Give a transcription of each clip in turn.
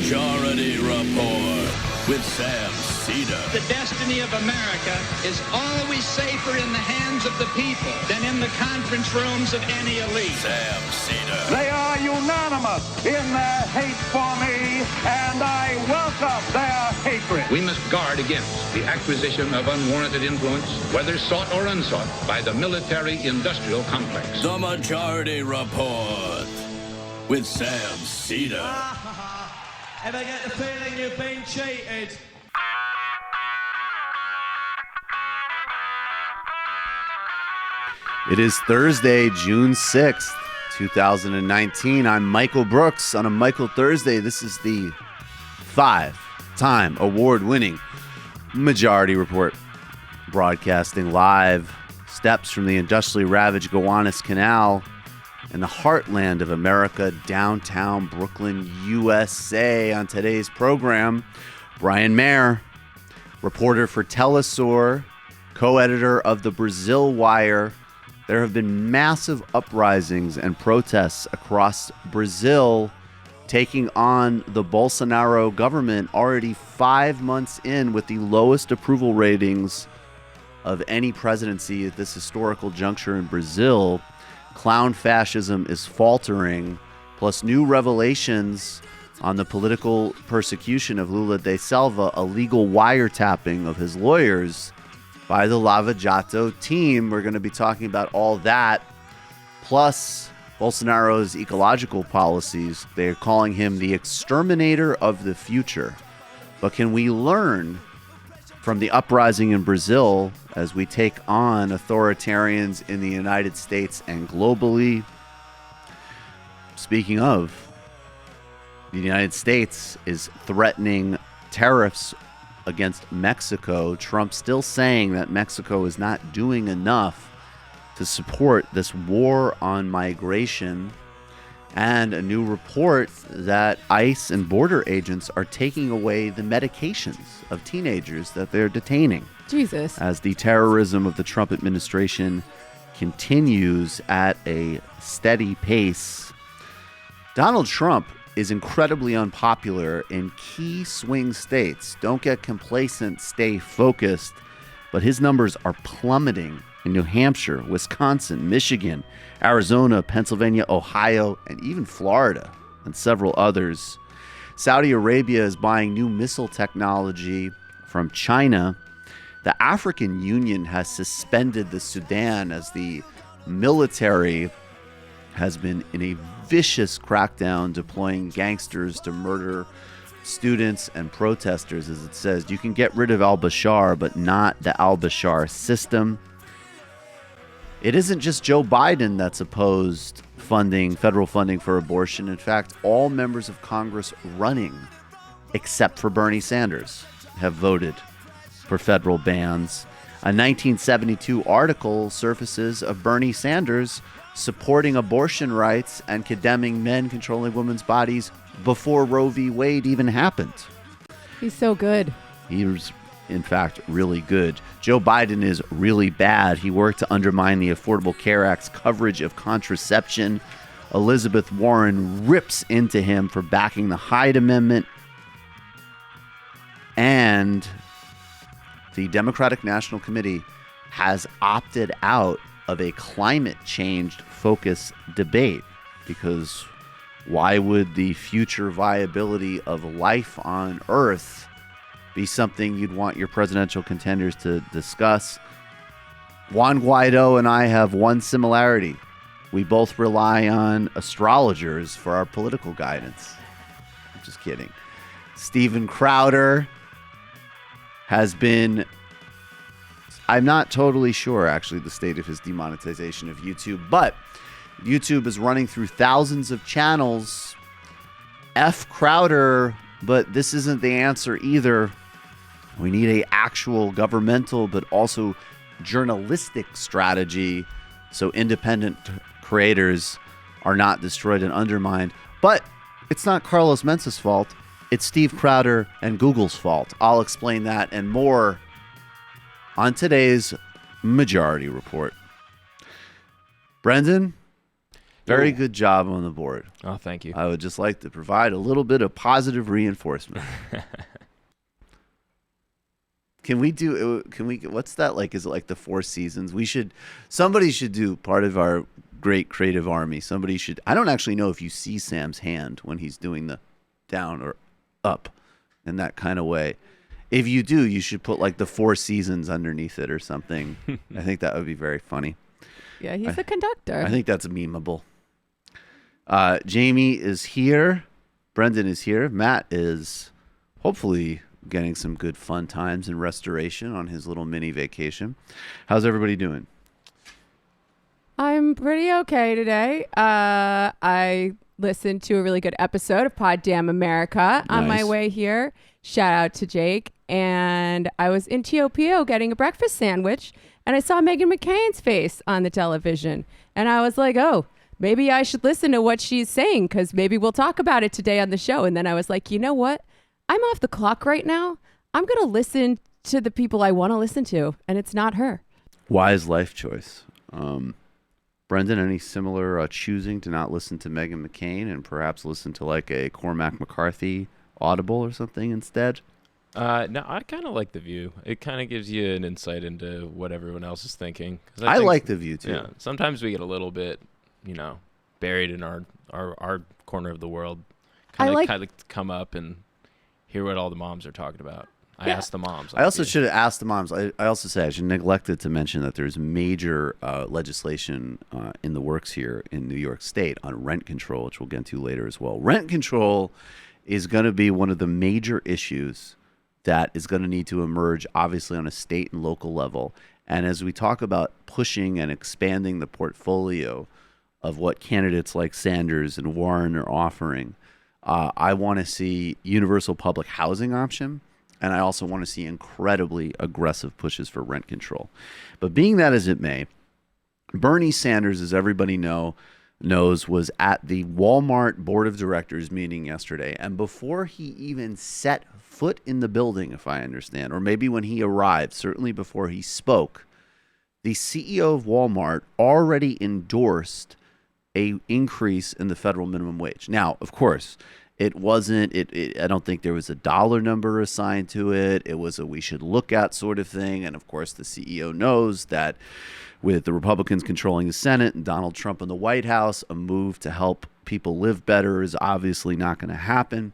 Majority Report with Sam Seder. The destiny of America is always safer in the hands of the people than in the conference rooms of any elite. Sam Seder. They are unanimous in their hate for me, and I welcome their hatred. We must guard against the acquisition of unwarranted influence, whether sought or unsought, by the military-industrial complex. The Majority Report with Sam Seder. Ever get the feeling you've been cheated? It is Thursday, June 6th, 2019. I'm Michael Brooks on a Michael Thursday. This is the 5-time award-winning Majority Report, broadcasting live steps from the industrially ravaged Gowanus Canal in the heartland of America, downtown Brooklyn, USA. On today's program, Brian Mier, reporter for Telesur, co-editor of the Brazil Wire. There have been massive uprisings and protests across Brazil taking on the Bolsonaro government already 5 months in, with the lowest approval ratings of any presidency at this historical juncture in Brazil. Clown fascism is faltering, plus new revelations on the political persecution of Lula da Silva, a legal wiretapping of his lawyers by the Lava Jato team. We're going to be talking about all that, plus Bolsonaro's ecological policies. They're calling him the exterminator of the future. But can we learn from the uprising in Brazil as we take on authoritarians in the United States and globally? Speaking of, the United States is threatening tariffs against Mexico. Trump still saying that Mexico is not doing enough to support this war on migration, and a new report that ICE and border agents are taking away the medications of teenagers that they're detaining. Jesus. As the terrorism of the Trump administration continues at a steady pace. Donald Trump is incredibly unpopular in key swing states. Don't get complacent, stay focused. But his numbers are plummeting in New Hampshire, Wisconsin, Michigan, Arizona, Pennsylvania, Ohio, and even Florida, and several others. Saudi Arabia is buying new missile technology from China. The African Union has suspended the Sudan as the military has been in a vicious crackdown, deploying gangsters to murder students and protesters. As it says, you can get rid of al-Bashar, but not the al-Bashar system. It isn't just Joe Biden that's opposed federal funding for abortion. In fact, all members of Congress running, except for Bernie Sanders, have voted for federal bans. A 1972 article surfaces of Bernie Sanders supporting abortion rights and condemning men controlling women's bodies before Roe v. Wade even happened. He's so good. He was, in fact, really good. Joe Biden is really bad. He worked to undermine the Affordable Care Act's coverage of contraception. Elizabeth Warren rips into him for backing the Hyde Amendment. And the Democratic National Committee has opted out of a climate change focused debate, because why would the future viability of life on Earth be something you'd want your presidential contenders to discuss? Juan Guaido and I have one similarity. We both rely on astrologers for our political guidance. I'm just kidding. Steven Crowder has been, I'm not totally sure, actually, the state of his demonetization of YouTube, but YouTube is running through thousands of channels. F. Crowder, but this isn't the answer either. We need a actual governmental but also journalistic strategy so independent creators are not destroyed and undermined. But it's not Carlos Mensa's fault. It's Steve Crowder and Google's fault. I'll explain that and more on today's Majority Report. Brendan? Very good job on the board. Oh, thank you. I would just like to provide a little bit of positive reinforcement. What's that like? Is it like the Four Seasons? Somebody should do part of our great creative army. I don't actually know if you see Sam's hand when he's doing the down or up in that kind of way. If you do, you should put like the Four Seasons underneath it or something. I think that would be very funny. Yeah, he's a conductor. I think that's memeable. Jamie is here. Brendan is here. Matt is hopefully getting some good fun times in restoration on his little mini vacation. How's everybody doing? I'm pretty okay today. I listened to a really good episode of Pod Damn America on my way here. Shout out to Jake. And I was in TOPO getting a breakfast sandwich, and I saw Meghan McCain's face on the television. And I was like, oh, maybe I should listen to what she's saying, because maybe we'll talk about it today on the show. And then I was like, you know what? I'm off the clock right now. I'm going to listen to the people I want to listen to, and it's not her. Wise life choice. Brendan, any similar choosing to not listen to Meghan McCain and perhaps listen to like a Cormac McCarthy Audible or something instead? No, I kind of like The View. It kind of gives you an insight into what everyone else is thinking. I like The View too. Yeah, sometimes we get a little bit, buried in our corner of the world. Kind of come up and hear what all the moms are talking about. I asked the moms. I also should have asked the moms. I also say I should neglected to mention that there's major legislation in the works here in New York State on rent control, which we'll get into later as well. Rent control is going to be one of the major issues that is going to need to emerge, obviously, on a state and local level. And as we talk about pushing and expanding the portfolio of what candidates like Sanders and Warren are offering, I want to see universal public housing option. And I also want to see incredibly aggressive pushes for rent control. But being that as it may, Bernie Sanders, as everybody knows, was at the Walmart board of directors meeting yesterday. And before he even set foot in the building, if I understand, or maybe when he arrived, certainly before he spoke, the CEO of Walmart already endorsed an increase in the federal minimum wage. Now, of course, it wasn't, I don't think there was a dollar number assigned to it. It was a we should look at sort of thing. And of course, the CEO knows that with the Republicans controlling the Senate and Donald Trump in the White House, a move to help people live better is obviously not going to happen.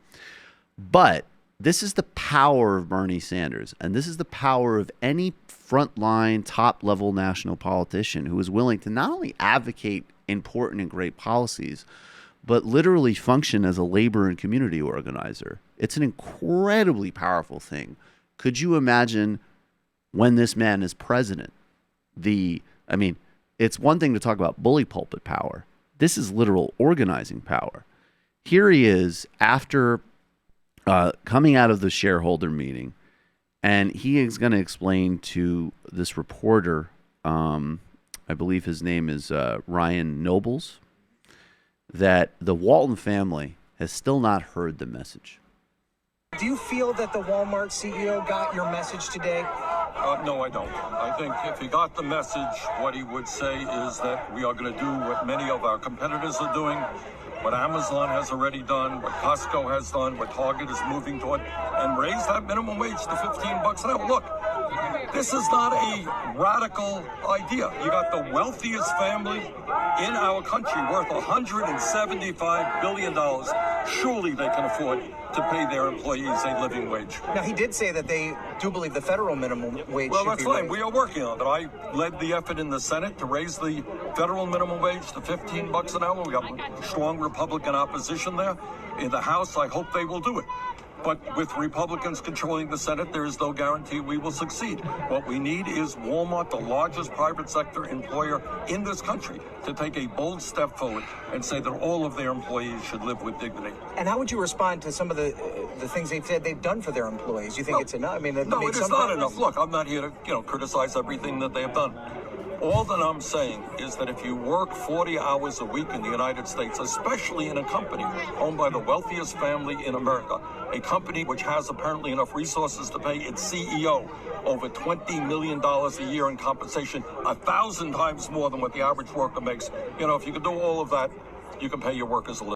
But this is the power of Bernie Sanders. And this is the power of any frontline, top-level national politician who is willing to not only advocate important and great policies, but literally function as a labor and community organizer. It's an incredibly powerful thing. Could you imagine when this man is president? It's one thing to talk about bully pulpit power. This is literal organizing power. Here he is after coming out of the shareholder meeting, and he is going to explain to this reporter, I believe his name is Ryan Nobles, that the Walton family has still not heard the message. Do you feel that the Walmart CEO got your message today? No, I don't. I think if he got the message, what he would say is that we are going to do what many of our competitors are doing, what Amazon has already done, what Costco has done, what Target is moving toward, and raise that minimum wage to $15 an hour. Look, this is not a radical idea. You got the wealthiest family in our country worth $175 billion. Surely they can afford to pay their employees a living wage. Now, he did say that they do believe the federal minimum wage Well, should that's be fine. raised. We are working on it. I led the effort in the Senate to raise the federal minimum wage to $15 an hour. We got strong Republican opposition there. In the House, I hope they will do it. But with Republicans controlling the Senate, there is no guarantee we will succeed. What we need is Walmart, the largest private sector employer in this country, to take a bold step forward and say that all of their employees should live with dignity. And how would you respond to some of the things they've said they've done for their employees? You think it's enough? I mean, No, it is not enough. Look, I'm not here to criticize everything that they have done. All that I'm saying is that if you work 40 hours a week in the United States, especially in a company owned by the wealthiest family in America, a company which has apparently enough resources to pay its CEO over $20 million a year in compensation, 1,000 times more than what the average worker makes. You know, if you can do all of that, you can pay your workers a living.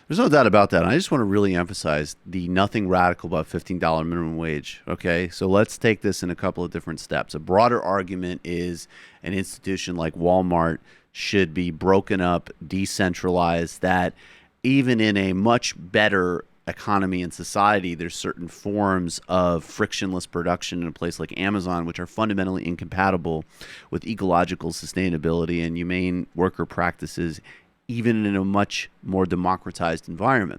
There's no doubt about that. And I just want to really emphasize the nothing radical about $15 minimum wage. Okay, so let's take this in a couple of different steps. A broader argument is an institution like Walmart should be broken up, decentralized, that even in a much better economy and society, there's certain forms of frictionless production in a place like Amazon, which are fundamentally incompatible with ecological sustainability and humane worker practices, even in a much more democratized environment.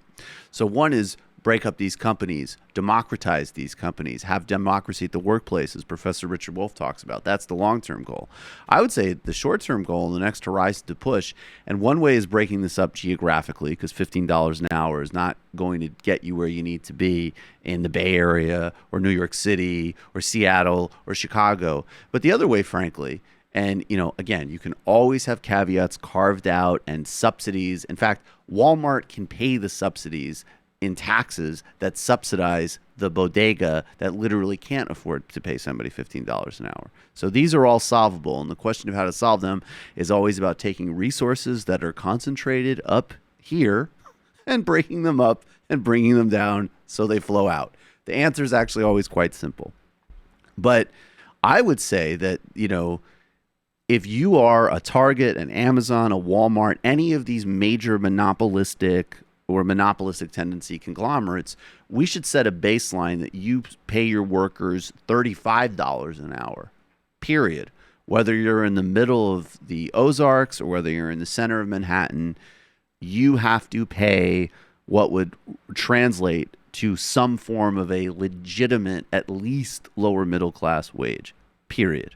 So one is break up these companies, democratize these companies, have democracy at the workplace, as Professor Richard Wolff talks about. That's the long-term goal. I would say the short-term goal, the next horizon to push, and one way is breaking this up geographically, because $15 an hour is not going to get you where you need to be in the Bay Area or New York City or Seattle or Chicago. But the other way, frankly, and, you know, again, you can always have caveats carved out and subsidies. In fact, Walmart can pay the subsidies in taxes that subsidize the bodega that literally can't afford to pay somebody $15 an hour. So these are all solvable. And the question of how to solve them is always about taking resources that are concentrated up here and breaking them up and bringing them down so they flow out. The answer is actually always quite simple. But I would say that, you know, if you are a Target, an Amazon, a Walmart, any of these major monopolistic tendency conglomerates, we should set a baseline that you pay your workers $35 an hour, period. Whether you're in the middle of the Ozarks or whether you're in the center of Manhattan, you have to pay what would translate to some form of a legitimate, at least lower middle class wage, period.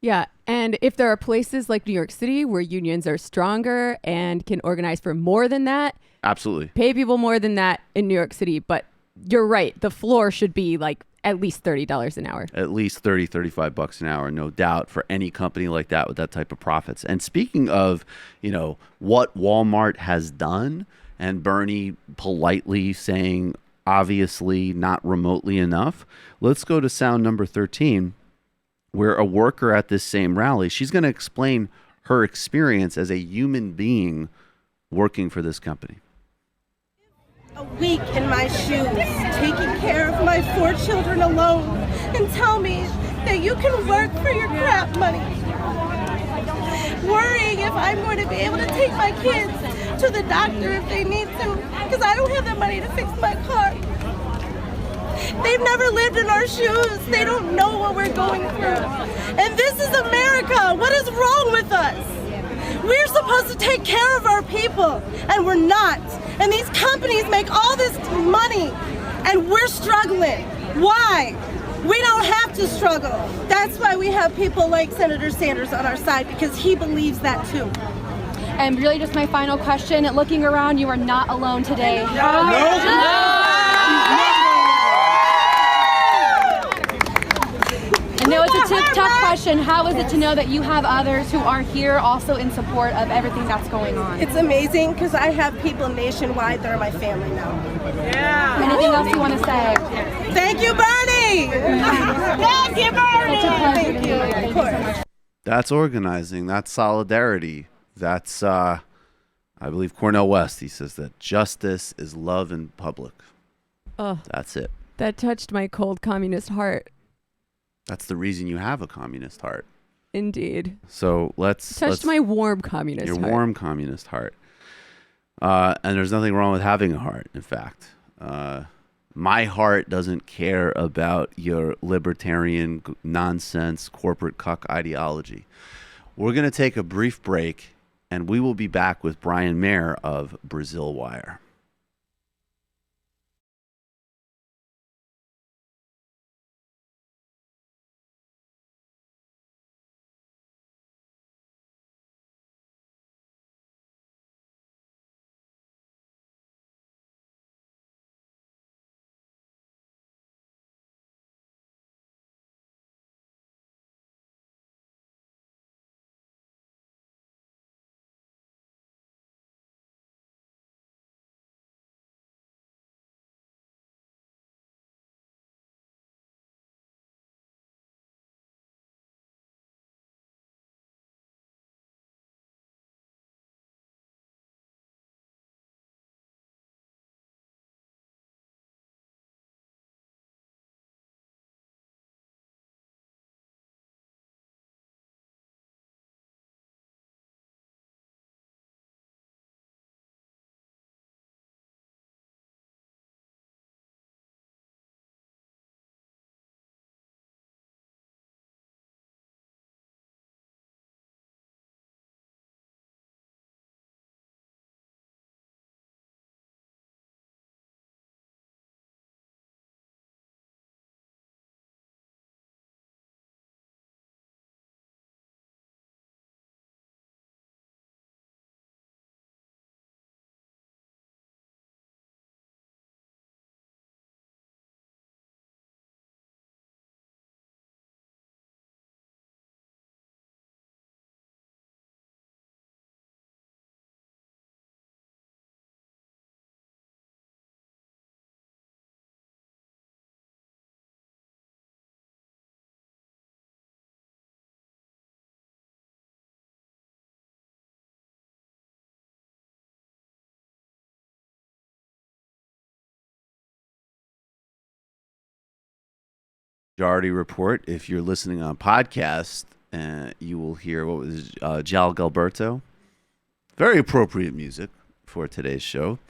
Yeah. And if there are places like New York City where unions are stronger and can organize for more than that, absolutely pay people more than that in New York City. But you're right. The floor should be like at least $30 an hour. At least $35 an hour, no doubt, for any company like that with that type of profits. And speaking of, you know, what Walmart has done, and Bernie politely saying, obviously not remotely enough, let's go to sound number 13. Where a worker at this same rally, she's going to explain her experience as a human being working for this company. A week in my shoes, taking care of my 4 children alone, and tell me that you can work for your crap money. Worrying if I'm going to be able to take my kids to the doctor if they need to, because I don't have the money to fix my car. They've never lived in our shoes. They don't know what we're going through. And this is America. What is wrong with us? We're supposed to take care of our people, and we're not. And these companies make all this money, and we're struggling. Why? We don't have to struggle. That's why we have people like Senator Sanders on our side, because he believes that too. And really just my final question, looking around, you are not alone today. I know it's a tough question. How is it to know that you have others who are here also in support of everything that's going on? It's amazing because I have people nationwide that are my family now. Yeah. Anything else you want to say? Thank you, Bernie! Thank you, Bernie! Thank you. Of course. That's organizing. That's solidarity. That's, I believe, Cornel West. He says that justice is love in public. Oh, that's it. That touched my cold communist heart. That's the reason you have a communist heart. Indeed. So let's touched my warm communist heart. Your warm communist heart. And there's nothing wrong with having a heart, in fact. My heart doesn't care about your libertarian nonsense corporate cuck ideology. We're going to take a brief break, and we will be back with Brian Mier of Brazil Wire. Majority Report. If you're listening on podcast, you will hear what was Jal Gilberto. Very appropriate music for today's show.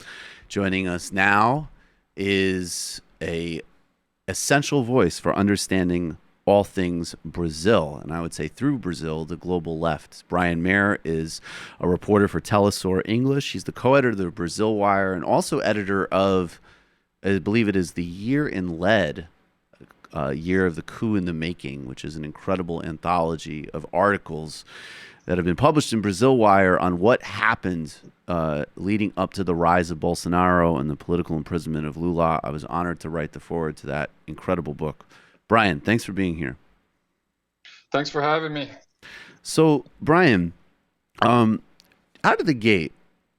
Joining us now is a essential voice for understanding all things Brazil, and I would say through Brazil, the global left. Brian Mier is a reporter for Telesur English. He's the co-editor of the Brazil Wire and also editor of, I believe it is The Year in Lead, Year of the Coup in the Making, which is an incredible anthology of articles that have been published in Brazil Wire on what happened leading up to the rise of Bolsonaro and the political imprisonment of Lula. I was honored to write the foreword to that incredible book. Brian, thanks for being here. Thanks for having me. So, Brian, out of the gate,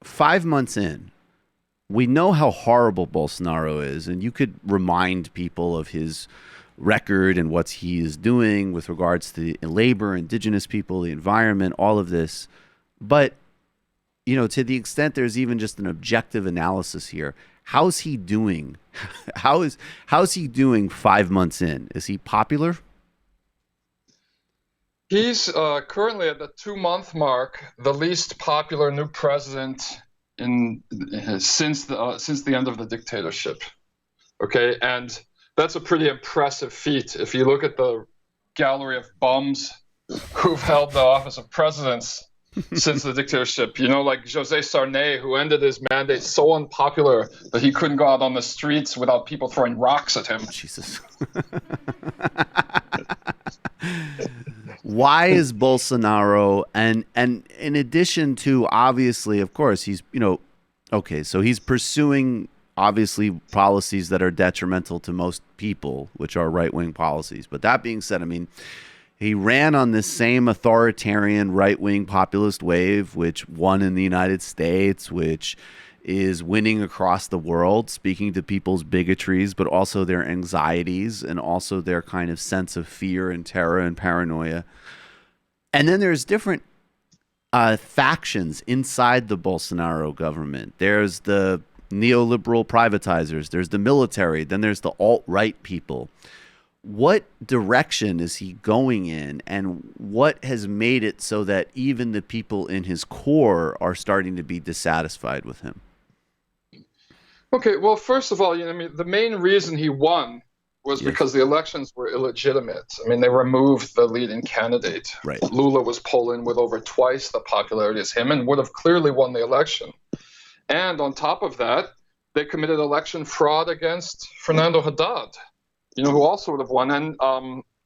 5 months in, we know how horrible Bolsonaro is, and you could remind people of his record and what he is doing with regards to labor, indigenous people, the environment, all of this. But, you know, to the extent there's even just an objective analysis here, how's he doing? How's he doing 5 months in? Is he popular? He's currently at the 2-month mark, the least popular new president since the end of the dictatorship. Okay, and that's a pretty impressive feat. If you look at the gallery of bums who've held the office of presidents since the dictatorship, you know, like José Sarney, who ended his mandate so unpopular that he couldn't go out on the streets without people throwing rocks at him. Jesus. Why is Bolsonaro, and in addition to, obviously, of course, he's, you know, okay, so he's pursuing obviously policies that are detrimental to most people, which are right-wing policies. But that being said, I mean, he ran on this same authoritarian right-wing populist wave, which won in the United States, which is winning across the world, speaking to people's bigotries, but also their anxieties and also their kind of sense of fear and terror and paranoia. And then there's different factions inside the Bolsonaro government. There's the neoliberal privatizers, there's the military, then there's the alt-right people. What direction is he going in, and what has made it so that even the people in his core are starting to be dissatisfied with him? Okay, well, first of all, you know, I mean, the main reason he won was because the elections were illegitimate. I mean, they removed the leading candidate. Right. Lula was polling with over twice the popularity as him and would have clearly won the election. And on top of that, they committed election fraud against Fernando Haddad, you know, who also would have won. And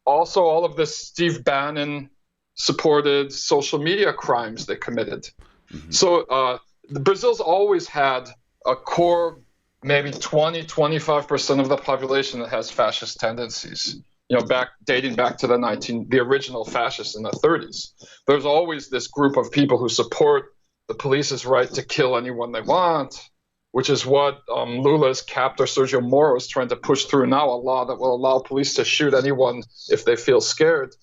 also all of this Steve Bannon-supported social media crimes they committed. Mm-hmm. So Brazil's always had a core, maybe 20-25% of the population that has fascist tendencies. You know, dating back to the original fascists in the 30s. There's always this group of people who support the police's right to kill anyone they want, which is what Lula's captor Sergio Moro is trying to push through now, a law that will allow police to shoot anyone if they feel scared.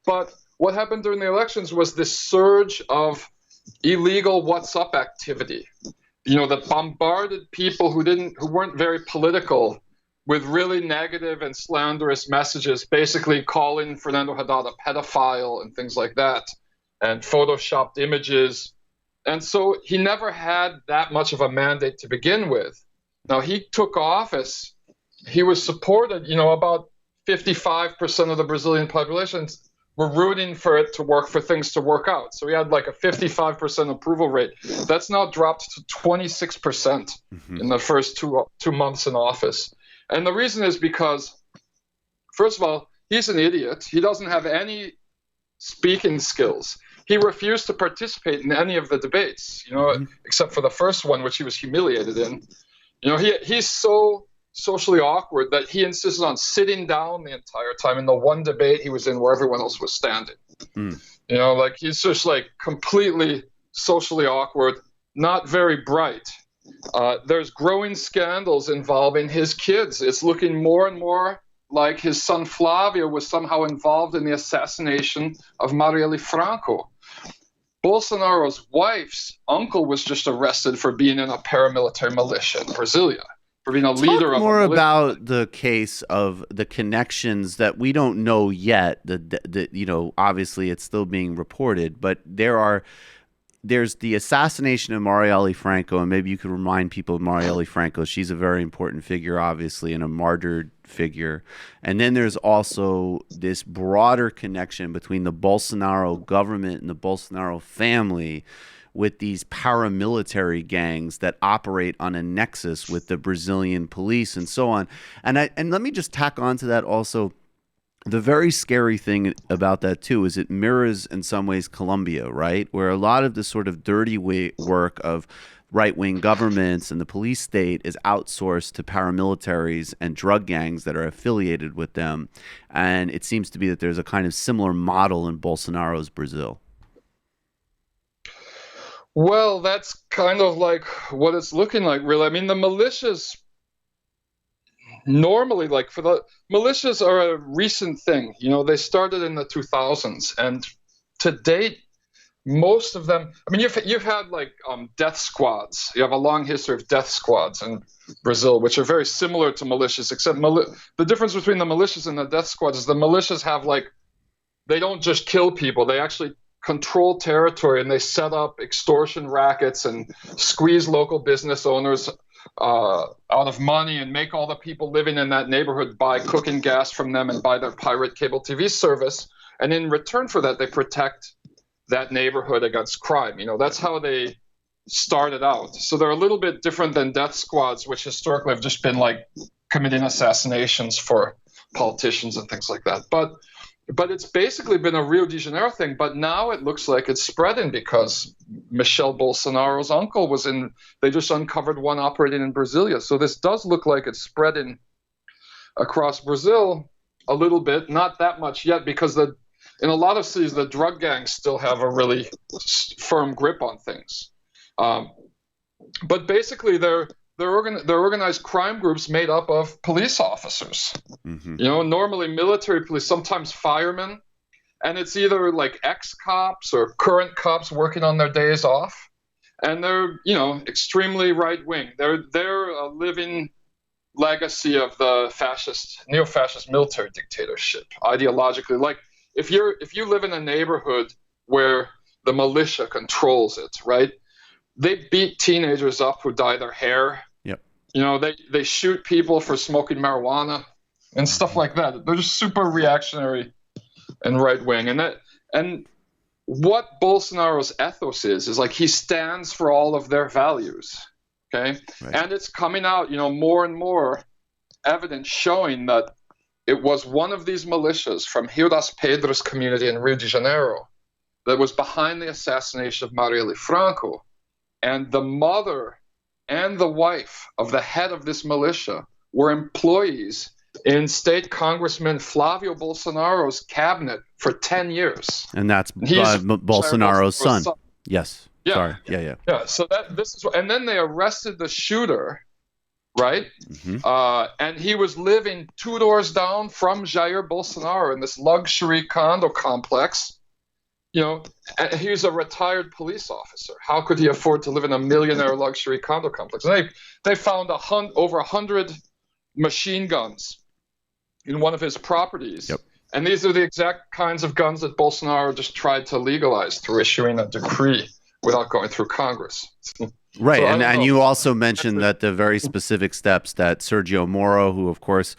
But what happened during the elections was this surge of illegal WhatsApp activity, you know, that bombarded people who weren't very political with really negative and slanderous messages, basically calling Fernando Haddad a pedophile and things like that, and photoshopped images. And so he never had that much of a mandate to begin with. Now, he took office. He was supported, you know, about 55% of the Brazilian population were rooting for it to work, for things to work out. So he had like a 55% approval rate. That's now dropped to 26% in the first two months in office. And the reason is because, first of all, he's an idiot. He doesn't have any speaking skills. He refused to participate in any of the debates, you know, except for the first one, which he was humiliated in. You know, he's so socially awkward that he insisted on sitting down the entire time in the one debate he was in where everyone else was standing. You know, like he's just like completely socially awkward, not very bright. There's growing scandals involving his kids. It's looking more and more like his son Flavio was somehow involved in the assassination of Marielle Franco. Bolsonaro's wife's uncle was just arrested for being in a paramilitary militia in Brasilia. for being a leader Talk of more a militia. about the case of the connections that we don't know yet. Obviously it's still being reported, but there's the assassination of Marielle Franco, and maybe you could remind people of Marielle Franco. She's a very important figure, obviously, and a martyred figure. And then there's also this broader connection between the Bolsonaro government and the Bolsonaro family with these paramilitary gangs that operate on a nexus with the Brazilian police and so on. And let me just tack on to that also. The very scary thing about that, too, is it mirrors in some ways Colombia, right? Where a lot of the sort of dirty work of right-wing governments and the police state is outsourced to paramilitaries and drug gangs that are affiliated with them. And it seems to be that there's a kind of similar model in Bolsonaro's Brazil. Well, that's kind of like what it's looking like, really. I mean, the militias normally, like for the militias are a recent thing. They started in the 2000s, and to date, most of them. I mean, you've had like death squads. You have a long history of death squads in Brazil, which are very similar to militias, except the difference between the militias and the death squads is the militias have they don't just kill people; they actually control territory, and they set up extortion rackets and squeeze local business owners out of money and make all the people living in that neighborhood buy cooking gas from them and buy their pirate cable TV service. And in return for that, they protect that neighborhood against crime. That's how they started out. So they're a little bit different than death squads, which historically have just been like committing assassinations for politicians and things like that. But it's basically been a Rio de Janeiro thing. But now it looks like it's spreading because Michel Bolsonaro's uncle they just uncovered one operating in Brasilia. So this does look like it's spreading across Brazil a little bit, not that much yet, because in a lot of cities, the drug gangs still have a really firm grip on things. But basically, they're organized crime groups made up of police officers. Mm-hmm. Normally military police, sometimes firemen, and it's either like ex-cops or current cops working on their days off, and they're extremely right-wing. They're a living legacy of the neo-fascist military dictatorship ideologically. Like if you live in a neighborhood where the militia controls it, right? They beat teenagers up who dye their hair. Yep. They shoot people for smoking marijuana and stuff like that. They're just super reactionary and right wing. And what Bolsonaro's ethos is like he stands for all of their values. Okay. Right. And it's coming out, more and more evidence showing that it was one of these militias from Rio das Pedras community in Rio de Janeiro that was behind the assassination of Marielle Franco. And the mother and the wife of the head of this militia were employees in State Congressman Flavio Bolsonaro's cabinet for 10 years. And that's Bolsonaro's son. Yes. Yeah. Sorry. Yeah. Yeah. So and then they arrested the shooter, right? Mm-hmm. And he was living 2 doors down from Jair Bolsonaro in this luxury condo complex. He was a retired police officer. How could he afford to live in a millionaire luxury condo complex? And they found over 100 machine guns in one of his properties. Yep. And these are the exact kinds of guns that Bolsonaro just tried to legalize through issuing a decree without going through Congress. Right. So and you also mentioned that the very specific steps that Sergio Moro, who of course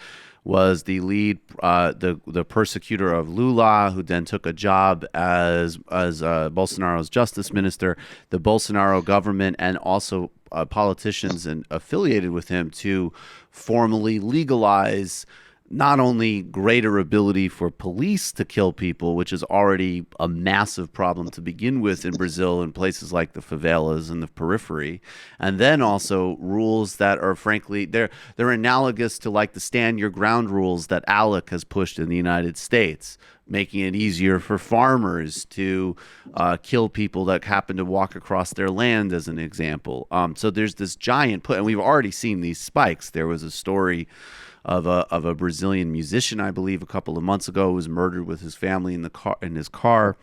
was the lead, the persecutor of Lula, who then took a job as Bolsonaro's justice minister, the Bolsonaro government, and also politicians and affiliated with him to formally legalize not only greater ability for police to kill people, which is already a massive problem to begin with in Brazil in places like the favelas and the periphery, and then also rules that are frankly they're analogous to like the stand your ground rules that ALEC has pushed in the United States, making it easier for farmers to kill people that happen to walk across their land, as an example. So there's this giant put, and we've already seen these spikes. There was a story of a Brazilian musician, I believe, a couple of months ago, who was murdered with his family in his car.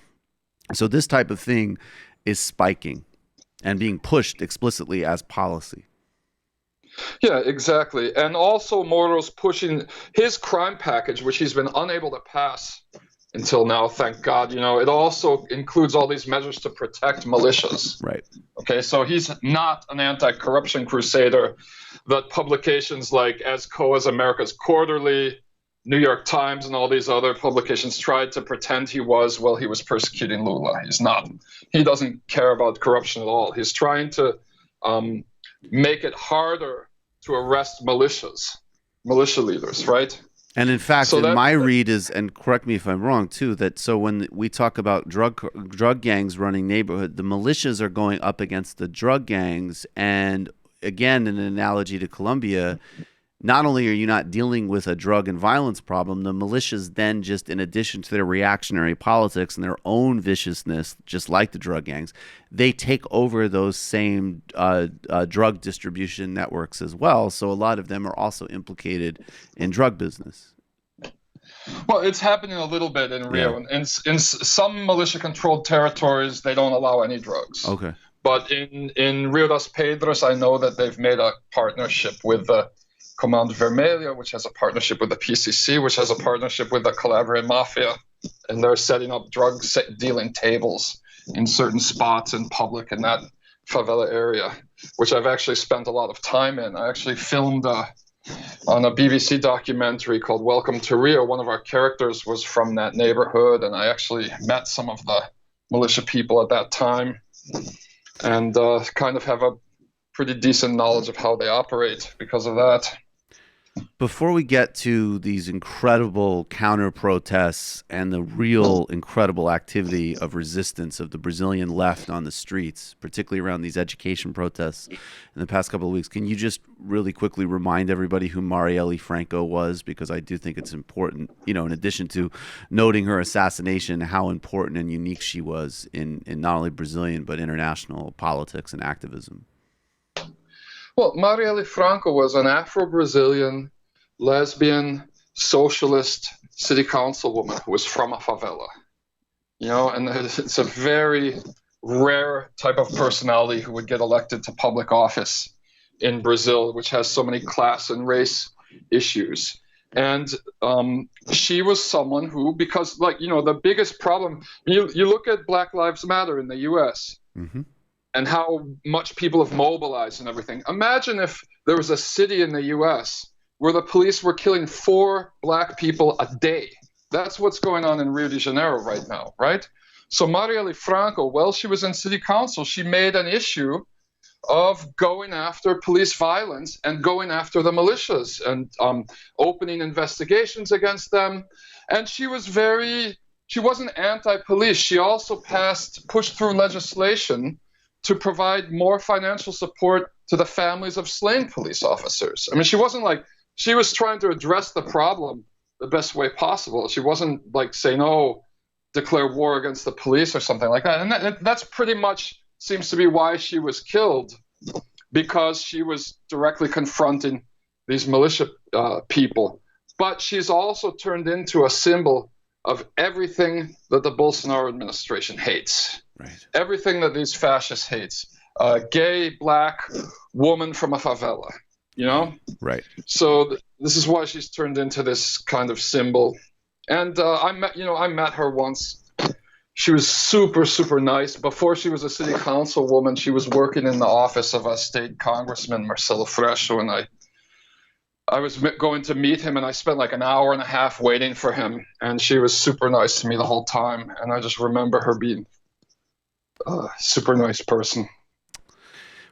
So this type of thing is spiking and being pushed explicitly as policy. Yeah, exactly. And also Moro's pushing his crime package, which he's been unable to pass until now, thank God. It also includes all these measures to protect militias. Right. Okay, so he's not an anti-corruption crusader that publications like As America's Quarterly, New York Times, and all these other publications tried to pretend he was while he was persecuting Lula. He's not. He doesn't care about corruption at all. He's trying to make it harder to arrest militia leaders, right? And in fact, my read is, and correct me if I'm wrong too, that so when we talk about drug gangs running neighborhood, the militias are going up against the drug gangs. And again, in an analogy to Colombia, not only are you not dealing with a drug and violence problem, the militias then just, in addition to their reactionary politics and their own viciousness, just like the drug gangs, they take over those same drug distribution networks as well. So a lot of them are also implicated in drug business. Well, it's happening a little bit in Rio. Yeah. In some militia-controlled territories, they don't allow any drugs. Okay. But in Rio das Pedras, I know that they've made a partnership with the Comando Vermelho, which has a partnership with the PCC, which has a partnership with the Calabrian Mafia, and they're setting up drug dealing tables in certain spots in public in that favela area, which I've actually spent a lot of time in. I actually filmed on a BBC documentary called Welcome to Rio. One of our characters was from that neighborhood, and I actually met some of the militia people at that time, and kind of have a pretty decent knowledge of how they operate because of that. Before we get to these incredible counter protests and the real incredible activity of resistance of the Brazilian left on the streets, particularly around these education protests in the past couple of weeks, can you just really quickly remind everybody who Marielle Franco was? Because I do think it's important, in addition to noting her assassination, how important and unique she was in not only Brazilian but international politics and activism. Well, Marielle Franco was an Afro-Brazilian, lesbian, socialist city councilwoman who was from a favela. And it's a very rare type of personality who would get elected to public office in Brazil, which has so many class and race issues. And she was someone who, because the biggest problem, you look at Black Lives Matter in the U.S., mm-hmm. and how much people have mobilized and everything. Imagine if there was a city in the U.S. where the police were killing 4 black people a day. That's what's going on in Rio de Janeiro right now, right? So Marielle Franco, while she was in city council, she made an issue of going after police violence and going after the militias and opening investigations against them. And she wasn't anti-police. She also pushed through legislation to provide more financial support to the families of slain police officers. I mean, she was trying to address the problem the best way possible. She wasn't saying, declare war against the police or something like that. And that's pretty much seems to be why she was killed, because she was directly confronting these militia people. But she's also turned into a symbol of everything that the Bolsonaro administration hates. Right. Everything that these fascists hates. Gay, black, woman from a favela, Right. So this is why she's turned into this kind of symbol. And I met her once. She was super, super nice. Before she was a city councilwoman, she was working in the office of a state congressman, Marcelo Freixo, and I was going to meet him, and I spent an hour and a half waiting for him, and she was super nice to me the whole time. And I just remember her being a super nice person.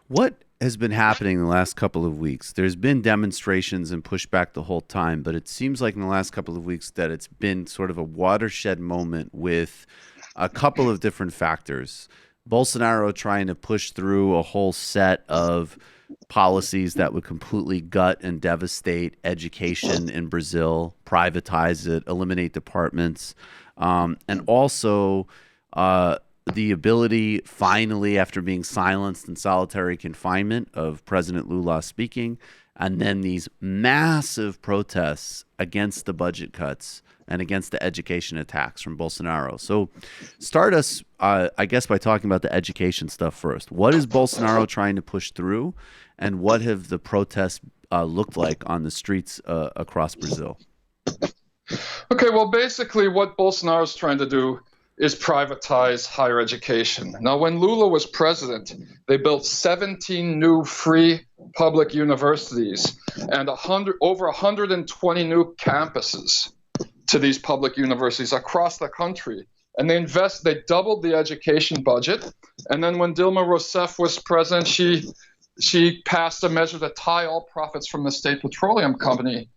What has been happening in the last couple of weeks? There's been demonstrations and pushback the whole time, but it seems like in the last couple of weeks that it's been sort of a watershed moment with a couple of different factors. Bolsonaro trying to push through a whole set of policies that would completely gut and devastate education in Brazil, privatize it, eliminate departments, and also the ability, finally, after being silenced in solitary confinement, of President Lula speaking, and then these massive protests against the budget cuts and against the education attacks from Bolsonaro. So start us, I guess, by talking about the education stuff first. What is Bolsonaro trying to push through, and what have the protests looked like on the streets across Brazil? Okay, well, basically what Bolsonaro is trying to do is privatize higher education. Now, when Lula was president, they built 17 new free public universities and over 120 new campuses to these public universities across the country. And they doubled the education budget. And then when Dilma Rousseff was president, she passed a measure to tie all profits from the state petroleum company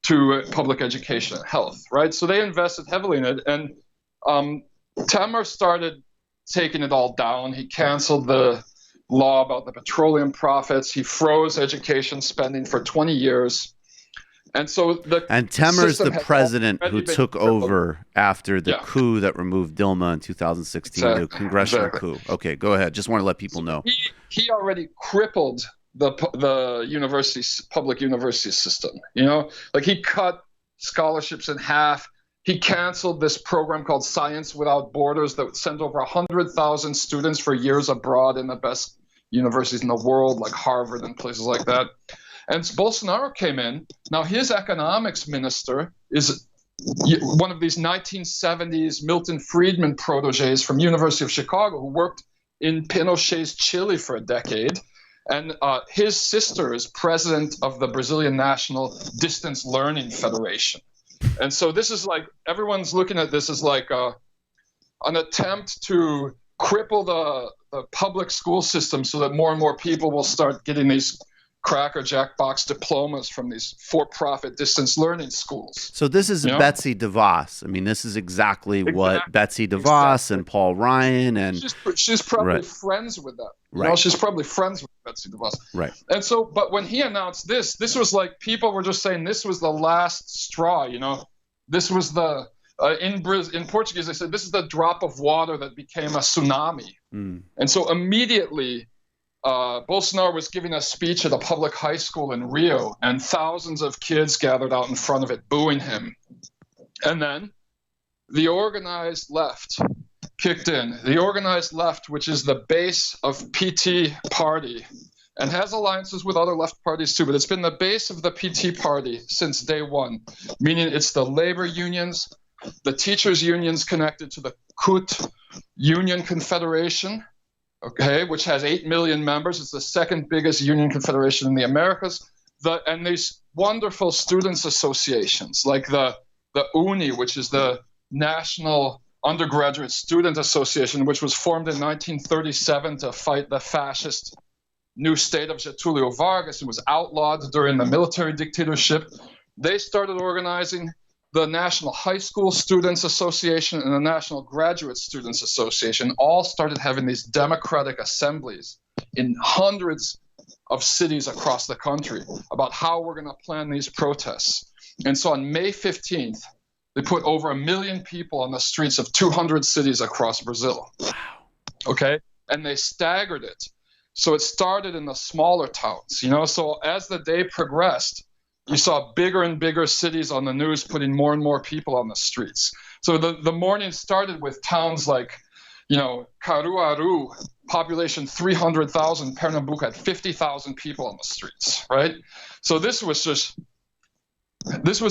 to public education and health, right? So they invested heavily in it. And Temer started taking it all down. He canceled the law about the petroleum profits. He froze education spending for 20 years. And so Temer's the president who took over after the coup that removed Dilma in 2016, the congressional coup. Okay, go ahead. Just want to let people know. He already crippled the public university system. You know, like he cut scholarships in half. He canceled this program called Science Without Borders that sent over 100,000 students for years abroad in the best universities in the world, like Harvard and places like that. And Bolsonaro came in. Now, his economics minister is one of these 1970s Milton Friedman proteges from University of Chicago who worked in Pinochet's Chile for a decade. And his sister is president of the Brazilian National Distance Learning Federation. And so this is like, everyone's looking at this as like an attempt to cripple the public school system so that more and more people will start getting these Cracker Jack box diplomas from these for-profit distance learning schools. So this is Betsy DeVos. I mean, this is exactly what Betsy DeVos and Paul Ryan and she's probably friends with them. Right. You know, she's probably friends with Betsy DeVos. Right. And so, but when he announced this was like people were just saying this was the last straw. You know, this was the in Portuguese they said this is the drop of water that became a tsunami. And so immediately. Bolsonaro was giving a speech at a public high school in Rio, and thousands of kids gathered out in front of it booing him. And then the organized left kicked in. The organized left, which is the base of PT Party, and has alliances with other left parties too, but it's been the base of the PT Party since day one, meaning it's the labor unions, the teachers' unions connected to the CUT Union Confederation, okay, which has 8 million members. It's the second biggest union confederation in the Americas. And these wonderful students' associations, like the UNI, which is the National Undergraduate Student Association, which was formed in 1937 to fight the fascist new state of Getúlio Vargas. It was outlawed during the military dictatorship. They started organizing. The National High School Students Association and the National Graduate Students Association all started having these democratic assemblies in hundreds of cities across the country about how we're going to plan these protests. And so on May 15th, they put over 1 million people on the streets of 200 cities across Brazil. Wow. Okay? And they staggered it. So it started in the smaller towns, you know. So as the day progressed, you saw bigger and bigger cities on the news putting more and more people on the streets. So the morning started with towns like, you know, Caruaru, population 300,000, Pernambuco had 50,000 people on the streets, right? So this was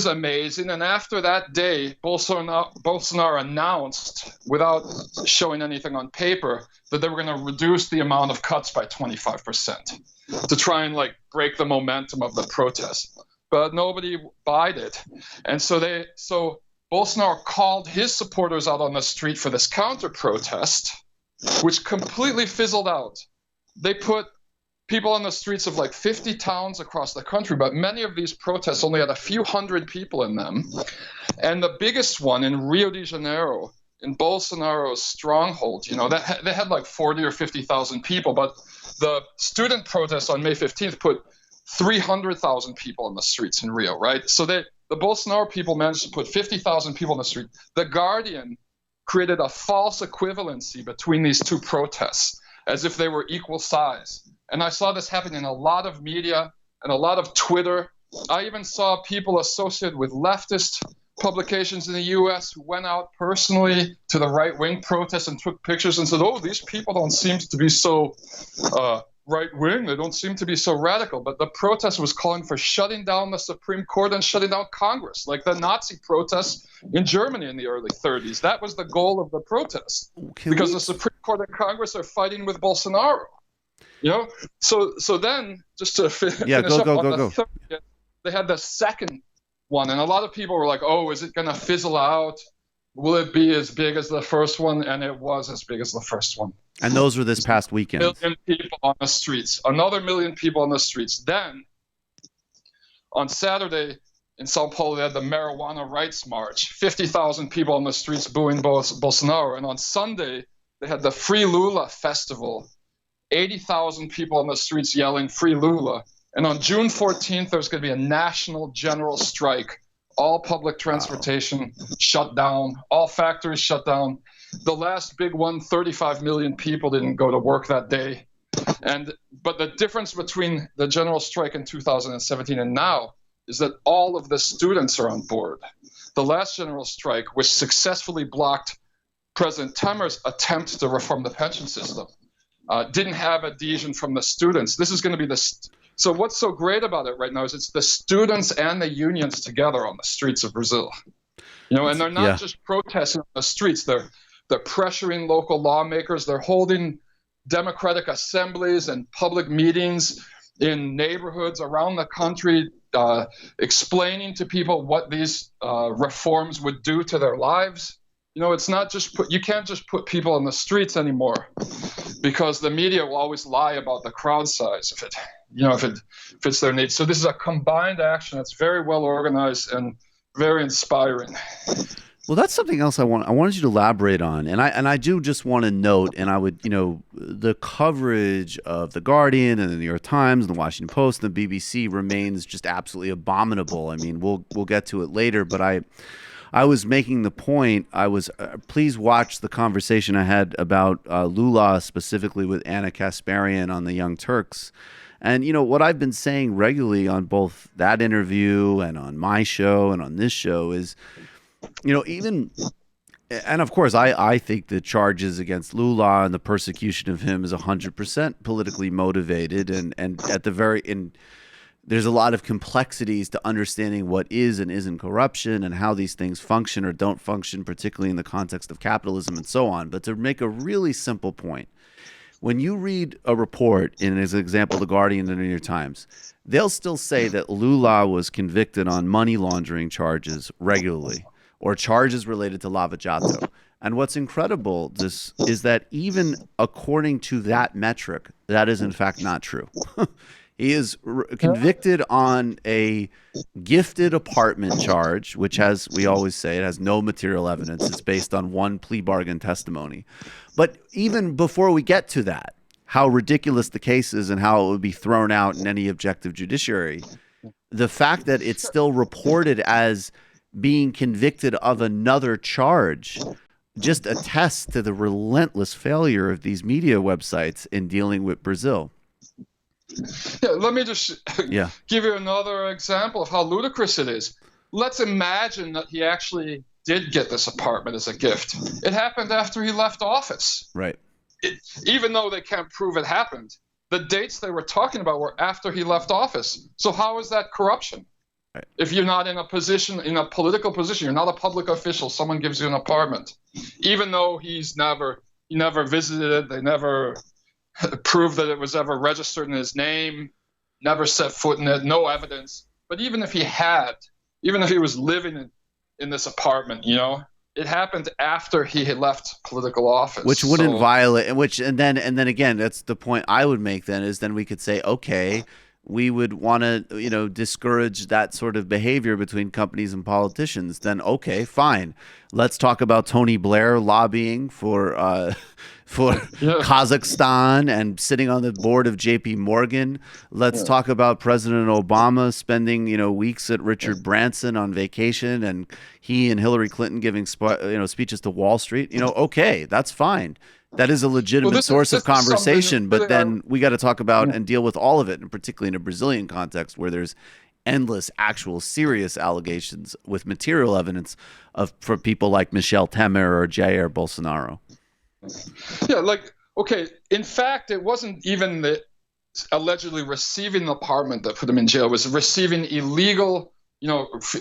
amazing. And after that day, Bolsonaro announced, without showing anything on paper, that they were going to reduce the amount of cuts by 25% to try and like break the momentum of the protest. But nobody bought it. And so Bolsonaro called his supporters out on the street for this counter-protest, which completely fizzled out. They put people on the streets of like 50 towns across the country, but many of these protests only had a few hundred people in them. And the biggest one in Rio de Janeiro, in Bolsonaro's stronghold, you know, they had like 40 or 50,000 people, but the student protests on May 15th put 300,000 people on the streets in Rio, right? So the Bolsonaro people managed to put 50,000 people on the street. The Guardian created a false equivalency between these two protests as if they were equal size. And I saw this happen in a lot of media and a lot of Twitter. I even saw people associated with leftist publications in the U.S. who went out personally to the right-wing protests and took pictures and said, oh, these people don't seem to be so right-wing. They don't seem to be so radical. But the protest was calling for shutting down the Supreme Court and shutting down Congress, like the Nazi protests in Germany in the early 30s. That was the goal of the protest, because the Supreme Court and Congress are fighting with Bolsonaro. You know, so then just to finish up on the 30th, they had the second one, and a lot of people were like, "Oh, is it going to fizzle out? Will it be as big as the first one?" And it was as big as the first one. And those were this past weekend. 1 million people on the streets. Another 1 million people on the streets. Then, on Saturday in Sao Paulo, they had the Marijuana Rights March. 50,000 people on the streets booing Bolsonaro. And on Sunday, they had the Free Lula Festival. 80,000 people on the streets yelling "Free Lula." And on June 14th, there's going to be a national general strike. All public transportation shut down. All factories shut down. The last big one, 35 million people didn't go to work that day. But the difference between the general strike in 2017 and now is that all of the students are on board. The last general strike, which successfully blocked President Temer's attempt to reform the pension system, didn't have adhesion from the students. This is going to be So what's so great about it right now is it's the students and the unions together on the streets of Brazil. You know, and they're not just protesting on the streets. They're pressuring local lawmakers. They're holding democratic assemblies and public meetings in neighborhoods around the country, explaining to people what these reforms would do to their lives. You know, it's not just you can't just put people on the streets anymore, because the media will always lie about the crowd size if it fits their needs. So this is a combined action that's very well organized and very inspiring. Well, that's something else I wanted you to elaborate on, and I do just want to note, and I would, the coverage of the Guardian and the New York Times and the Washington Post and the BBC remains just absolutely abominable. I mean, we'll get to it later, but I was making the point. Please watch the conversation I had about Lula, specifically with Anna Kasparian on the Young Turks. And, what I've been saying regularly on both that interview and on my show and on this show is, and of course, I think the charges against Lula and the persecution of him is 100% politically motivated. And at the there's a lot of complexities to understanding what is and isn't corruption and how these things function or don't function, particularly in the context of capitalism and so on. But to make a really simple point, when you read a report, in as an example, The Guardian and the New York Times, they'll still say that Lula was convicted on money laundering charges regularly or charges related to Lava Jato. And what's incredible is that even according to that metric, that is in fact not true. He is convicted on a gifted apartment charge, which has, we always say, it has no material evidence. It's based on one plea bargain testimony. But even before we get to that, how ridiculous the case is and how it would be thrown out in any objective judiciary, the fact that it's still reported as being convicted of another charge just attests to the relentless failure of these media websites in dealing with Brazil. Yeah, let me just give you another example of how ludicrous it is. Let's imagine that he actually did get this apartment as a gift. It happened after he left office. Right. Even though they can't prove it happened, the dates they were talking about were after he left office. So how is that corruption? Right. If you're not in a position, in a political position, you're not a public official, someone gives you an apartment. Even though he never visited it, they never proved that it was ever registered in his name, never set foot in it, no evidence. But even if he was living in this apartment, it happened after he had left political office. Which wouldn't violate, and then again, that's the point I would make then, is then we could say, okay, we would want to, discourage that sort of behavior between companies and politicians. Then, okay, fine. Let's talk about Tony Blair lobbying for for Kazakhstan and sitting on the board of JP Morgan. Let's talk about President Obama spending, weeks at Richard Branson on vacation, and he and Hillary Clinton giving speeches to Wall Street. Okay, that's fine. That is a legitimate source of conversation, but then we got to talk about and deal with all of it, and particularly in a Brazilian context where there's endless, actual, serious allegations with material evidence for people like Michel Temer or Jair Bolsonaro. Yeah, okay, in fact, it wasn't even the allegedly receiving the apartment that put him in jail. It was receiving illegal,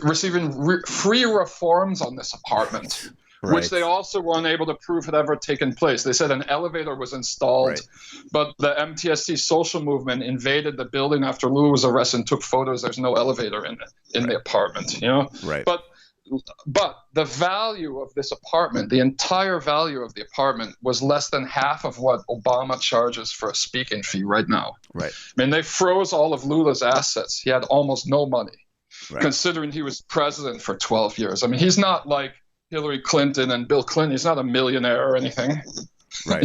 receiving free reforms on this apartment. Right. Which they also were unable to prove had ever taken place. They said an elevator was installed, but the MTST social movement invaded the building after Lula was arrested and took photos. There's no elevator in the apartment, Right. But the value of this apartment, the entire value of the apartment, was less than half of what Obama charges for a speaking fee right now. Right. I mean, they froze all of Lula's assets. He had almost no money, considering he was president for 12 years. I mean, he's not like Hillary Clinton and Bill Clinton. He's not a millionaire or anything. Right.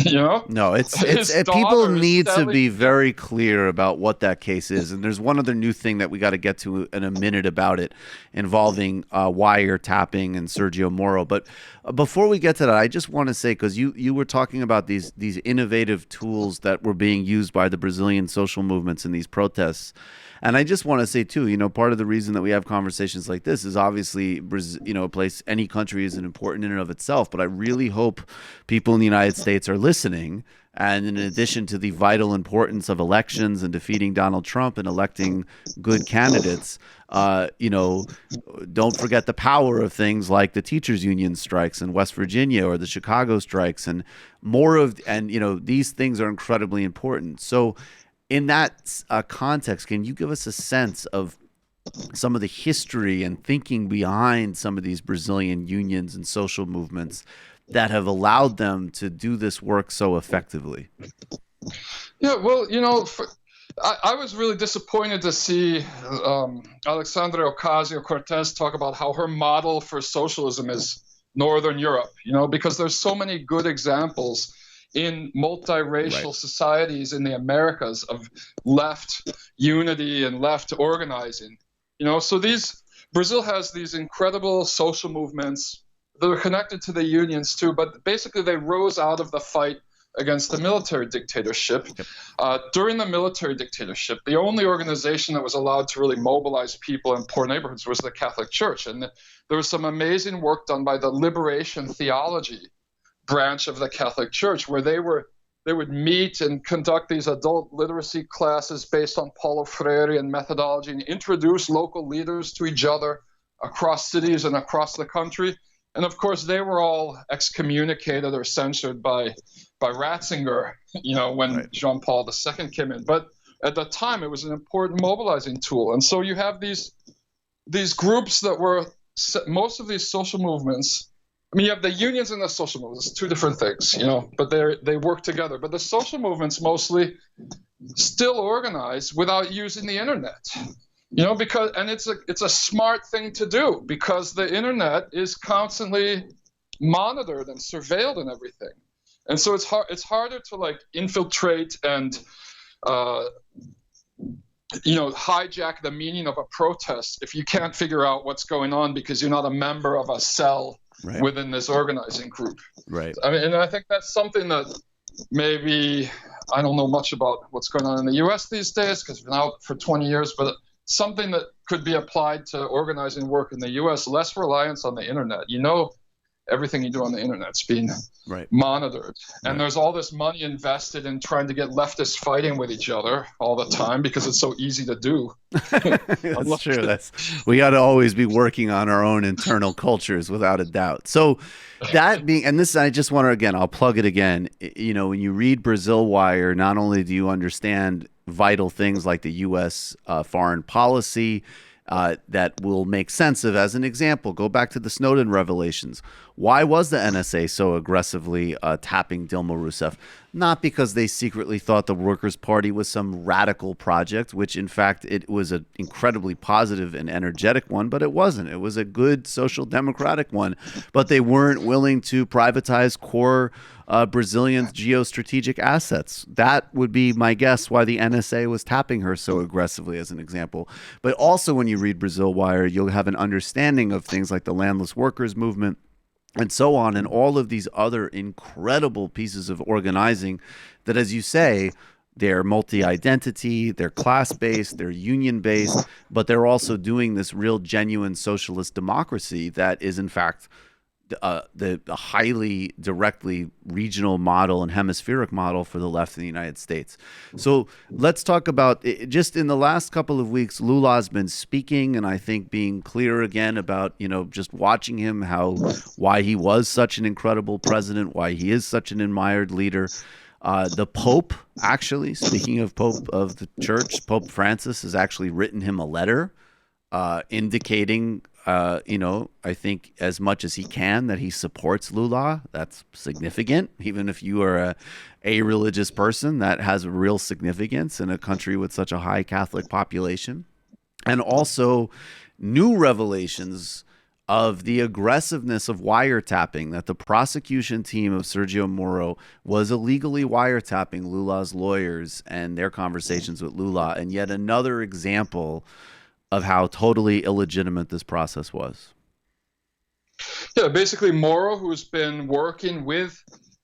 No, it's people need to be very clear about what that case is. And there's one other new thing that we got to get to in a minute about it, involving wiretapping and Sergio Moro. But before we get to that, I just want to say, because you were talking about these innovative tools that were being used by the Brazilian social movements in these protests. And I just want to say, too, part of the reason that we have conversations like this is obviously, a place, any country is important in and of itself. But I really hope people in the United States are listening. And in addition to the vital importance of elections and defeating Donald Trump and electing good candidates, don't forget the power of things like the teachers union strikes in West Virginia or the Chicago strikes, and these things are incredibly important. So in that context, can you give us a sense of some of the history and thinking behind some of these Brazilian unions and social movements that have allowed them to do this work so effectively? Yeah, well, I was really disappointed to see Alexandria Ocasio-Cortez talk about how her model for socialism is Northern Europe, because there's so many good examples in multiracial societies in the Americas of left unity and left organizing. So Brazil has these incredible social movements that are connected to the unions too, but basically they rose out of the fight against the military dictatorship. During the military dictatorship, the only organization that was allowed to really mobilize people in poor neighborhoods was the Catholic Church. And there was some amazing work done by the liberation theology branch of the Catholic Church, where they would meet and conduct these adult literacy classes based on Paulo Freire and methodology, and introduce local leaders to each other across cities and across the country. And of course, they were all excommunicated or censored by Ratzinger, when Jean Paul II came in. But at the time, it was an important mobilizing tool. And so you have these groups that were most of these social movements. I mean, you have the unions and the social movements. It's two different things, but they work together. But the social movements mostly still organize without using the internet, because it's a smart thing to do, because the internet is constantly monitored and surveilled and everything. And so it's harder to infiltrate and hijack the meaning of a protest if you can't figure out what's going on because you're not a member of a cell within this organizing group. Right. I mean, and I think that's something that maybe I don't know much about what's going on in the U.S. these days because I've been out for 20 years, but something that could be applied to organizing work in the U.S., less reliance on the internet. Everything you do on the internet's being monitored. And there's all this money invested in trying to get leftists fighting with each other all the time because it's so easy to do. That's true. We got to always be working on our own internal cultures without a doubt. So that being, and this, I just want to, again, I'll plug it again. When you read Brazil Wire, not only do you understand vital things like the U.S. Foreign policy, that will make sense of. As an example, go back to the Snowden revelations. Why was the NSA so aggressively tapping Dilma Rousseff? Not because they secretly thought the Workers' Party was some radical project, which in fact it was an incredibly positive and energetic one, but it wasn't. It was a good social democratic one, but they weren't willing to privatize core Brazilian geostrategic assets. That would be my guess why the NSA was tapping her so aggressively, as an example. But also when you read Brazil Wire, you'll have an understanding of things like the landless workers movement and so on, and all of these other incredible pieces of organizing that, as you say, they're multi-identity, they're class-based, they're union-based, but they're also doing this real genuine socialist democracy that is, in fact, the highly directly regional model and hemispheric model for the left in the United States. So let's talk about just in the last couple of weeks, Lula's been speaking and I think being clear again about, just watching him, why he was such an incredible president, why he is such an admired leader. The Pope, actually, speaking of Pope of the Church, Pope Francis has actually written him a letter indicating I think as much as he can that he supports Lula. That's significant. Even if you are a religious person, that has real significance in a country with such a high Catholic population. And also new revelations of the aggressiveness of wiretapping, that the prosecution team of Sergio Moro was illegally wiretapping Lula's lawyers and their conversations with Lula. And yet another example of how totally illegitimate this process was. Yeah, basically Moro, who's been working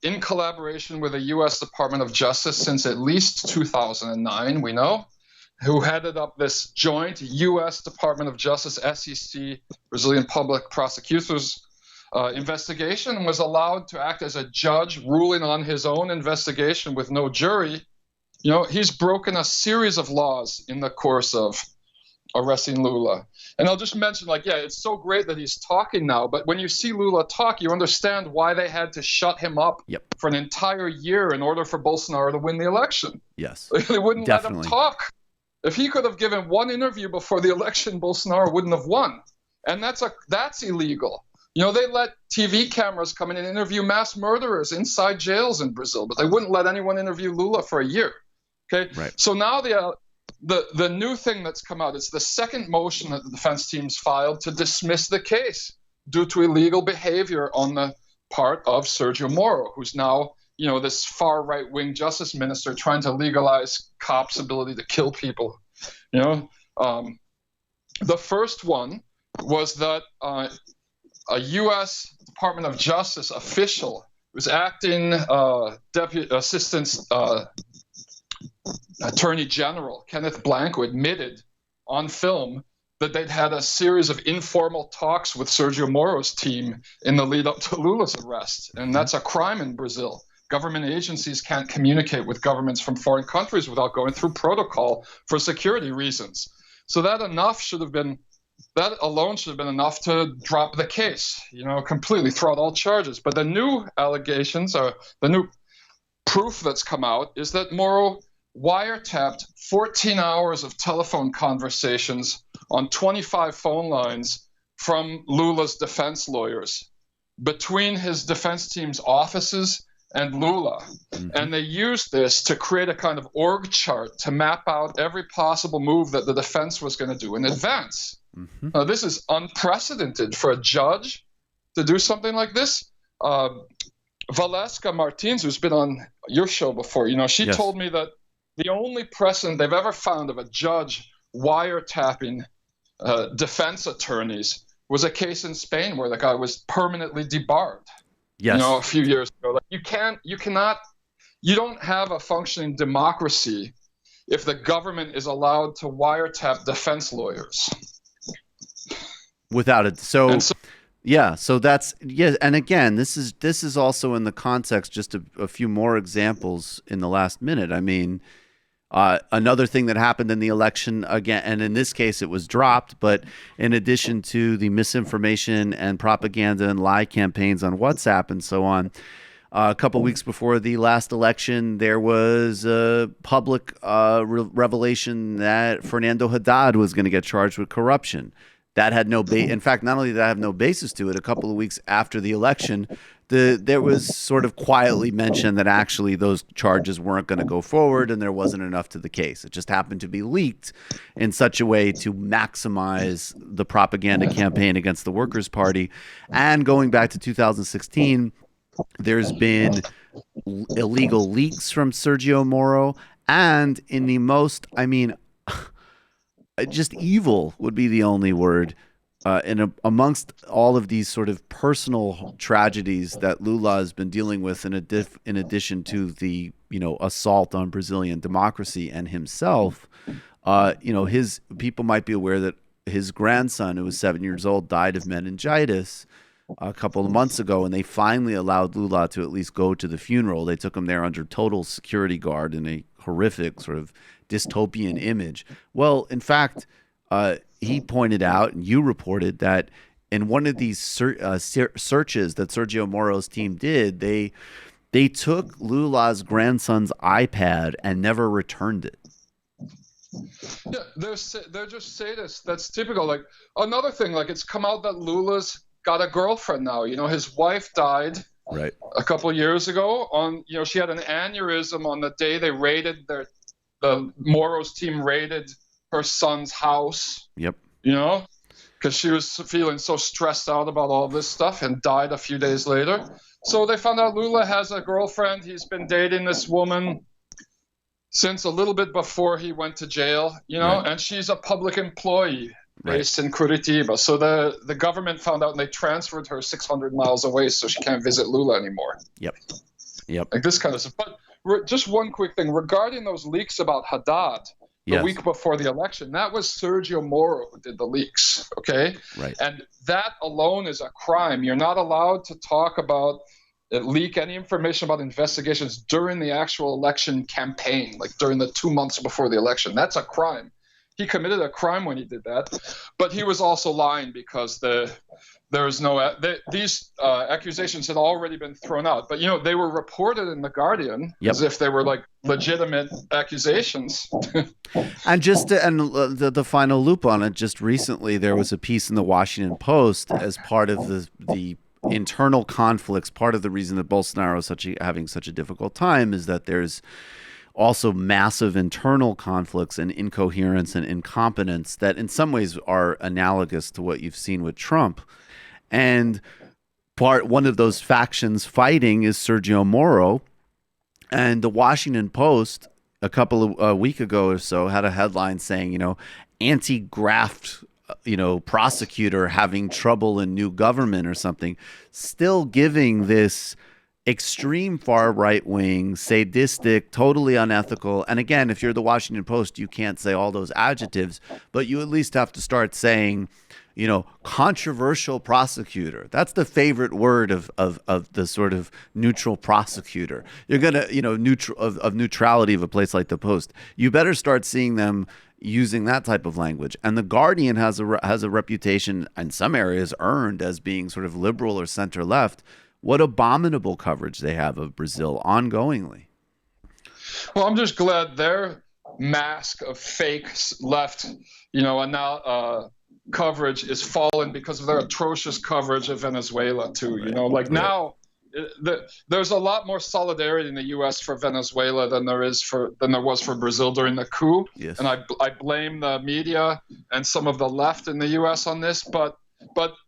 in collaboration with the U.S. Department of Justice since at least 2009, we know, who headed up this joint U.S. Department of Justice, SEC, Brazilian Public Prosecutors investigation, was allowed to act as a judge ruling on his own investigation with no jury. He's broken a series of laws in the course of arresting Lula. And I'll just mention, it's so great that he's talking now, but when you see Lula talk, you understand why they had to shut him up for an entire year in order for Bolsonaro to win the election. Yes. They wouldn't let him talk. If he could have given one interview before the election, Bolsonaro wouldn't have won. And that's illegal. They let TV cameras come in and interview mass murderers inside jails in Brazil, but they wouldn't let anyone interview Lula for a year. Okay? Right. So now the new thing that's come out, it's the second motion that the defense teams filed to dismiss the case due to illegal behavior on the part of Sergio Moro, who's now, this far right-wing justice minister trying to legalize cops' ability to kill people. The first one was that a U.S. Department of Justice official was acting deputy assistant Attorney General Kenneth Blanco admitted on film that they'd had a series of informal talks with Sergio Moro's team in the lead up to Lula's arrest. And that's a crime in Brazil. Government agencies can't communicate with governments from foreign countries without going through protocol for security reasons. So that alone should have been enough to drop the case, completely throw out all charges. But the new allegations, or the new proof that's come out, is that Moro wiretapped 14 hours of telephone conversations on 25 phone lines from Lula's defense lawyers between his defense team's offices and Lula. Mm-hmm. And they used this to create a kind of org chart to map out every possible move that the defense was going to do in advance. Mm-hmm. Now, this is unprecedented for a judge to do something like this. Valesca Martins, who's been on your show before, she told me that the only precedent they've ever found of a judge wiretapping defense attorneys was a case in Spain where the guy was permanently debarred. Yes. A few years ago. You don't have a functioning democracy if the government is allowed to wiretap defense lawyers. Without it. So that's, and again, this is also in the context, just a few more examples in the last minute. I mean, another thing that happened in the election, again, and in this case it was dropped, but in addition to the misinformation and propaganda and lie campaigns on WhatsApp and so on, a couple weeks before the last election, there was a public revelation that Fernando Haddad was going to get charged with corruption. that had no in fact, not only did that have no basis to it, a couple of weeks after the election, there was sort of quietly mentioned that actually those charges weren't going to go forward and there wasn't enough to the case. It just happened to be leaked in such a way to maximize the propaganda campaign against the Workers' Party. And going back to 2016, there's been illegal leaks from Sergio Moro, and in the most, just evil would be the only word, amongst all of these sort of personal tragedies that Lula has been dealing with, in addition to the assault on Brazilian democracy and himself. His people might be aware that his grandson, who was 7 years old, died of meningitis a couple of months ago, and they finally allowed Lula to at least go to the funeral. They took him there under total security guard in a horrific sort of dystopian image. Well, in fact, he pointed out, and you reported, that in one of these searches that Sergio Moro's team did, they took Lula's grandson's iPad and never returned it. Yeah, they're just sadists. That's typical. Like, another thing, like, it's come out that Lula's got a girlfriend now. His wife died a couple of years ago. She had an aneurysm on the day they raided the Moro's team raided her son's house. Yep. Because she was feeling so stressed out about all this stuff and died a few days later. So they found out Lula has a girlfriend. He's been dating this woman since a little bit before he went to jail, and she's a public employee based in Curitiba. So the government found out and they transferred her 600 miles away so she can't visit Lula anymore. Yep. Like this kind of stuff. But just one quick thing regarding those leaks about Haddad the week before the election, that was Sergio Moro who did the leaks, okay? Right. And that alone is a crime. You're not allowed to talk about leak any information about investigations during the actual election campaign, like during the 2 months before the election. That's a crime. He committed a crime when he did that, but he was also lying because these accusations had already been thrown out. But they were reported in the Guardian as if they were like legitimate accusations. And the final loop on it, just recently there was a piece in the Washington Post as part of the internal conflicts. Part of the reason that Bolsonaro is having such a difficult time is that there's also massive internal conflicts and incoherence and incompetence that in some ways are analogous to what you've seen with Trump. And one of those factions fighting is Sergio Moro. And the Washington Post a couple of a week ago or so had a headline saying, anti-graft prosecutor having trouble in new government or something, still giving this extreme far right wing, sadistic, totally unethical. And again, if you're the Washington Post, you can't say all those adjectives, but you at least have to start saying, controversial prosecutor. That's the favorite word of the sort of neutral prosecutor. You're gonna, neutrality of a place like the Post. You better start seeing them using that type of language. And the Guardian has a reputation in some areas earned as being sort of liberal or center left. What abominable coverage they have of Brazil ongoingly. Well, I'm just glad their mask of fake left, and now coverage is fallen because of their atrocious coverage of Venezuela too. Now there's a lot more solidarity in the U.S. for Venezuela than there was for Brazil during the coup. Yes. And I blame the media and some of the left in the U.S. on this, but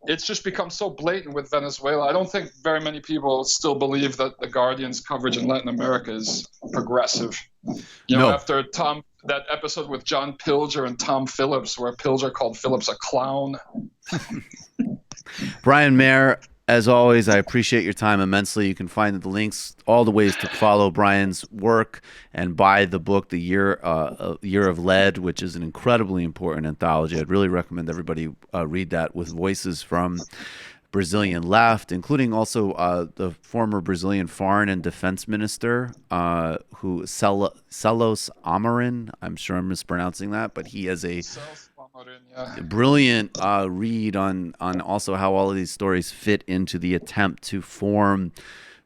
it's just become so blatant with Venezuela. I don't think very many people still believe that the Guardian's coverage in Latin America is progressive. After that episode with John Pilger and Tom Phillips, where Pilger called Phillips a clown. Brian Mier, as always, I appreciate your time immensely. You can find the links, all the ways to follow Brian's work and buy the book, The Year of Lead, which is an incredibly important anthology. I'd really recommend everybody read that, with voices from Brazilian left, including also the former Brazilian foreign and defense minister, Celos Amorim. I'm sure I'm mispronouncing that, but he has a brilliant read on also how all of these stories fit into the attempt to form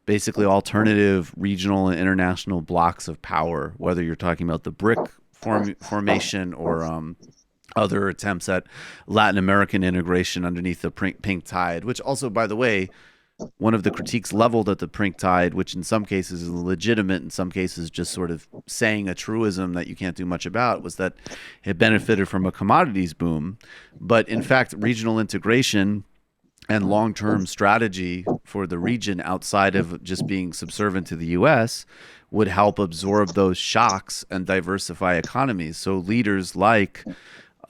basically alternative regional and international blocks of power, whether you're talking about the BRIC formation or other attempts at Latin American integration underneath the pink tide, which also, by the way, one of the critiques leveled at the pink tide, which in some cases is legitimate, in some cases just sort of saying a truism that you can't do much about, was that it benefited from a commodities boom. But in fact, regional integration and long-term strategy for the region outside of just being subservient to the U.S. would help absorb those shocks and diversify economies. So leaders like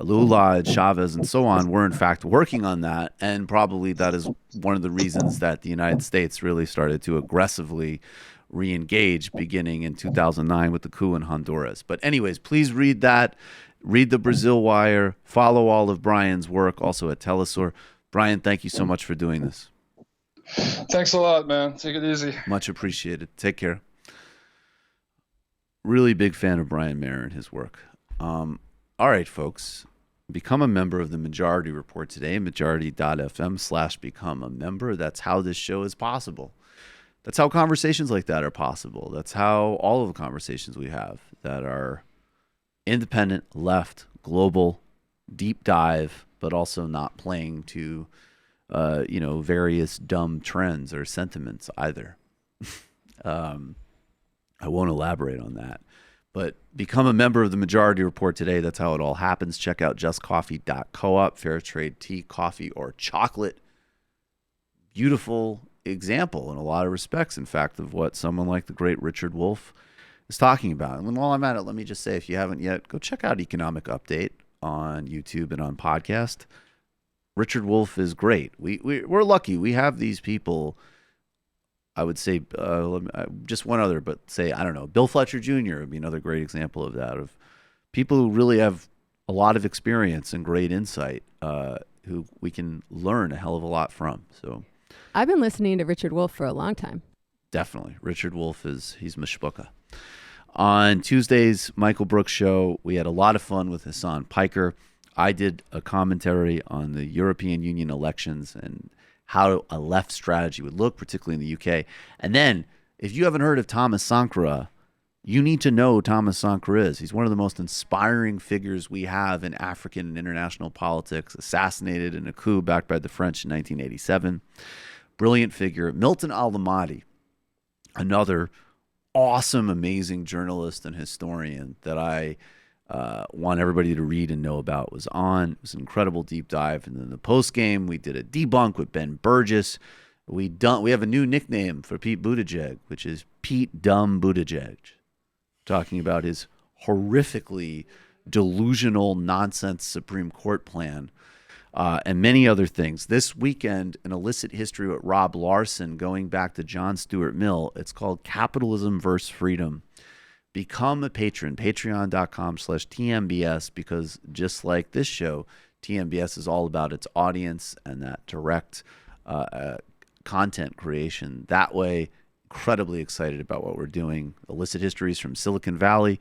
Lula and Chavez and so on were in fact working on that, and probably that is one of the reasons that the United States really started to aggressively re-engage beginning in 2009 with the coup in Honduras. But anyways, please read that. Read the Brazil Wire. Follow all of Brian's work also at Telesur. Brian, thank you so much for doing this. Thanks a lot, man. Take it easy. Much appreciated. Take care. Really big fan of Brian Mier and his work. All right, folks. Become a member of the Majority Report today, majority.fm/become a member. That's how this show is possible. That's how conversations like that are possible. That's how all of the conversations we have that are independent, left, global, deep dive, but also not playing to, various dumb trends or sentiments either. I won't elaborate on that. But become a member of the Majority Report today. That's how it all happens. Check out justcoffee.coop, fair trade tea, coffee, or chocolate. Beautiful example in a lot of respects, in fact, of what someone like the great Richard Wolff is talking about. And while I'm at it, let me just say, if you haven't yet, go check out Economic Update on YouTube and on podcast. Richard Wolff is great. We're lucky. We have these people. I would say just one other, but say, I don't know, Bill Fletcher Jr. would be another great example of that, of people who really have a lot of experience and great insight, who we can learn a hell of a lot from. So I've been listening to Richard Wolff for a long time. Definitely. Richard Wolff he's mashbuka. On Tuesday's Michael Brooks show, we had a lot of fun with Hassan Piker. I did a commentary on the European Union elections and how a left strategy would look, particularly in the UK. And then, if you haven't heard of Thomas Sankara, you need to know who Thomas Sankara is. He's one of the most inspiring figures we have in African and international politics, assassinated in a coup backed by the French in 1987. Brilliant figure. Milton Al-Lamadi, another awesome, amazing journalist and historian that I want everybody to read and know about, was on. It was an incredible deep dive. And then the post game, we did a debunk with Ben Burgess. We have a new nickname for Pete Buttigieg, which is Pete Dumb Buttigieg, talking about his horrifically delusional nonsense Supreme Court plan, and many other things. This weekend, an illicit history with Rob Larson, going back to John Stuart Mill. It's called Capitalism versus Freedom. Become a patron, patreon.com/TMBS, because just like this show, TMBS is all about its audience and that direct content creation. That way, incredibly excited about what we're doing. Illicit histories from Silicon Valley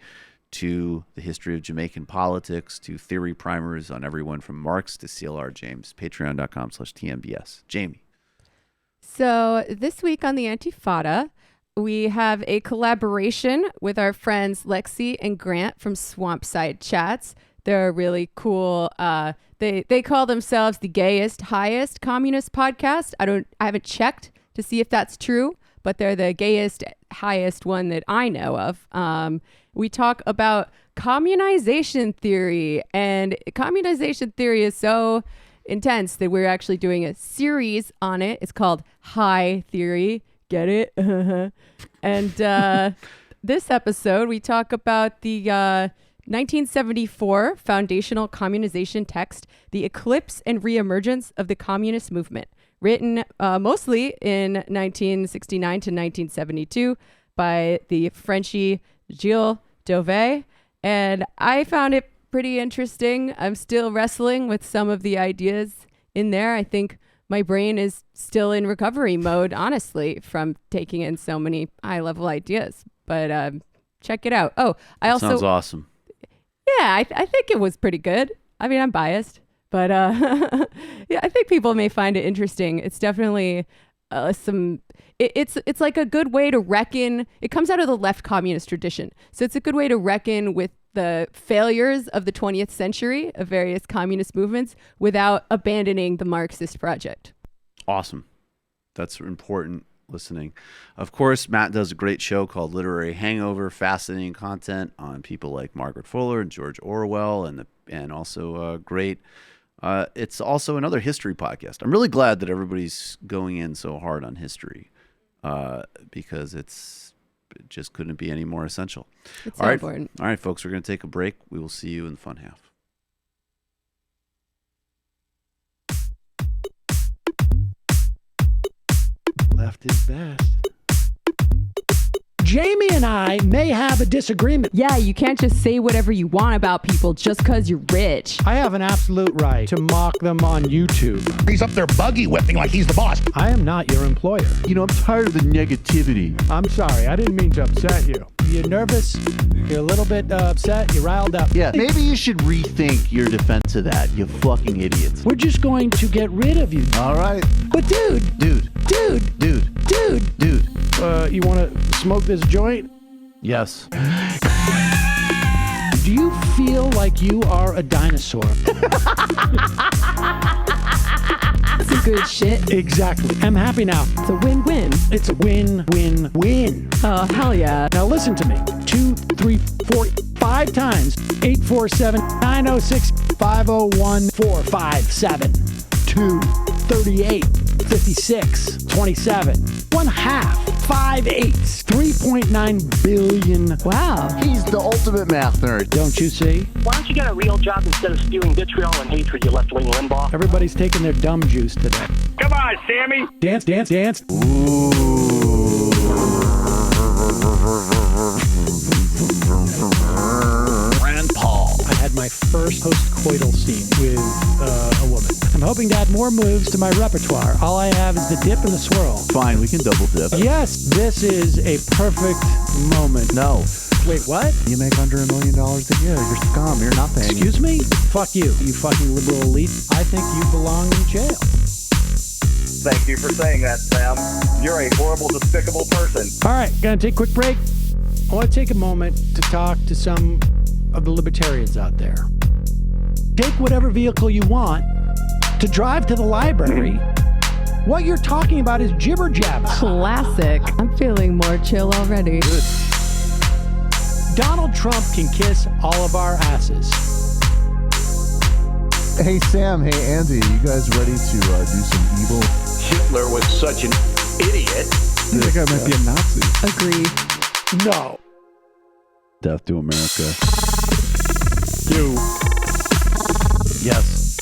to the history of Jamaican politics to theory primers on everyone from Marx to CLR James. Patreon.com/TMBS. Jamie. So this week on the Antifada, we have a collaboration with our friends Lexi and Grant from Swampside Chats. They're really cool. They call themselves the gayest, highest communist podcast. I haven't checked to see if that's true, but they're the gayest, highest one that I know of. We talk about communization theory, and communization theory is so intense that we're actually doing a series on it. It's called High Theory. Get it? And this episode, we talk about the 1974 foundational communization text, The Eclipse and Reemergence of the Communist Movement, written mostly in 1969 to 1972 by the Frenchie Gilles Dauvet. And I found it pretty interesting. I'm still wrestling with some of the ideas in there. I think my brain is still in recovery mode, honestly, from taking in so many high-level ideas. But check it out. Oh, Sounds awesome. Yeah, I think it was pretty good. I mean, I'm biased, but yeah, I think people may find it interesting. It's definitely it's like a good way to reckon. It comes out of the left communist tradition, so it's a good way to reckon with the failures of the 20th century of various communist movements without abandoning the Marxist project. Awesome. That's important listening. Of course, Matt does a great show called Literary Hangover, fascinating content on people like Margaret Fuller and George Orwell, and also great. It's also another history podcast. I'm really glad that everybody's going in so hard on history because it just couldn't be any more essential. It's so important. All right, folks, we're going to take a break. We will see you in the fun half. Left is best. Jamie and I may have a disagreement. Yeah, you can't just say whatever you want about people just because you're rich. I have an absolute right to mock them on YouTube. He's up there buggy whipping like he's the boss. I am not your employer. You know, I'm tired of the negativity. I'm sorry, I didn't mean to upset you. You're nervous, you're a little bit upset, you're riled up. Yeah, maybe you should rethink your defense of that, you fucking idiots. We're just going to get rid of you. All right. But dude, you want to smoke this joint? Yes. Do you feel like you are a dinosaur? That's some good shit. Exactly. I'm happy now. It's a win-win. It's a win-win-win. Oh, hell yeah. Now listen to me. 2, 3, 4, 5 times. 847-906-501-457. 2, 38, 56, 27. 1/2. 5 eighths. 3.9 billion. Wow. He's the ultimate math nerd. Don't you see? Why don't you get a real job instead of spewing vitriol and hatred, you left-wing Limbaugh? Everybody's taking their dumb juice today. Come on, Sammy! Dance, dance, dance. Rand Paul. I had my first post-coital scene with a woman. I'm hoping to add more moves to my repertoire. All I have is the dip and the swirl. Fine, we can double dip. Yes, this is a perfect moment. No. Wait, what? You make under $1 million a year. You're scum. You're nothing. Excuse me? Fuck you, you fucking liberal elite. I think you belong in jail. Thank you for saying that, Sam. You're a horrible, despicable person. All right, gonna take a quick break. I want to take a moment to talk to some of the libertarians out there. Take whatever vehicle you want to drive to the library. What you're talking about is jibber jabber. Classic. I'm feeling more chill already. Good. Donald Trump can kiss all of our asses. Hey Sam, hey Andy, you guys ready to do some evil? Hitler was such an idiot. That guy might be a Nazi. Agree. No. Death to America. You. Yes.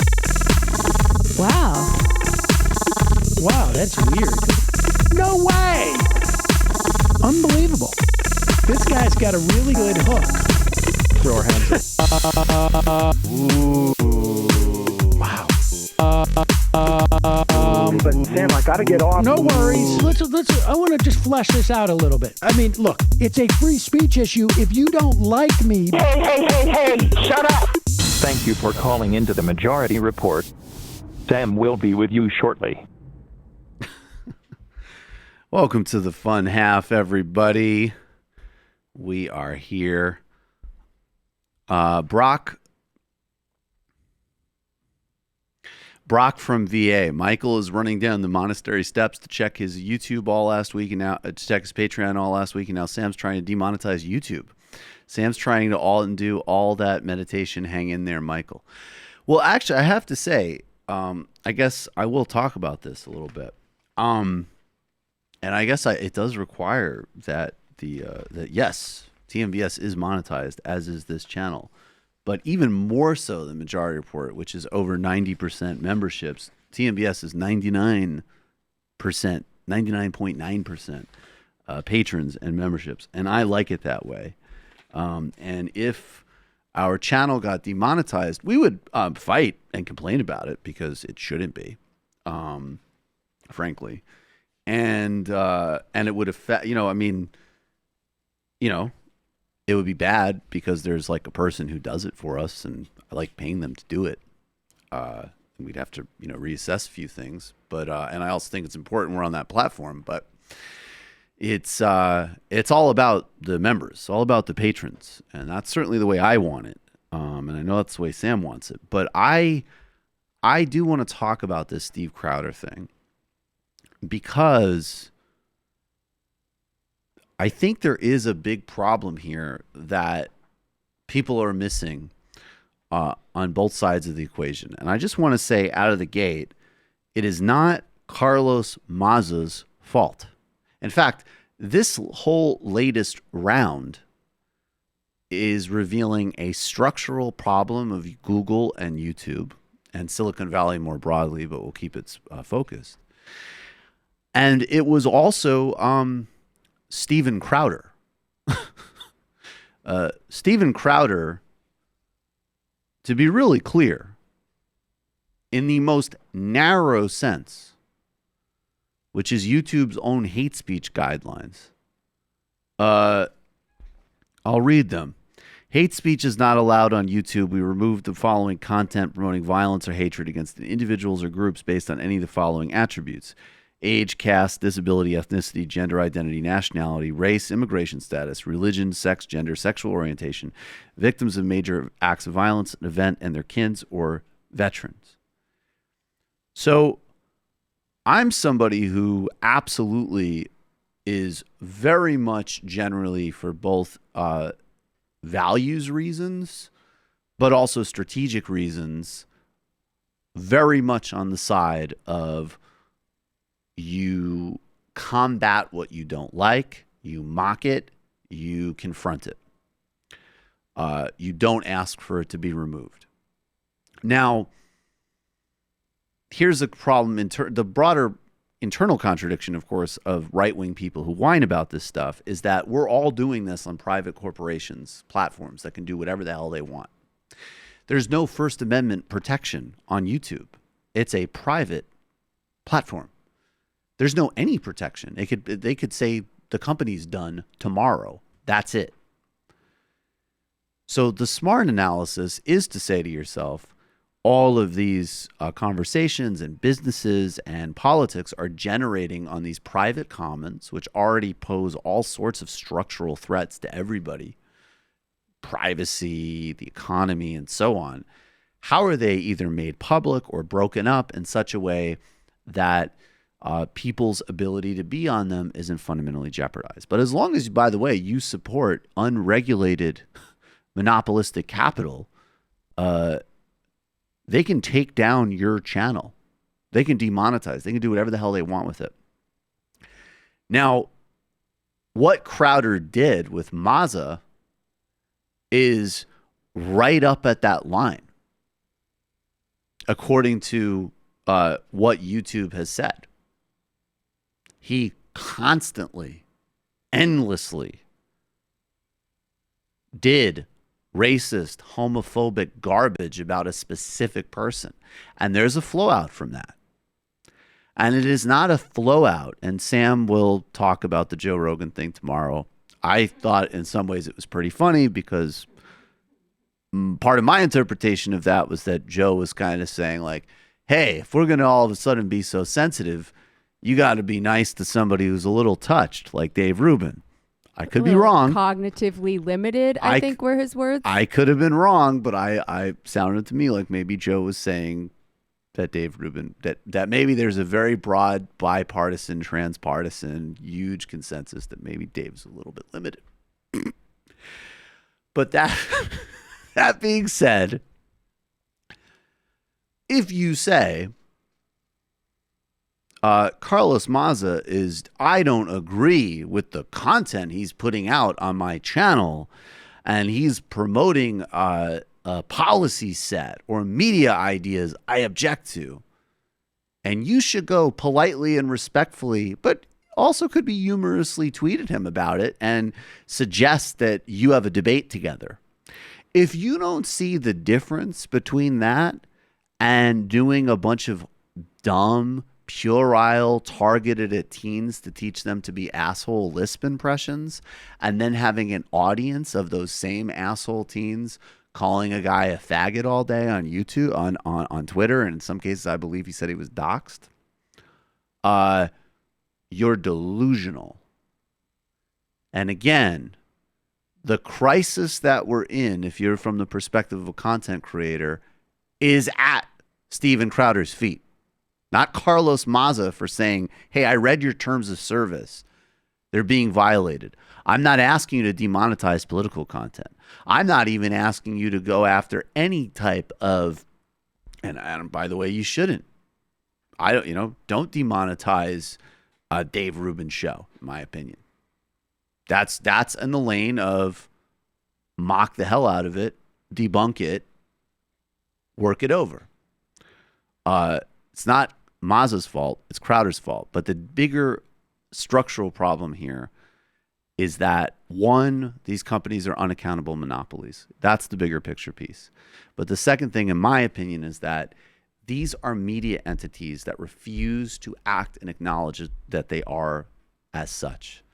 Wow. Wow, that's weird. No way! Unbelievable. This guy's got a really good hook. Throw our hands up. Ooh. Wow. But Sam, I gotta get off. No worries. Let's. I want to just flesh this out a little bit. I mean, look, it's a free speech issue. If you don't like me, Hey, shut up! Thank you for calling into the Majority Report. Sam will be with you shortly. Welcome to the fun half, everybody. We are here. Brock from VA. Michael is running down the monastery steps to check his YouTube all last week, and now to check his Patreon all last week, and now Sam's trying to demonetize YouTube. Sam's trying to do all that meditation. Hang in there, Michael. Well, actually, I have to say, I guess I will talk about this a little bit. And I guess it does require that that yes, TMVS is monetized, as is this channel. But even more so than Majority Report, which is over 90% memberships, TMVS is 99%, 99.9% patrons and memberships. And I like it that way. And if our channel got demonetized, we would fight and complain about it because it shouldn't be, frankly. And it would affect, it would be bad because there's like a person who does it for us, and I like paying them to do it. We'd have to, reassess a few things, but and I also think it's important we're on that platform. But it's all about the members, all about the patrons, and that's certainly the way I want it. And I know that's the way Sam wants it. But I do want to talk about this Steve Crowder thing because I think there is a big problem here that people are missing on both sides of the equation. And I just want to say out of the gate, it is not Carlos Maza's fault. In fact, this whole latest round is revealing a structural problem of Google and YouTube and Silicon Valley more broadly, but we'll keep it focused. And it was also Steven Crowder. Steven Crowder, to be really clear, in the most narrow sense, which is YouTube's own hate speech guidelines. I'll read them. Hate speech is not allowed on YouTube. We removed the following content promoting violence or hatred against individuals or groups based on any of the following attributes: age, caste, disability, ethnicity, gender identity, nationality, race, immigration status, religion, sex, gender, sexual orientation, victims of major acts of violence, an event, and their kins, or veterans. So I'm somebody who absolutely is very much generally for both values reasons, but also strategic reasons, very much on the side of you combat what you don't like, you mock it, you confront it. You don't ask for it to be removed. Now, here's a problem. The broader internal contradiction, of course, of right-wing people who whine about this stuff is that we're all doing this on private corporations, platforms that can do whatever the hell they want. There's no First Amendment protection on YouTube. It's a private platform. There's no any protection. They could say the company's done tomorrow. That's it. So the smart analysis is to say to yourself, all of these conversations and businesses and politics are generating on these private commons, which already pose all sorts of structural threats to everybody, privacy, the economy, and so on. How are they either made public or broken up in such a way that people's ability to be on them isn't fundamentally jeopardized? But as long as, by the way, you support unregulated monopolistic capital, they can take down your channel. They can demonetize. They can do whatever the hell they want with it. Now, what Crowder did with Maza is right up at that line, according to what YouTube has said. He constantly, endlessly did racist, homophobic garbage about a specific person. And there's a flow out from that. And it is not a flow out. And Sam will talk about the Joe Rogan thing tomorrow. I thought in some ways it was pretty funny because part of my interpretation of that was that Joe was kind of saying like, hey, if we're going to all of a sudden be so sensitive, you got to be nice to somebody who's a little touched, like Dave Rubin. I could be wrong. Cognitively limited, I think were his words. I could have been wrong, but I sounded to me like maybe Joe was saying that Dave Rubin, that maybe there's a very broad, bipartisan, transpartisan, huge consensus that maybe Dave's a little bit limited. But that being said, if you say, Carlos Maza I don't agree with the content he's putting out on my channel, and he's promoting a policy set or media ideas I object to, and you should go politely and respectfully, but also could be humorously tweet at him about it and suggest that you have a debate together. If you don't see the difference between that and doing a bunch of dumb, puerile, targeted at teens to teach them to be asshole lisp impressions, and then having an audience of those same asshole teens calling a guy a faggot all day on YouTube, on Twitter, and in some cases I believe he said he was doxxed, you're delusional. And again, the crisis that we're in, if you're from the perspective of a content creator, is at Steven Crowder's feet. Not Carlos Maza for saying, hey, I read your terms of service. They're being violated. I'm not asking you to demonetize political content. I'm not even asking you to go after any type of, and by the way, you shouldn't. Don't demonetize a Dave Rubin show, in my opinion. That's in the lane of mock the hell out of it, debunk it, work it over. It's not Maza's fault, it's Crowder's fault. But the bigger structural problem here is that, one, these companies are unaccountable monopolies. That's the bigger picture piece. But the second thing, in my opinion, is that these are media entities that refuse to act and acknowledge that they are as such.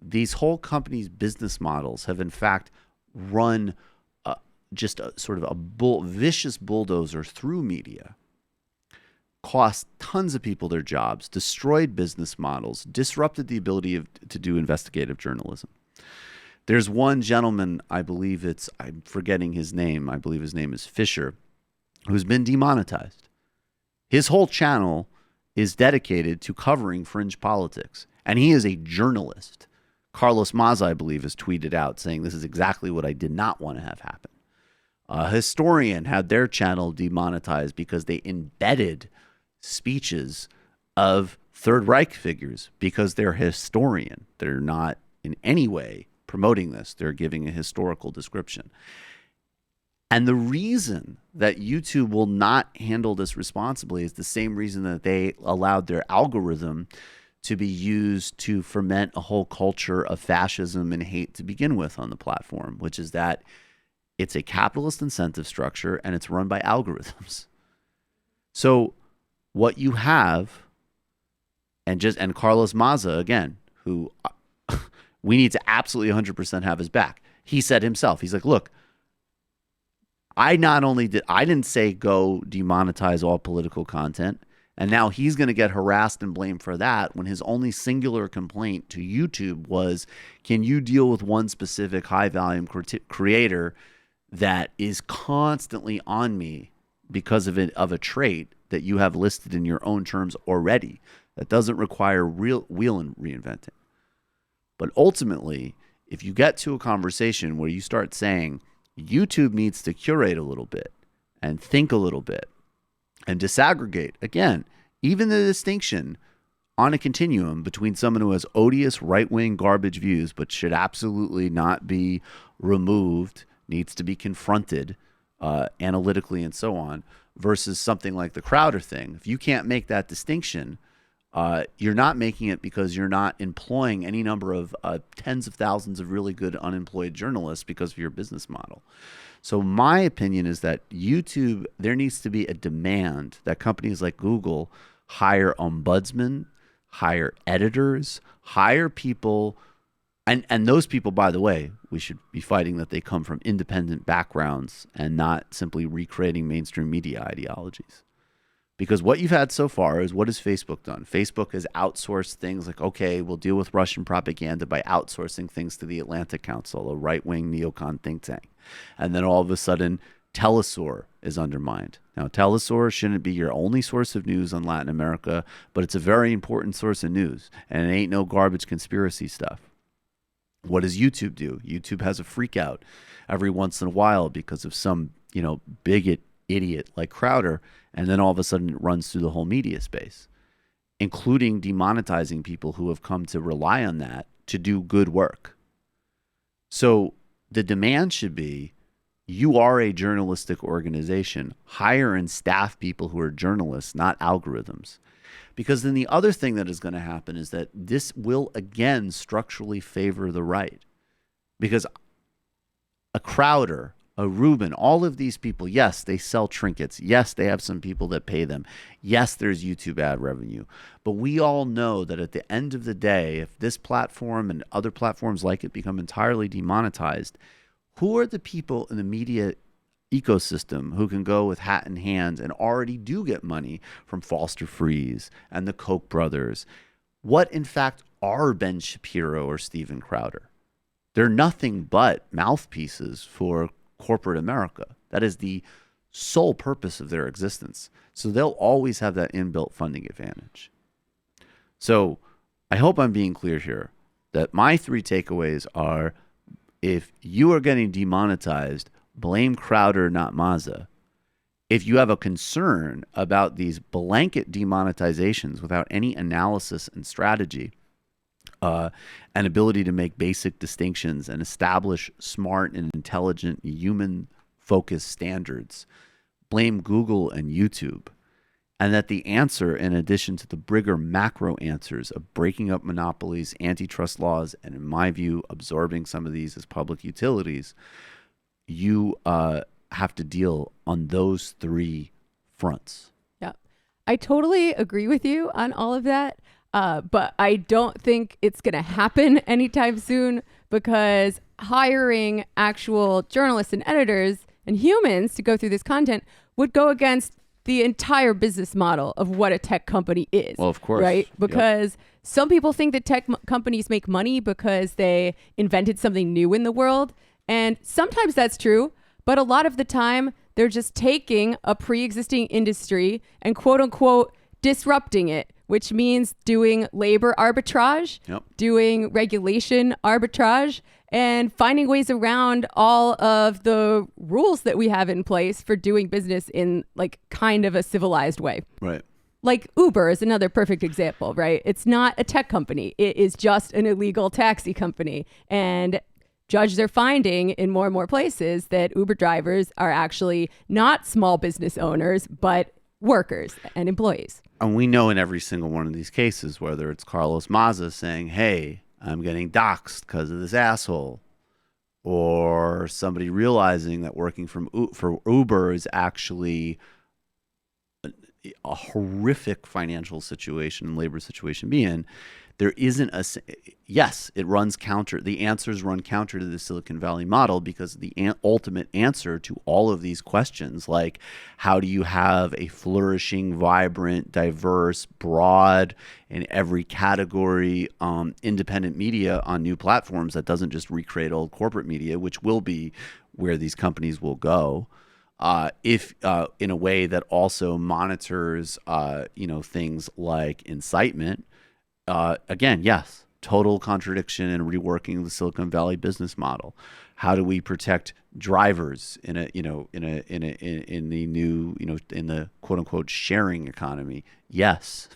These whole companies' business models have, in fact, run just a sort of a vicious bulldozer through media, cost tons of people their jobs, destroyed business models, disrupted the ability to do investigative journalism. There's one gentleman, I'm forgetting his name, I believe his name is Fisher, who's been demonetized. His whole channel is dedicated to covering fringe politics, and he is a journalist. Carlos Maza, I believe, has tweeted out saying this is exactly what I did not want to have happen. A historian had their channel demonetized because they embedded speeches of Third Reich figures because they're historian. They're not in any way promoting this. They're giving a historical description. And the reason that YouTube will not handle this responsibly is the same reason that they allowed their algorithm to be used to ferment a whole culture of fascism and hate to begin with on the platform, which is that it's a capitalist incentive structure and it's run by algorithms. So what you have, and Carlos Maza, again, who we need to absolutely 100% have his back. He said himself, he's like, look, I didn't say go demonetize all political content. And now he's going to get harassed and blamed for that when his only singular complaint to YouTube was, can you deal with one specific high volume creator that is constantly on me because of a trait that you have listed in your own terms already that doesn't require real wheel and reinventing. But ultimately, if you get to a conversation where you start saying YouTube needs to curate a little bit and think a little bit and disaggregate, again, even the distinction on a continuum between someone who has odious right-wing garbage views but should absolutely not be removed, needs to be confronted analytically and so on, versus something like the Crowder thing. If you can't make that distinction, you're not making it because you're not employing any number of tens of thousands of really good unemployed journalists because of your business model. So my opinion is that YouTube, there needs to be a demand that companies like Google hire ombudsmen, hire editors, hire people. And those people, by the way, we should be fighting that they come from independent backgrounds and not simply recreating mainstream media ideologies. Because what you've had so far is, what has Facebook done? Facebook has outsourced things like, okay, we'll deal with Russian propaganda by outsourcing things to the Atlantic Council, a right-wing neocon think tank. And then all of a sudden, Telesur is undermined. Now, Telesur shouldn't be your only source of news on Latin America, but it's a very important source of news. And it ain't no garbage conspiracy stuff. What does YouTube do? YouTube has a freak out every once in a while because of some, bigot idiot like Crowder, and then all of a sudden it runs through the whole media space, including demonetizing people who have come to rely on that to do good work. So the demand should be, you are a journalistic organization. Hire and staff people who are journalists, not algorithms. Because then the other thing that is going to happen is that this will again structurally favor the right. Because a Crowder, a Rubin, all of these people, yes, they sell trinkets. Yes, they have some people that pay them. Yes, there's YouTube ad revenue. But we all know that at the end of the day, if this platform and other platforms like it become entirely demonetized, who are the people in the media ecosystem who can go with hat in hand and already do get money from Foster Freeze and the Koch brothers? What, in fact, are Ben Shapiro or Steven Crowder? They're nothing but mouthpieces for corporate America. That is the sole purpose of their existence. So they'll always have that inbuilt funding advantage. So I hope I'm being clear here that my 3 takeaways are: if you are getting demonetized, blame Crowder, not Mazza. If you have a concern about these blanket demonetizations without any analysis and strategy, and ability to make basic distinctions and establish smart and intelligent human-focused standards, blame Google and YouTube. And that the answer, in addition to the bigger macro answers of breaking up monopolies, antitrust laws, and in my view, absorbing some of these as public utilities, you have to deal on those 3 fronts. Yeah, I totally agree with you on all of that. But I don't think it's going to happen anytime soon, because hiring actual journalists and editors and humans to go through this content would go against the entire business model of what a tech company is. Well, of course. Right? Because some people think that tech companies make money because they invented something new in the world. And sometimes that's true. But a lot of the time, they're just taking a pre-existing industry and quote unquote disrupting it, which means doing labor arbitrage, doing regulation arbitrage, and finding ways around all of the rules that we have in place for doing business in like kind of a civilized way. Right. Like Uber is another perfect example, right? It's not a tech company. It is just an illegal taxi company. And judges are finding in more and more places that Uber drivers are actually not small business owners, but workers and employees. And we know in every single one of these cases, whether it's Carlos Mazza saying, hey, I'm getting doxxed because of this asshole, or somebody realizing that working for Uber is actually a horrific financial situation and labor situation to be in, there isn't yes, it runs counter. The answers run counter to the Silicon Valley model, because the ultimate answer to all of these questions, like how do you have a flourishing, vibrant, diverse, broad, in every category, independent media on new platforms that doesn't just recreate old corporate media, which will be where these companies will go, if in a way that also monitors, things like incitement. Again, yes, total contradiction and reworking the Silicon Valley business model. How do we protect drivers in the new, in the quote unquote sharing economy? Yes,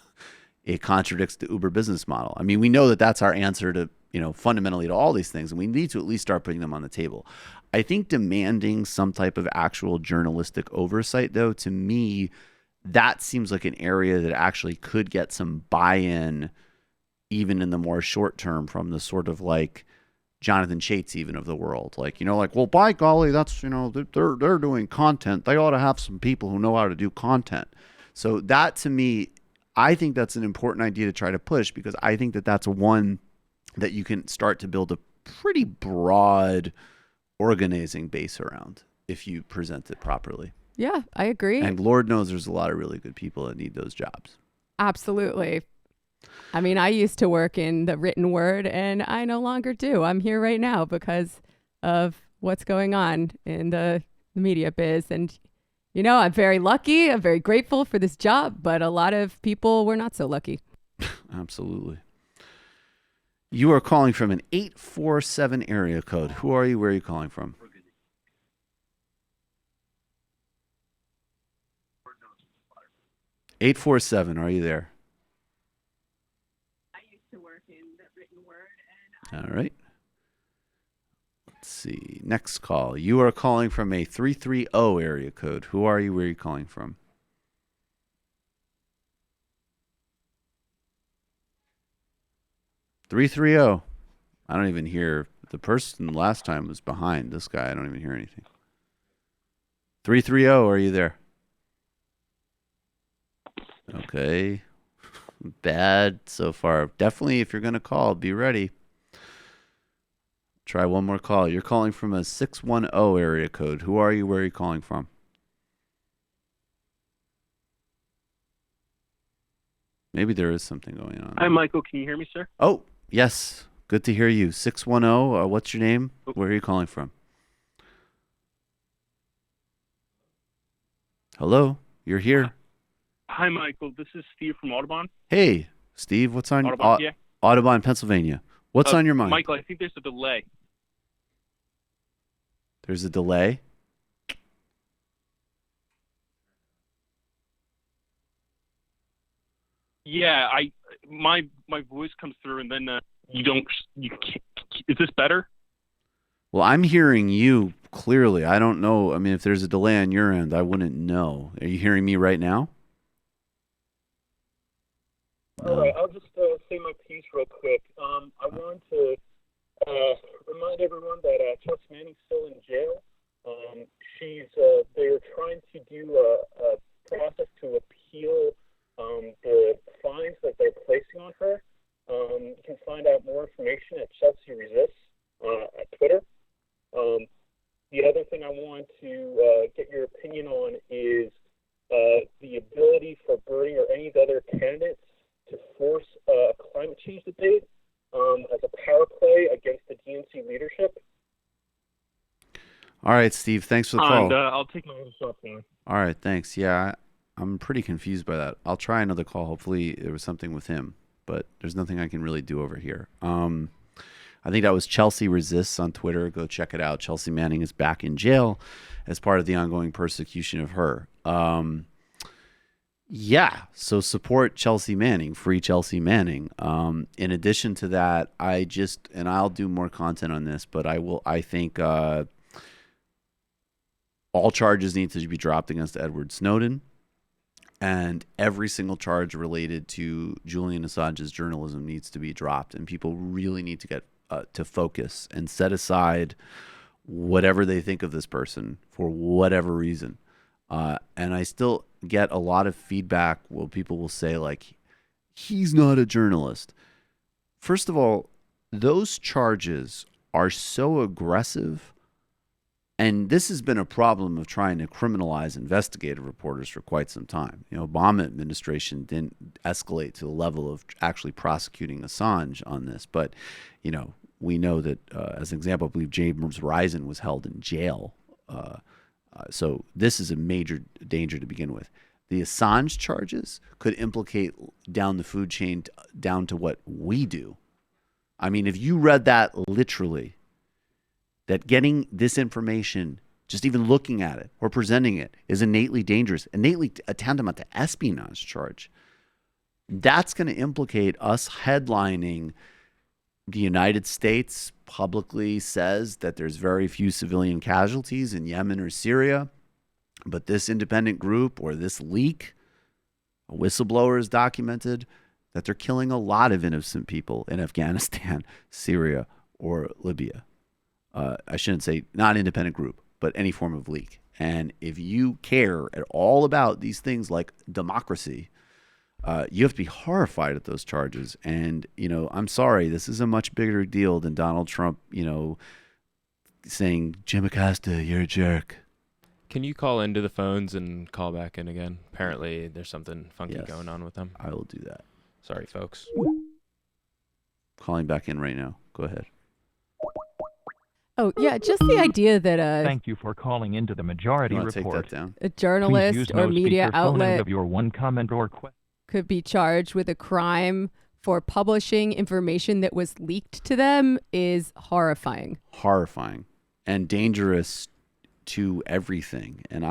it contradicts the Uber business model. I mean, we know that that's our answer to, fundamentally to all these things, and we need to at least start putting them on the table. I think demanding some type of actual journalistic oversight, though, to me, that seems like an area that actually could get some buy-in, even in the more short term, from the sort of like Jonathan Chait's even of the world. Like, well, by golly, that's, they're doing content. They ought to have some people who know how to do content. So that, to me, I think that's an important idea to try to push, because I think that that's one that you can start to build a pretty broad organizing base around if you present it properly. Yeah, I agree. And Lord knows there's a lot of really good people that need those jobs. Absolutely. I mean, I used to work in the written word, and I no longer do. I'm here right now because of what's going on in the media biz. And, I'm very lucky. I'm very grateful for this job, but a lot of people were not so lucky. Absolutely. You are calling from an 847 area code. Who are you? Where are you calling from? 847. Are you there? All right. Let's see. Next call. You are calling from a 330 area code. Who are you? Where are you calling from? .330. I don't even hear. The person last time was behind. This guy, I don't even hear anything. 330, are you there? Okay. Bad so far. Definitely, if you're going to call, be ready. Try one more call. You're calling from a 610 area code. Who are you? Where are you calling from? Maybe there is something going on. Hi, Michael. Can you hear me, sir? Oh, yes. Good to hear you. 610, what's your name? Where are you calling from? Hello, you're here. Hi, Michael. This is Steve from Audubon. Hey, Steve, what's on Audubon, yeah. Audubon, Pennsylvania? What's on your mind? Michael, I think there's a delay. There's a delay? Yeah, my voice comes through, and then you can't. Is this better? Well, I'm hearing you clearly. I don't know. I mean, if there's a delay on your end, I wouldn't know. Are you hearing me right now? All right, I'll just say my piece real quick. I want to remind everyone that Chelsea Manning's still in jail. They're trying to do a process to appeal the fines that they're placing on her. You can find out more information at Chelsea Resists at Twitter. The other thing I want to get your opinion on is the ability for Bernie or any of the other candidates to force a climate change debate as a power play against the DNC leadership. All right, Steve, thanks for the call. And I'll take my own shot now. All right, thanks. Yeah, I'm pretty confused by that. I'll try another call. Hopefully there was something with him, but there's nothing I can really do over here. I think that was Chelsea Resists on Twitter. Go check it out. Chelsea Manning is back in jail as part of the ongoing persecution of her. Yeah, so support Chelsea Manning, free Chelsea Manning. In addition to that, and I'll do more content on this, but I think all charges need to be dropped against Edward Snowden, and every single charge related to Julian Assange's journalism needs to be dropped, and people really need to get to focus and set aside whatever they think of this person for whatever reason. And I still get a lot of feedback where people will say, like, he's not a journalist. First of all, those charges are so aggressive, and this has been a problem of trying to criminalize investigative reporters for quite some time. You know, Obama administration didn't escalate to the level of actually prosecuting Assange on this, but, you know, we know that, as an example, I believe James Risen was held in jail. So this is a major danger to begin with. The Assange charges could implicate down the food chain down to what we do. I mean, if you read that literally, that getting this information, just even looking at it or presenting it, is innately dangerous, innately tantamount to espionage charge, that's going to implicate us headlining the United States publicly says that there's very few civilian casualties in Yemen or Syria, but this independent group or this leak, a whistleblower has documented that they're killing a lot of innocent people in Afghanistan, Syria, or Libya. I shouldn't say not independent group, but any form of leak. And if you care at all about these things like democracy, you have to be horrified at those charges. And, you know, I'm sorry, this is a much bigger deal than Donald Trump, you know, saying, Jim Acosta, you're a jerk. Can you call into the phones and call back in again? Apparently there's something funky going on with them. I will do that. Sorry, folks. Calling back in right now. Go ahead. Oh, yeah, just the idea that Thank you for calling into the Majority Report. Take that down? A journalist or media outlet of your one comment or question could be charged with a crime for publishing information that was leaked to them is horrifying. Horrifying and dangerous to everything. And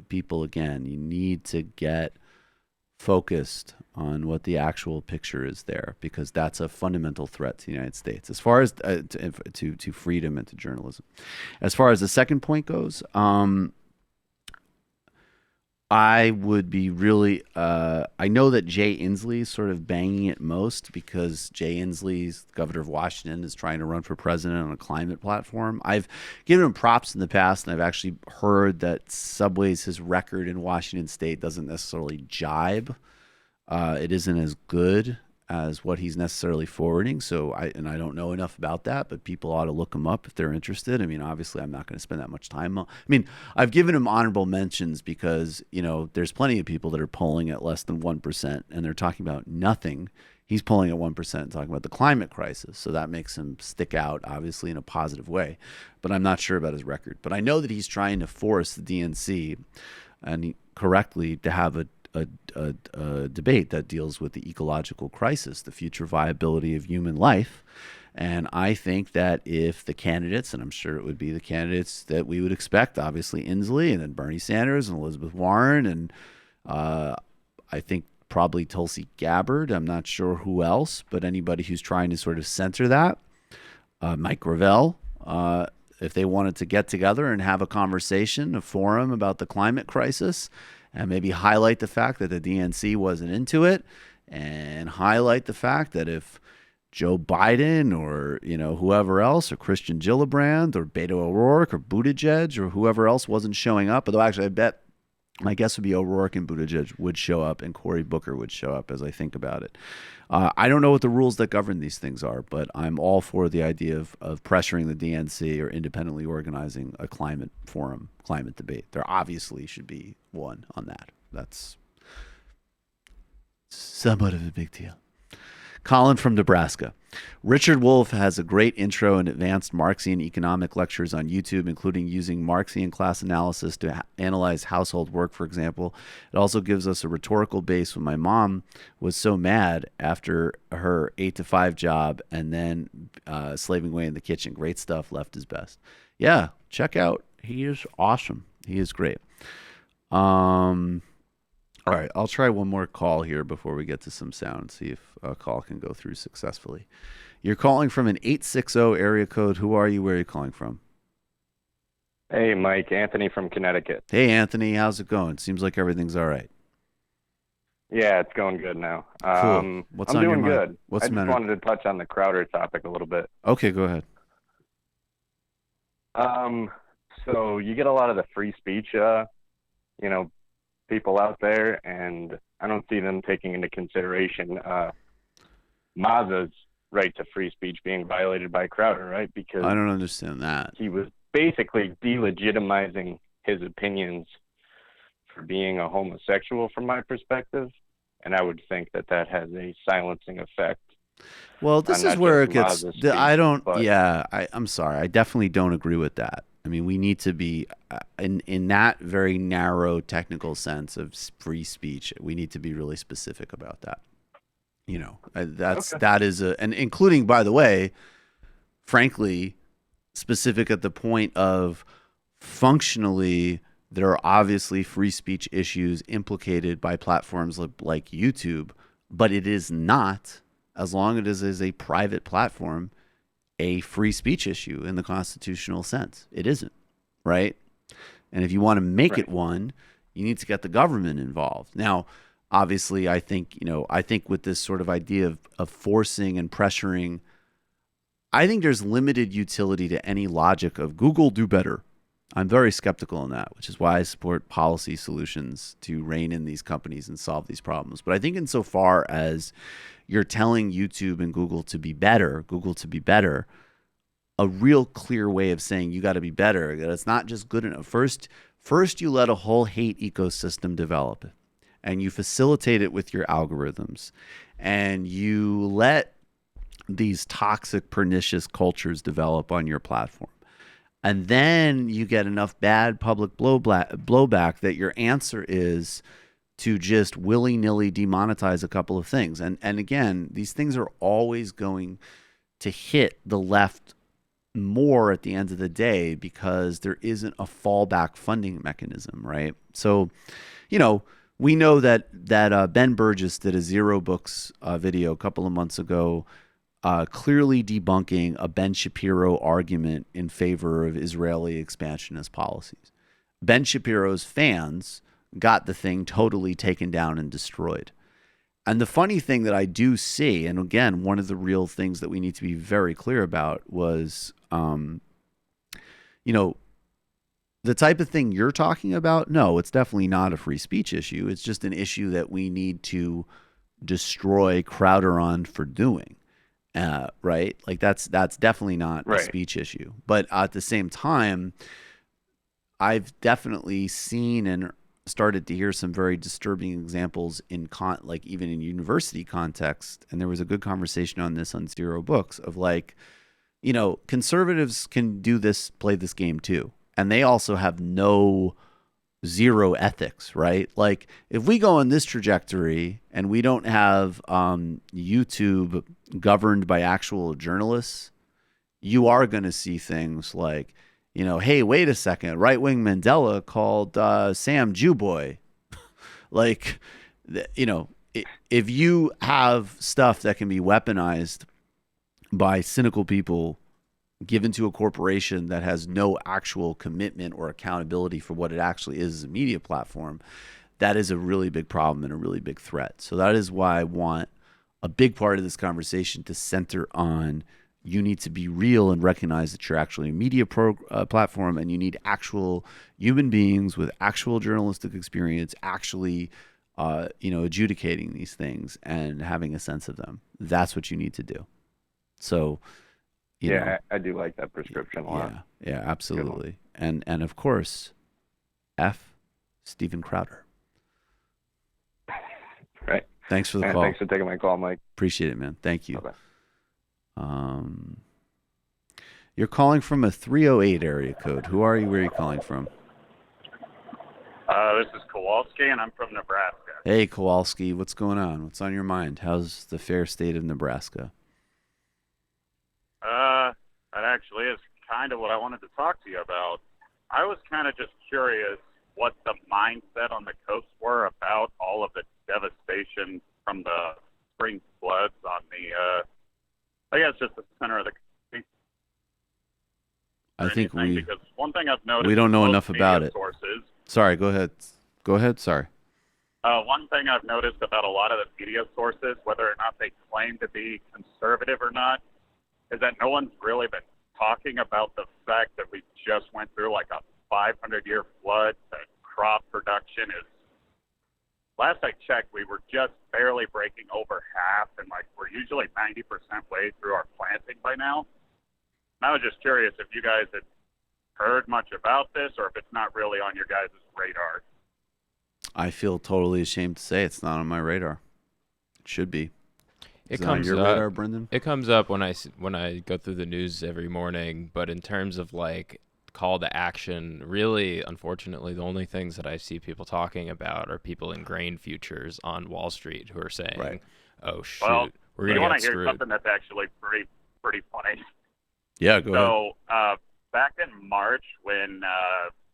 people, again, you need to get focused on what the actual picture is there, because that's a fundamental threat to the United States as far as to freedom and to journalism. As far as the second point goes, I would be really, I know that Jay Inslee is sort of banging it most because Jay Inslee, governor of Washington, is trying to run for president on a climate platform. I've given him props in the past, and I've actually heard that Subway's his record in Washington state doesn't necessarily jibe. It isn't as good as what he's necessarily forwarding. So I don't know enough about that, but people ought to look him up if they're interested. I mean, obviously I'm not going to spend that much time on, I've given him honorable mentions because, you know, there's plenty of people that are polling at less than 1% and they're talking about nothing. He's polling at 1% and talking about the climate crisis. So that makes him stick out, obviously, in a positive way. But I'm not sure about his record. But I know that he's trying to force the DNC, and correctly, to have a debate that deals with the ecological crisis, the future viability of human life. And I think that if the candidates, and I'm sure it would be the candidates that we would expect, obviously Inslee and then Bernie Sanders and Elizabeth Warren, and I think probably Tulsi Gabbard, I'm not sure who else, but anybody who's trying to sort of center that, Mike Gravel, if they wanted to get together and have a conversation, a forum about the climate crisis, and maybe highlight the fact that the DNC wasn't into it, and highlight the fact that if Joe Biden or, whoever else, or Christian Gillibrand or Beto O'Rourke or Buttigieg or whoever else wasn't showing up, although actually I bet my guess would be O'Rourke and Buttigieg would show up and Cory Booker would show up as I think about it. I don't know what the rules that govern these things are, but I'm all for the idea of pressuring the DNC or independently organizing a climate forum, climate debate. There obviously should be one on that. That's somewhat of a big deal. Colin from Nebraska. Richard Wolff has a great intro and advanced Marxian economic lectures on YouTube, including using Marxian class analysis to analyze household work, for example. It also gives us a rhetorical base when my mom was so mad after her 8-to-5 job and then slaving away in the kitchen. Great stuff. Left is best. Yeah, check out. He is awesome. He is great. All right, I'll try one more call here before we get to some sound, see if a call can go through successfully. You're calling from an 860 area code. Who are you? Where are you calling from? Hey, Mike. Anthony from Connecticut. Hey, Anthony. How's it going? Seems like everything's all right. Yeah, it's going good now. Cool. What's I'm on your doing mind? good. What's I the just matter? wanted to touch on the Crowder topic a little bit. Okay, go ahead. So you get a lot of the free speech, people out there, and I don't see them taking into consideration Mazza's right to free speech being violated by Crowder, right? Because I don't understand that. he was basically delegitimizing his opinions for being a homosexual from my perspective, and I would think that that has a silencing effect. Well, this is where it gets. I'm sorry. I definitely don't agree with that. I mean, we need to be in that very narrow technical sense of free speech. We need to be really specific about that. That is and including, by the way, frankly, specific at the point of functionally, there are obviously free speech issues implicated by platforms like YouTube, but it is not, as long as it is a private platform, a free speech issue in the constitutional sense. It isn't, right? And if you want to make it one, you need to get the government involved. Now, obviously, I think with this sort of idea of forcing and pressuring, I think there's limited utility to any logic of Google do better. I'm very skeptical in that, which is why I support policy solutions to rein in these companies and solve these problems. But I think insofar as you're telling YouTube and Google to be better, a real clear way of saying you got to be better, that it's not just good enough. First you let a whole hate ecosystem develop, and you facilitate it with your algorithms, and you let these toxic, pernicious cultures develop on your platform. And then you get enough bad public blowback that your answer is to just willy-nilly demonetize a couple of things. And again, these things are always going to hit the left more at the end of the day because there isn't a fallback funding mechanism, right? So, we know that Ben Burgess did a Zero Books video a couple of months ago, clearly debunking a Ben Shapiro argument in favor of Israeli expansionist policies. Ben Shapiro's fans got the thing totally taken down and destroyed. And the funny thing that I do see, and again, one of the real things that we need to be very clear about was, the type of thing you're talking about, no, it's definitely not a free speech issue. It's just an issue that we need to destroy Crowder on for doing. Right? Like that's definitely not a speech issue. But at the same time, I've definitely seen and started to hear some very disturbing examples in like even in university context. And there was a good conversation on this on Zero Books of like, you know, conservatives can do this, play this game too. And they also have zero ethics, right? Like if we go on this trajectory and we don't have YouTube governed by actual journalists, you are going to see things like, you know, hey, wait a second, right-wing Mandela called Sam Jew boy. Like, you know, if you have stuff that can be weaponized by cynical people given to a corporation that has no actual commitment or accountability for what it actually is as a media platform, that is a really big problem and a really big threat. So that is why I want a big part of this conversation to center on you need to be real and recognize that you're actually a media platform, and you need actual human beings with actual journalistic experience actually adjudicating these things and having a sense of them. That's what you need to do. So you know, I do like that prescription a lot. Yeah, absolutely. And of course, F. Steven Crowder. Right. Thanks for the call. Thanks for taking my call, Mike. Appreciate it, man. Thank you. Bye-bye. You're calling from a 308 area code. Who are you? Where are you calling from? This is Kowalski, and I'm from Nebraska. Hey, Kowalski. What's going on? What's on your mind? How's the fair state of Nebraska? That actually is kind of what I wanted to talk to you about. I was kind of just curious what the mindset on the coast were about all of the devastation from the spring floods on the, I guess just the center of the country. I think because one thing I've noticed we don't know most enough about it. Sources, Sorry, go ahead. Go ahead. Sorry. One thing I've noticed about a lot of the media sources, whether or not they claim to be conservative or not, is that no one's really been talking about the fact that we just went through like a 500-year flood. That crop production is, last I checked, we were just barely breaking over half, and like we're usually 90% way through our planting by now. And I was just curious if you guys had heard much about this, or if it's not really on your guys' radar. I feel totally ashamed to say it's not on my radar. It should be. It Is comes on your up, radar, Brendan? It comes up when I go through the news every morning, but in terms of like call to action, really, unfortunately, the only things that I see people talking about are people in grain futures on Wall Street who are saying, right. "Oh shoot, well, we're gonna you want get to hear screwed." something that's actually pretty funny? Yeah, go ahead. So back in March, when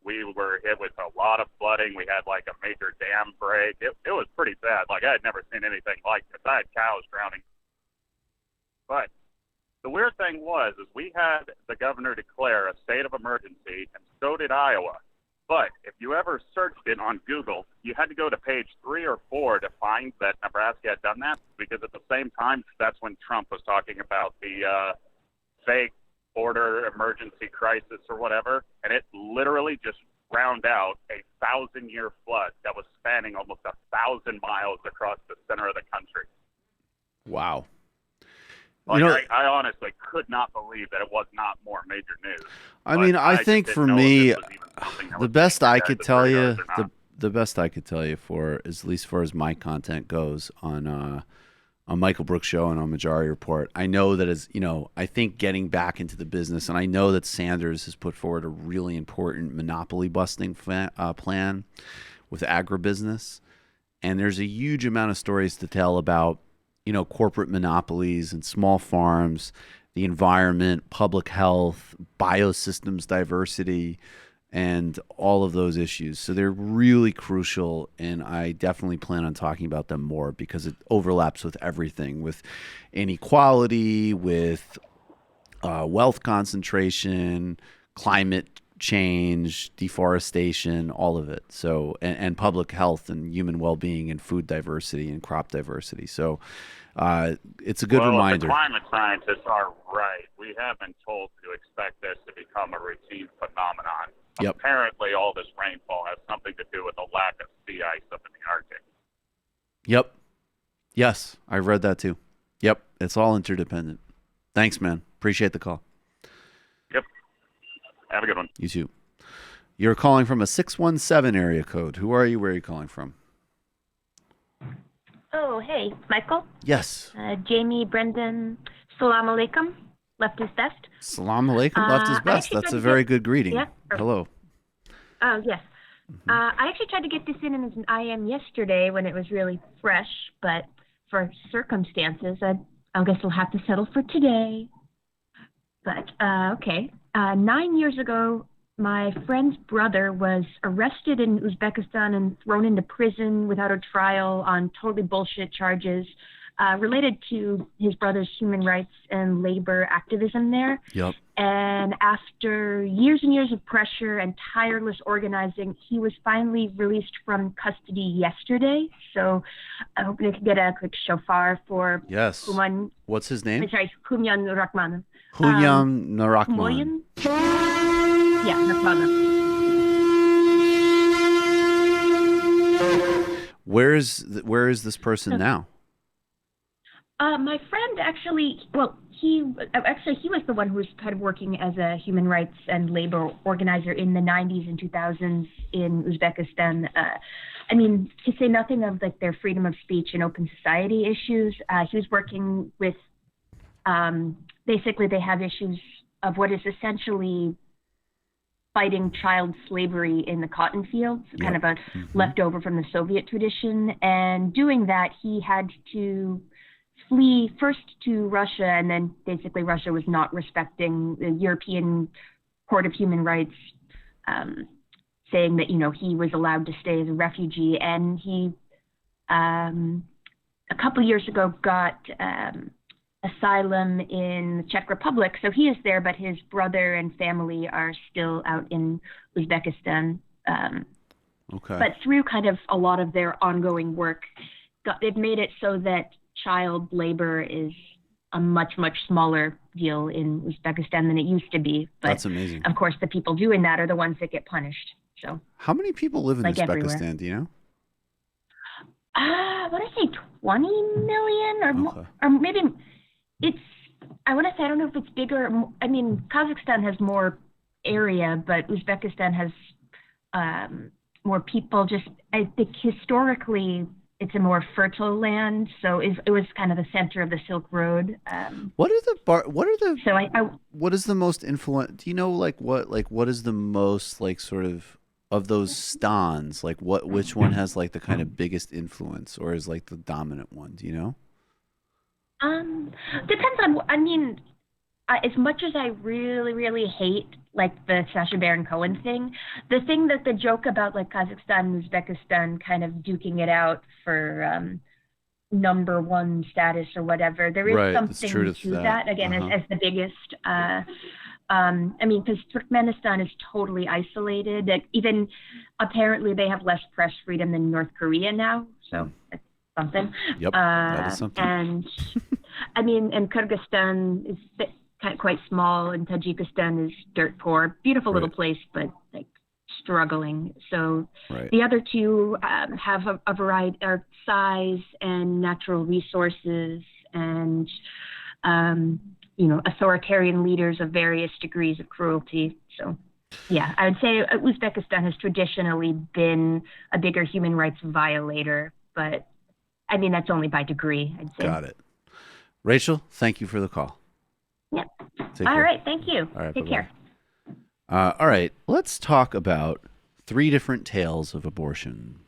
we were hit with a lot of flooding, we had like a major dam break. It was pretty bad. Like I had never seen anything like this. I had cows drowning. But the weird thing is we had the governor declare a state of emergency, and so did Iowa. But if you ever searched it on Google, you had to go to page 3 or 4 to find that Nebraska had done that, because at the same time, that's when Trump was talking about the fake border emergency crisis or whatever, and it literally just drowned out a 1,000-year flood that was spanning almost 1,000 miles across the center of the country. Wow. Like, I honestly could not believe that it was not more major news. I mean, I think for me, the best I could tell you, the best I could tell you for, at least far as my content goes on Michael Brooks' show and on Majority Report, I know that as you know, I think getting back into the business, and I know that Sanders has put forward a really important monopoly busting plan with agribusiness, and there's a huge amount of stories to tell about, you know, corporate monopolies and small farms, the environment, public health, biosystems diversity, and all of those issues. So they're really crucial, and I definitely plan on talking about them more because it overlaps with everything, with inequality, with wealth concentration, climate change, deforestation, all of it. So, and public health and human well-being and food diversity and crop diversity. So it's a good reminder. If the climate scientists are right, we have been told to expect this to become a routine phenomenon. Yep. Apparently all this rainfall has something to do with the lack of sea ice up in the Arctic. Yep. Yes, I've read that too. Yep, it's all interdependent. Thanks, man. Appreciate the call. Yep. Have a good one. You too. You're calling from a 617 area code. Who are you? Where are you calling from? Oh, hey, Michael. Yes. Jamie, Brendan, salam alaikum, left is best. Salam alaikum, left is best. That's a very good greeting. Yeah. Hello. Oh, yes. I actually tried to get this in as an IM yesterday when it was really fresh, but for circumstances, I guess we'll have to settle for today. But, okay. 9 years ago, my friend's brother was arrested in Uzbekistan and thrown into prison without a trial on totally bullshit charges related to his brother's human rights and labor activism there. Yep. And after years and years of pressure and tireless organizing, he was finally released from custody yesterday. So I hope they could get a quick shofar for Human. What's his name? Sorry, Humyan Rahman. Hunyam Narakman. Yeah, Rahman. Where is this person now? My friend actually, he was the one who was kind of working as a human rights and labor organizer in the 90s and 2000s in Uzbekistan. I mean, to say nothing of like their freedom of speech and open society issues, he was working with, basically they have issues of what is essentially fighting child slavery in the cotton fields, kind of a leftover from the Soviet tradition. And doing that, he had to flee first to Russia, and then basically Russia was not respecting the European Court of Human Rights, saying that, he was allowed to stay as a refugee. And he, a couple years ago, got asylum in the Czech Republic. So he is there, but his brother and family are still out in Uzbekistan. Okay. But through kind of a lot of their ongoing work, they've made it so that child labor is a much, much smaller deal in Uzbekistan than it used to be. But that's amazing. Of course, the people doing that are the ones that get punished. So how many people live in Uzbekistan, everywhere. do you know? What did I say, 20 million or more, or maybe I want to say, I don't know if it's bigger. I mean, Kazakhstan has more area, but Uzbekistan has more people. Just, I think historically, it's a more fertile land, so it was kind of the center of the Silk Road. What is the most influential? Do you know what is the most sort of those stans? Which one has the kind of biggest influence, or is the dominant one? Do you know? Depends on. I mean, as much as I really, really hate the Sacha Baron Cohen thing, the thing that the joke about Kazakhstan and Uzbekistan kind of duking it out for number one status or whatever, there is something to that. Again, as the biggest. I mean, because Turkmenistan is totally isolated. Even apparently they have less press freedom than North Korea now. So that's something. Yep, that is something. And I mean, and Kyrgyzstan is quite small, and Tajikistan is dirt poor. Beautiful little place, but struggling. So the other two have a variety of size and natural resources, and authoritarian leaders of various degrees of cruelty. So yeah, I would say Uzbekistan has traditionally been a bigger human rights violator, but I mean that's only by degree, I'd say. Got it. Rachel, thank you for the call. Yep. All right. Thank you. All right. Take care. All right. Let's talk about 3 different tales of abortion,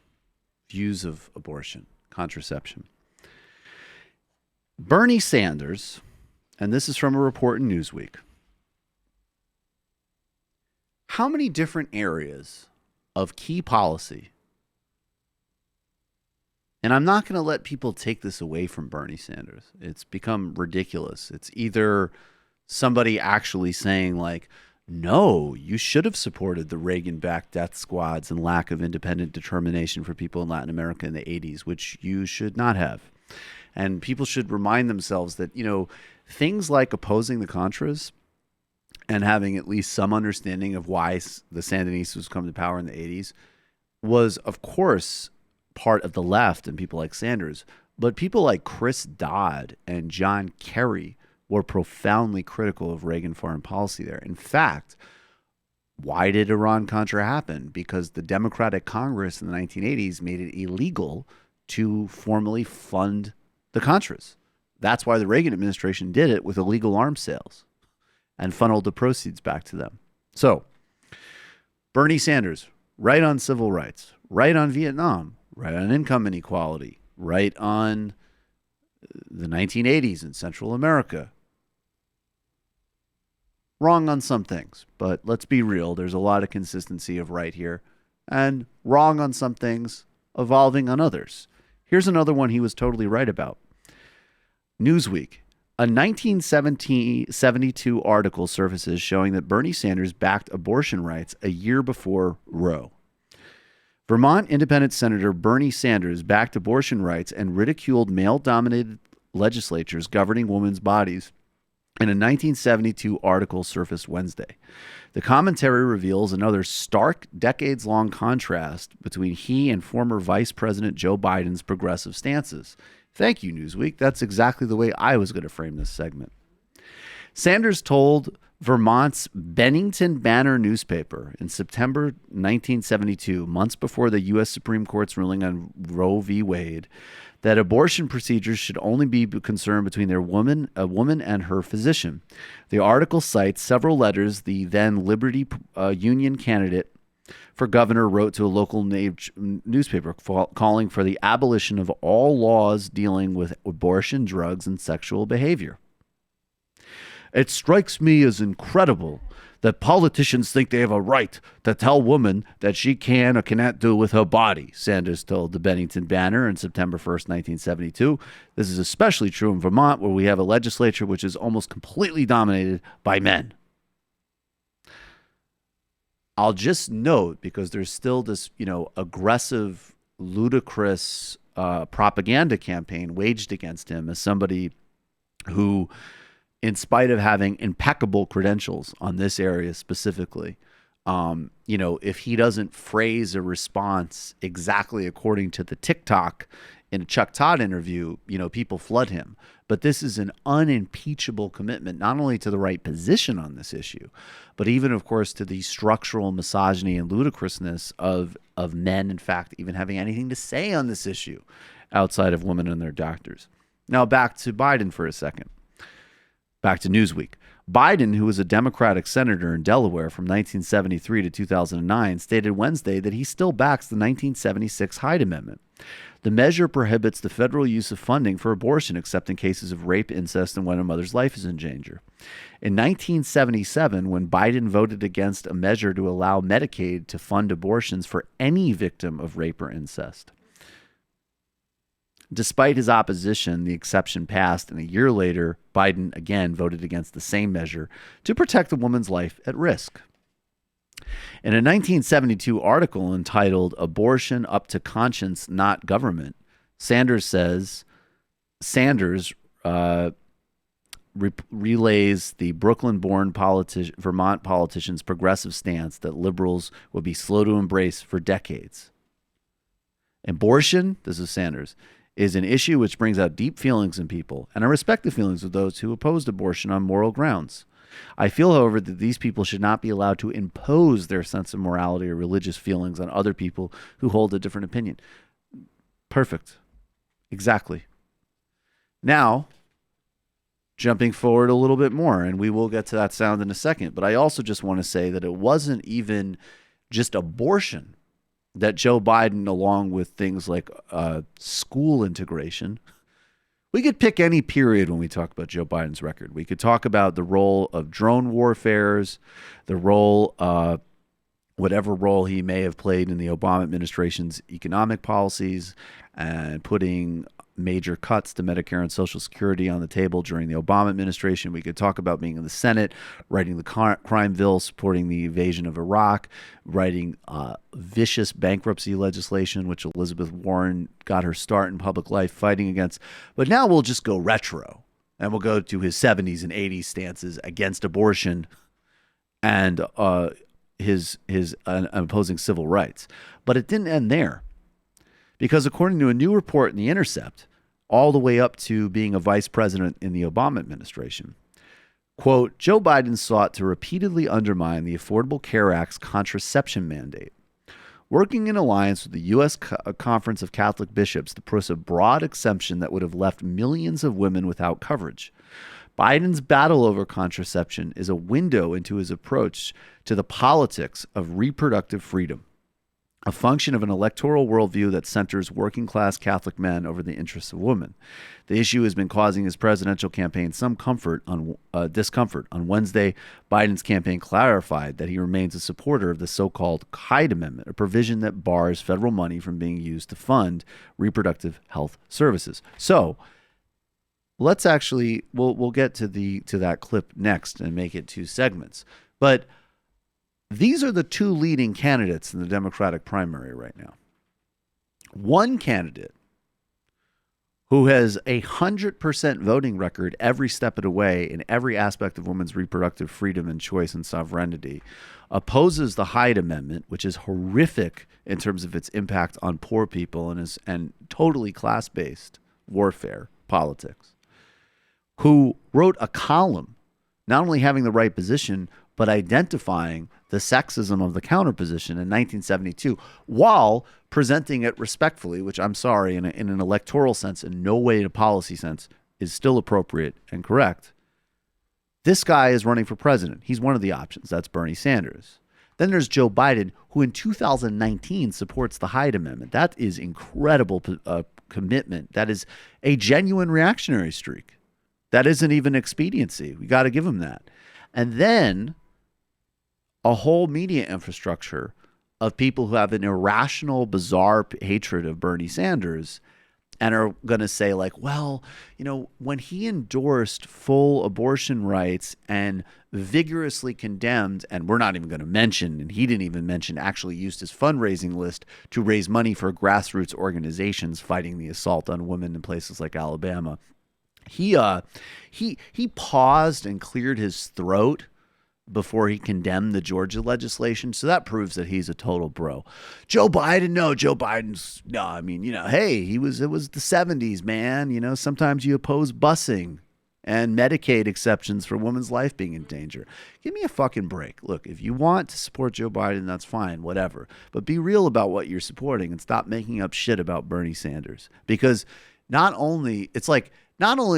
views of abortion, contraception. Bernie Sanders, and this is from a report in Newsweek. How many different areas of key policy? And I'm not going to let people take this away from Bernie Sanders. It's become ridiculous. It's either somebody actually saying no, you should have supported the Reagan-backed death squads and lack of independent determination for people in Latin America in the 80s, which you should not have. And people should remind themselves that, things like opposing the Contras and having at least some understanding of why the Sandinistas come to power in the 80s was, of course, part of the left and people like Sanders, but people like Chris Dodd and John Kerry were profoundly critical of Reagan foreign policy there. In fact, Why did Iran-Contra happen? Because the Democratic Congress in the 1980s made it illegal to formally fund the Contras. That's why the Reagan administration did it with illegal arms sales and funneled the proceeds back to them. So, Bernie Sanders, right on civil rights, right on Vietnam, right on income inequality, right on the 1980s in Central America. Wrong on some things, but let's be real. There's a lot of consistency of right here. And wrong on some things, evolving on others. Here's another one he was totally right about. Newsweek. A 1972 article surfaces showing that Bernie Sanders backed abortion rights a year before Roe. Vermont Independent Senator Bernie Sanders backed abortion rights and ridiculed male-dominated legislatures governing women's bodies in a 1972 article surfaced Wednesday. The commentary reveals another stark, decades-long contrast between he and former Vice President Joe Biden's progressive stances. Thank you, Newsweek. That's exactly the way I was going to frame this segment. Sanders told Vermont's Bennington Banner newspaper in September 1972, months before the U.S. Supreme Court's ruling on Roe v. Wade, that abortion procedures should only be concerned between a woman and her physician. The article cites several letters the then Liberty Union candidate for governor wrote to a local newspaper calling for the abolition of all laws dealing with abortion, drugs, and sexual behavior. It strikes me as incredible that politicians think they have a right to tell women that she can or cannot do with her body, Sanders told the Bennington Banner on September 1st, 1972. This is especially true in Vermont, where we have a legislature which is almost completely dominated by men. I'll just note, because there's still this, aggressive, ludicrous propaganda campaign waged against him as somebody who, in spite of having impeccable credentials on this area specifically, if he doesn't phrase a response exactly according to the TikTok in a Chuck Todd interview, people flood him. But this is an unimpeachable commitment, not only to the right position on this issue, but even, of course, to the structural misogyny and ludicrousness of men, in fact, even having anything to say on this issue outside of women and their doctors. Now, back to Biden for a second. Back to Newsweek. Biden, who was a Democratic senator in Delaware from 1973 to 2009, stated Wednesday that he still backs the 1976 Hyde Amendment. The measure prohibits the federal use of funding for abortion except in cases of rape, incest, and when a mother's life is in danger. In 1977, when Biden voted against a measure to allow Medicaid to fund abortions for any victim of rape or incest. Despite his opposition, the exception passed, and a year later, Biden again voted against the same measure to protect a woman's life at risk. In a 1972 article entitled "Abortion Up to Conscience, Not Government," Sanders relays the Brooklyn-born Vermont politician's progressive stance that liberals would be slow to embrace for decades. Abortion, this is Sanders, is an issue which brings out deep feelings in people, and I respect the feelings of those who opposed abortion on moral grounds. I feel, however, that these people should not be allowed to impose their sense of morality or religious feelings on other people who hold a different opinion. Perfect. Exactly. Now, jumping forward a little bit more, and we will get to that sound in a second, but I also just want to say that it wasn't even just abortion that Joe Biden, along with things like school integration, we could pick any period when we talk about Joe Biden's record. We could talk about the role of drone warfares, the role, whatever role he may have played in the Obama administration's economic policies and putting major cuts to Medicare and Social Security on the table during the Obama administration. We could talk about being in the Senate, writing the crime bill, supporting the invasion of Iraq, writing vicious bankruptcy legislation, which Elizabeth Warren got her start in public life fighting against. But now we'll just go retro, and we'll go to his 70s and 80s stances against abortion and his opposing civil rights. But it didn't end there, because according to a new report in The Intercept, all the way up to being a vice president in the Obama administration, Quote, Joe Biden sought to repeatedly undermine the Affordable Care Act's contraception mandate, working in alliance with the U.S. Conference of Catholic Bishops to push a broad exemption that would have left millions of women without coverage. Biden's battle over contraception is a window into his approach to the politics of reproductive freedom, a function of an electoral worldview that centers working-class Catholic men over the interests of women. The issue has been causing his presidential campaign some discomfort. On Wednesday, Biden's campaign clarified that he remains a supporter of the so-called Hyde Amendment, a provision that bars federal money from being used to fund reproductive health services. So, let's actually we'll get to that clip next and make it 2 segments. But these are the 2 leading candidates in the Democratic primary right now. One candidate who has 100% voting record every step of the way in every aspect of women's reproductive freedom and choice and sovereignty, opposes the Hyde Amendment, which is horrific in terms of its impact on poor people and totally class-based warfare politics, who wrote a column not only having the right position, but identifying the sexism of the counterposition in 1972 while presenting it respectfully, which I'm sorry, in an electoral sense, in no way in a policy sense, is still appropriate and correct. This guy is running for president. He's one of the options. That's Bernie Sanders. Then there's Joe Biden, who in 2019 supports the Hyde Amendment. That is incredible commitment. That is a genuine reactionary streak. That isn't even expediency. We got to give him that. And then a whole media infrastructure of people who have an irrational, bizarre hatred of Bernie Sanders and are going to say like, well, when he endorsed full abortion rights and vigorously condemned, and we're not even going to mention, and he didn't even mention, actually used his fundraising list to raise money for grassroots organizations fighting the assault on women in places like Alabama. He paused and cleared his throat before he condemned the Georgia legislation. So that proves that he's a total bro. Joe Biden's no, I mean, hey, it was the 70s, man. Sometimes you oppose busing and Medicaid exceptions for women's life being in danger. Give me a fucking break. Look, if you want to support Joe Biden, that's fine, whatever. But be real about what you're supporting and stop making up shit about Bernie Sanders. Because not only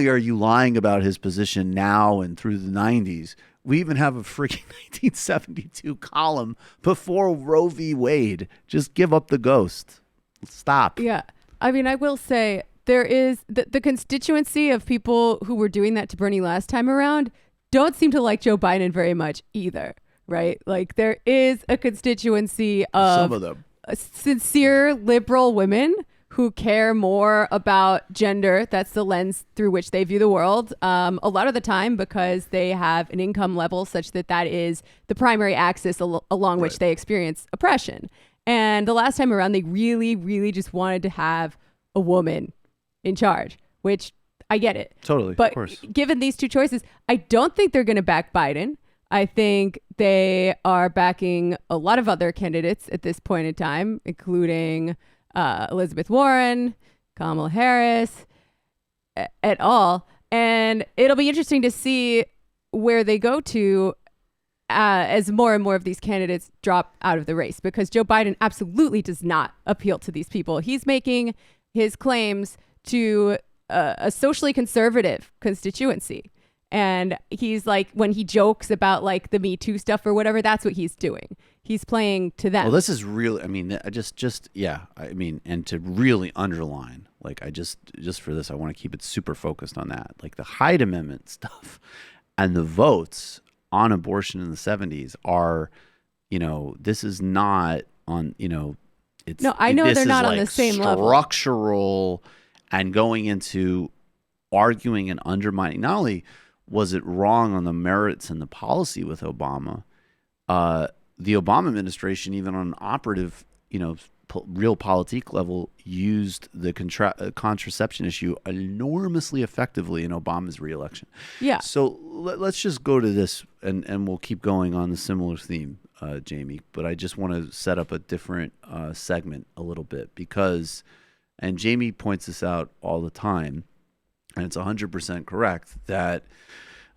are you lying about his position now and through the 90s, we even have a freaking 1972 column before Roe v. Wade. Just give up the ghost. Stop. Yeah. I mean, I will say there is the constituency of people who were doing that to Bernie last time around don't seem to like Joe Biden very much either, right? Like there is a constituency of some of them sincere liberal women who care more about gender. That's the lens through which they view the world. A lot of the time because they have an income level such that is the primary axis along which they experience oppression. And the last time around, they really, really just wanted to have a woman in charge, which I get it. Totally, but of course. Given these 2 choices, I don't think they're going to back Biden. I think they are backing a lot of other candidates at this point in time, including Elizabeth Warren, Kamala Harris, et al. And it'll be interesting to see where they go to as more and more of these candidates drop out of the race, because Joe Biden absolutely does not appeal to these people. He's making his claims to a socially conservative constituency. And he's like, when he jokes about like the Me Too stuff or whatever, that's what he's doing. He's playing to them. Well, this is really, I mean, yeah. I mean, and to really underline, like just for this, I want to keep it super focused on that. Like the Hyde Amendment stuff and the votes on abortion in the 70s are, this is not on, it's. No, I know they're not on the same level. Structural and going into arguing and undermining, not only was it wrong on the merits and the policy with Obama, the Obama administration, even on an operative, realpolitik level, used the contraception issue enormously effectively in Obama's reelection. Yeah. So let's just go to this, and we'll keep going on the similar theme, Jamie. But I just want to set up a different segment a little bit because, and Jamie points this out all the time, and it's 100% correct, that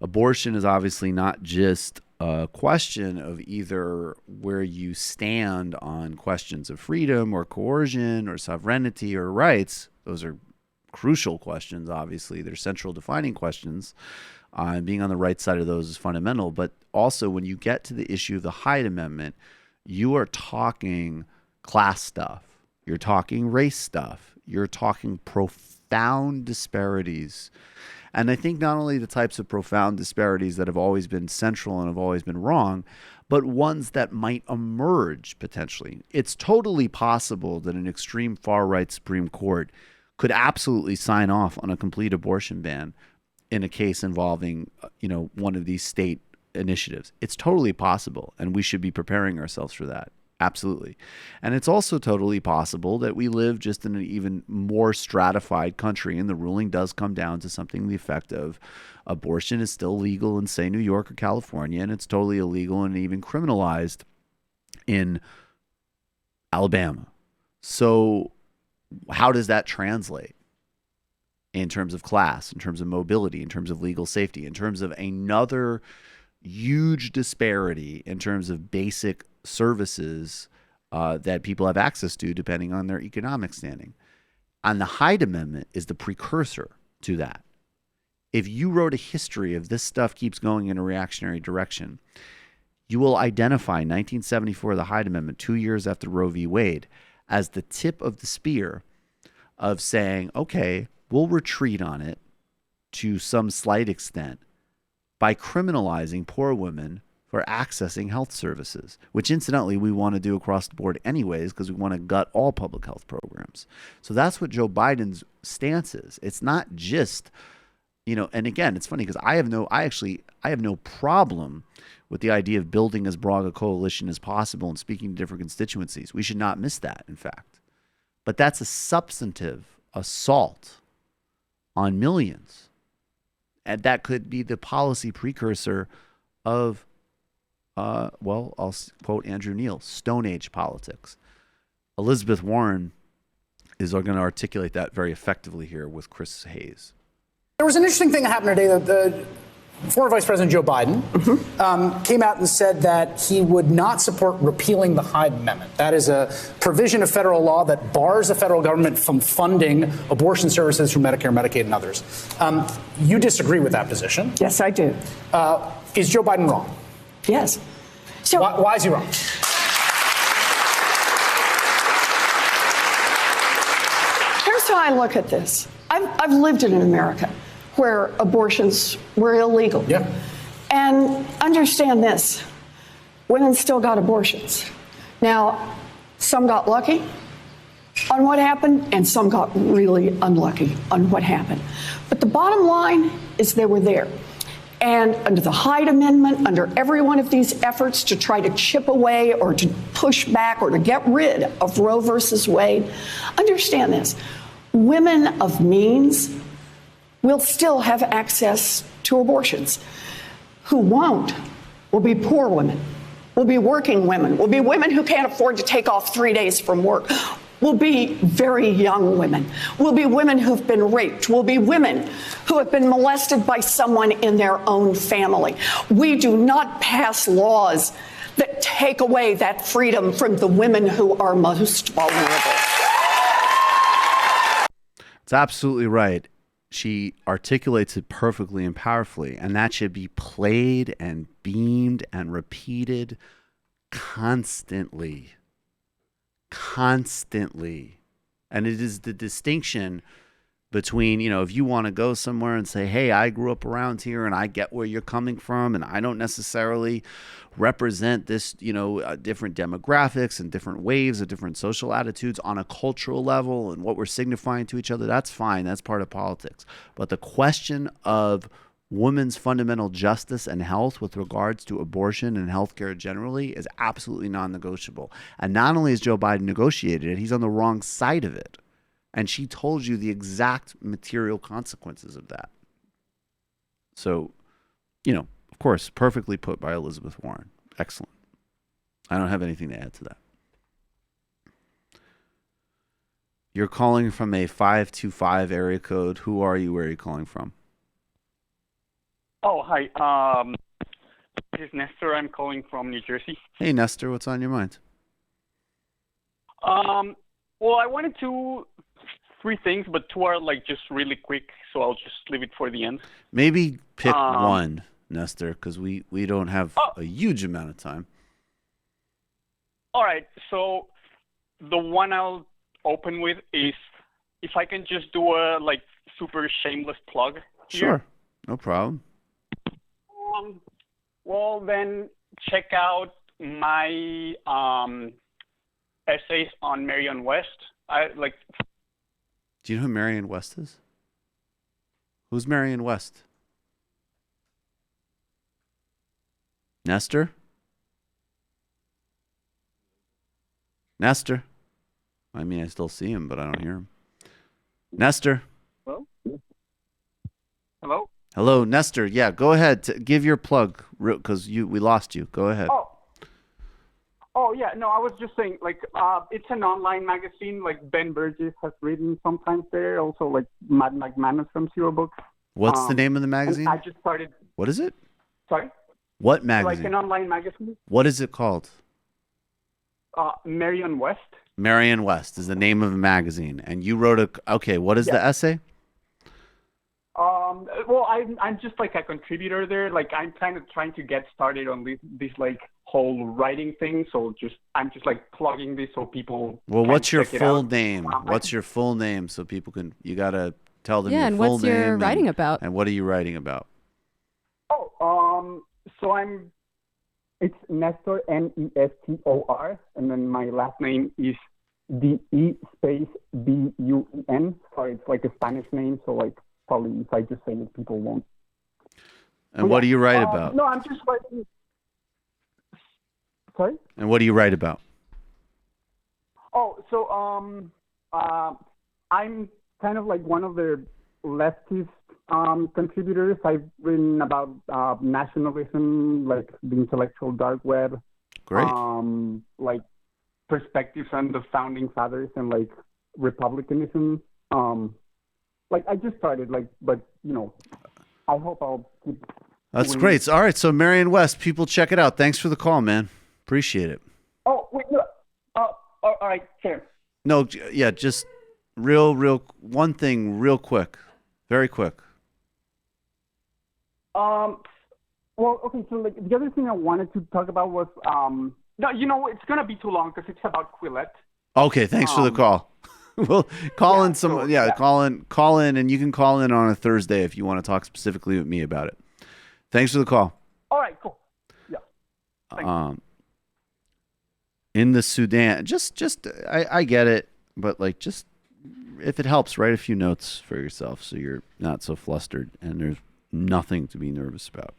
abortion is obviously not just a question of either where you stand on questions of freedom or coercion or sovereignty or rights. Those are crucial questions, obviously. They're central defining questions. And being on the right side of those is fundamental. But also, when you get to the issue of the Hyde Amendment, you are talking class stuff. You're talking race stuff. You're talking profound disparities. And I think not only the types of profound disparities that have always been central and have always been wrong, but ones that might emerge potentially. It's totally possible that an extreme far-right Supreme Court could absolutely sign off on a complete abortion ban in a case involving, one of these state initiatives. It's totally possible, and we should be preparing ourselves for that. Absolutely. And it's also totally possible that we live just in an even more stratified country, and the ruling does come down to something to the effect of abortion is still legal in, say, New York or California, and it's totally illegal and even criminalized in Alabama. So how does that translate in terms of class, in terms of mobility, in terms of legal safety, in terms of another huge disparity in terms of basic services that people have access to depending on their economic standing? And the Hyde Amendment is the precursor to that. If you wrote a history of this stuff keeps going in a reactionary direction, you will identify 1974, the Hyde Amendment, 2 years after Roe v. Wade, as the tip of the spear of saying, okay, we'll retreat on it to some slight extent by criminalizing poor women for accessing health services, which incidentally we want to do across the board anyways because we want to gut all public health programs. So that's what Joe Biden's stance is. It's not just, and again, it's funny because I have no problem with the idea of building as broad a coalition as possible and speaking to different constituencies. We should not miss that, in fact. But that's a substantive assault on millions. And that could be the policy precursor of, I'll quote Andrew Neil, Stone Age politics. Elizabeth Warren is going to articulate that very effectively here with Chris Hayes. There was an interesting thing that happened today. The former Vice President Joe Biden came out and said that he would not support repealing the Hyde Amendment. That is a provision of federal law that bars the federal government from funding abortion services through Medicare, Medicaid, and others. You disagree with that position? Yes, I do. Is Joe Biden wrong? Yes. So why is he wrong? Here's how I look at this. I've lived in America where abortions were illegal. Yeah. And understand this, women still got abortions. Now, some got lucky on what happened, and some got really unlucky on what happened. But the bottom line is they were there. And under the Hyde Amendment, under every one of these efforts to try to chip away or to push back or to get rid of Roe versus Wade, understand this, women of means will still have access to abortions. Who won't will be poor women, will be working women, will be women who can't afford to take off 3 days from work, will be very young women, will be women who've been raped, will be women who have been molested by someone in their own family. We do not pass laws that take away that freedom from the women who are most vulnerable. It's absolutely right. She articulates it perfectly and powerfully, and that should be played and beamed and repeated constantly. And it is the distinction between, if you want to go somewhere and say, hey, I grew up around here and I get where you're coming from and I don't necessarily represent this, different demographics and different waves of different social attitudes on a cultural level and what we're signifying to each other, that's fine. That's part of politics. But the question of women's fundamental justice and health with regards to abortion and healthcare generally is absolutely non-negotiable. And not only has Joe Biden negotiated it, he's on the wrong side of it. And she told you the exact material consequences of that. So, of course, perfectly put by Elizabeth Warren. Excellent. I don't have anything to add to that. You're calling from a 525 area code. Who are you? Where are you calling from? Oh, hi. This is Nestor. I'm calling from New Jersey. Hey, Nestor, what's on your mind? Well, I wanted three things, but two are like just really quick, so I'll just leave it for the end. Maybe pick one, Nestor, because we don't have a huge amount of time. All right. So the one I'll open with is if I can just do a like super shameless plug here. Sure, no problem. Well, then check out my essays on Marion West. Do you know who Marion West is? Who's Marion West? Nestor? Nestor? I mean, I still see him, but I don't hear him. Nestor? Hello? Hello? Hello, Nestor. Yeah, go ahead. Give your plug, because we lost you. Go ahead. Oh, yeah. No, I was just saying, like, it's an online magazine. Like, Ben Burgess has written sometimes there. Also, like, Matt McManus from Zero Books. What's the name of the magazine? I just started. What is it? Sorry? What magazine? Like an online magazine. What is it called? Marion West. Marion West is the name of a magazine. And you wrote okay, what is the essay? Well, I'm just like a contributor there. Like, I'm kind of trying to get started on this like whole writing thing. So I'm just like plugging this so people. Well, what's your check it full out. name? What's your full name so people can? You gotta tell them Yeah, your and full what's name. your writing about? And what are you writing about? So it's Nestor, Nestor, and then my last name is DE space BUEN. Sorry, it's like a Spanish name, so like probably if I just say it, people won't. And what do you write about? No, I'm just writing. Sorry? And what do you write about? Oh, so I'm kind of like one of the leftist contributors. I've written about nationalism, like the intellectual dark web. Great. Like perspectives on the founding fathers and like republicanism. Like I just started, like, but you know, I hope I'll keep. That's doing great. All right, so Marion West, people check it out. Thanks for the call, man. Appreciate it. Oh wait, no. All right, sure. No, yeah, just real one thing, real quick, very quick. Well, okay. So like the other thing I wanted to talk about was no, you know, it's gonna be too long because it's about Quillette. Okay, thanks for the call. Well, call in call in, and you can call in on a Thursday if you want to talk specifically with me about it. Thanks for the call. All right, cool. Yeah. In the Sudan, I get it, but like, just if it helps, write a few notes for yourself so you're not so flustered and there's nothing to be nervous about.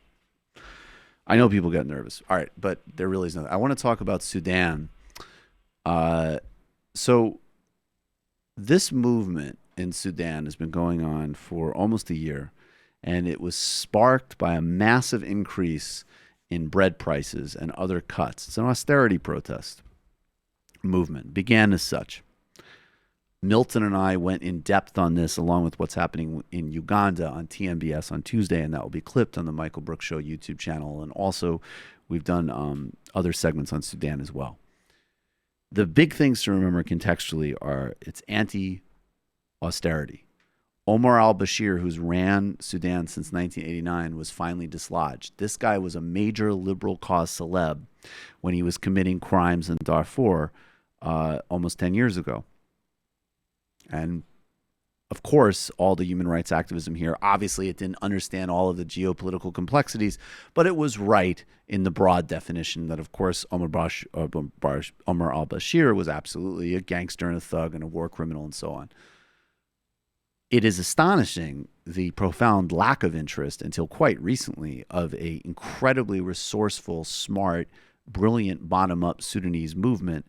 I know people get nervous. All right, but there really is nothing. I want to talk about Sudan. So this movement in Sudan has been going on for almost a year, and it was sparked by a massive increase in bread prices and other cuts. It's an austerity protest movement. Began as such. Milton and I went in depth on this, along with what's happening in Uganda on TMBS on Tuesday, and that will be clipped on the Michael Brooks Show YouTube channel. And also, we've done other segments on Sudan as well. The big things to remember contextually are it's anti-austerity. Omar al-Bashir, who's ran Sudan since 1989, was finally dislodged. This guy was a major liberal cause celeb when he was committing crimes in Darfur almost 10 years ago. And of course, all the human rights activism here, obviously it didn't understand all of the geopolitical complexities, but it was right in the broad definition that, of course, Omar al-Bashir was absolutely a gangster and a thug and a war criminal and so on. It is astonishing the profound lack of interest until quite recently of a incredibly resourceful, smart, brilliant bottom-up Sudanese movement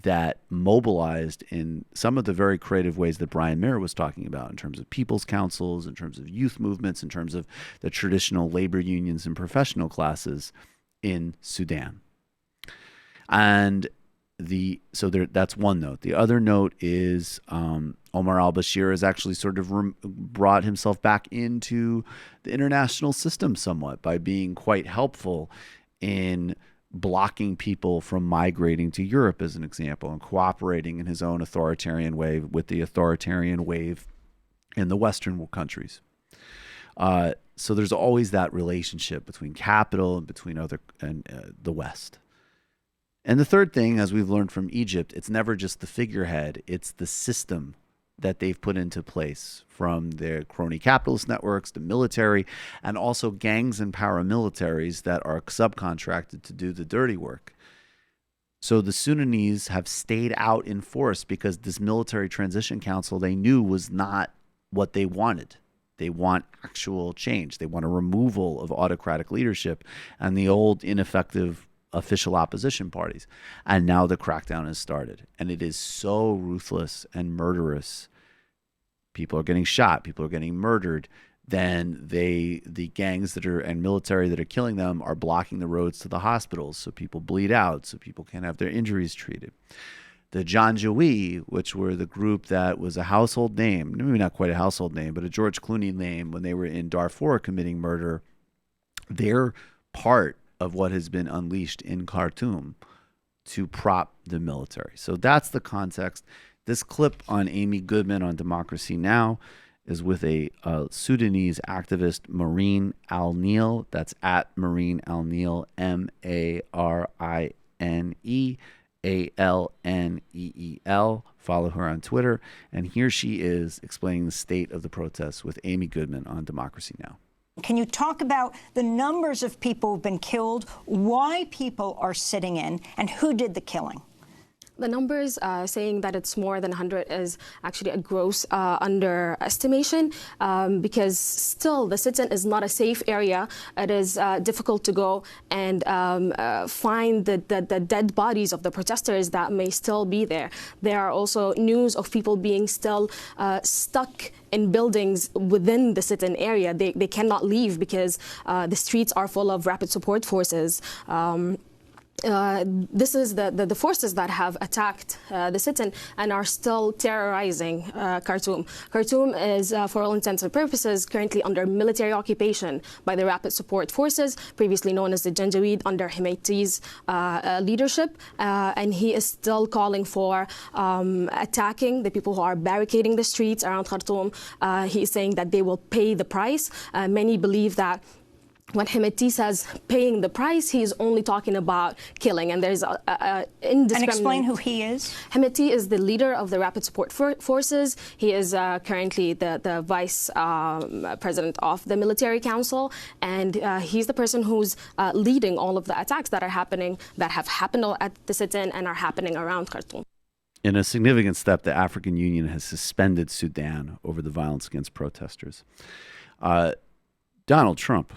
that mobilized in some of the very creative ways that Brian Mier was talking about, in terms of people's councils, in terms of youth movements, in terms of the traditional labor unions and professional classes in Sudan. And That's one note. The other note is Omar al-Bashir has actually sort of brought himself back into the international system somewhat by being quite helpful in blocking people from migrating to Europe, as an example, and cooperating in his own authoritarian way with the authoritarian wave in the Western countries. So there's always that relationship between capital and between the West. And the third thing, as we've learned from Egypt, it's never just the figurehead, it's the system that they've put into place, from their crony capitalist networks, the military, and also gangs and paramilitaries that are subcontracted to do the dirty work. So the Sudanese have stayed out in force because this military transition council they knew was not what they wanted. They want actual change. They want a removal of autocratic leadership and the old ineffective official opposition parties. And now the crackdown has started. And it is so ruthless and murderous. People are getting shot. People are getting murdered. Then the gangs and military that are killing them are blocking the roads to the hospitals. So people bleed out. So people can't have their injuries treated. The Janjaweed, which were the group that was a household name, maybe not quite a household name, but a George Clooney name when they were in Darfur committing murder, they're part of what has been unleashed in Khartoum to prop the military. So that's the context. This clip on Amy Goodman on Democracy Now! Is with a Sudanese activist, Marine Al-Nil. That's at Marine Al-Nil, MarineAlneel. Follow her on Twitter. And here she is explaining the state of the protests with Amy Goodman on Democracy Now! Can you talk about the numbers of people who've been killed, why people are sitting in, and who did the killing? The numbers saying that it's more than 100 is actually a gross underestimation because still the sit-in is not a safe area. It is difficult to go and find the dead bodies of the protesters that may still be there. There are also news of people being still stuck in buildings within the sit-in area. They cannot leave because the streets are full of rapid support forces. This is the forces that have attacked the sit-in and are still terrorizing Khartoum. Khartoum is, for all intents and purposes, currently under military occupation by the Rapid Support Forces, previously known as the Janjaweed, under Hemeti's leadership. And he is still calling for attacking the people who are barricading the streets around Khartoum. He is saying that they will pay the price. Many believe that when Hemeti says paying the price, he is only talking about killing, and there's a indiscriminate... And explain who he is. Hemeti is the leader of the Rapid Support Forces. He is currently the vice president of the military council, and he's the person who's leading all of the attacks that are happening, that have happened at the sit-in and are happening around Khartoum. In a significant step, the African Union has suspended Sudan over the violence against protesters. Donald Trump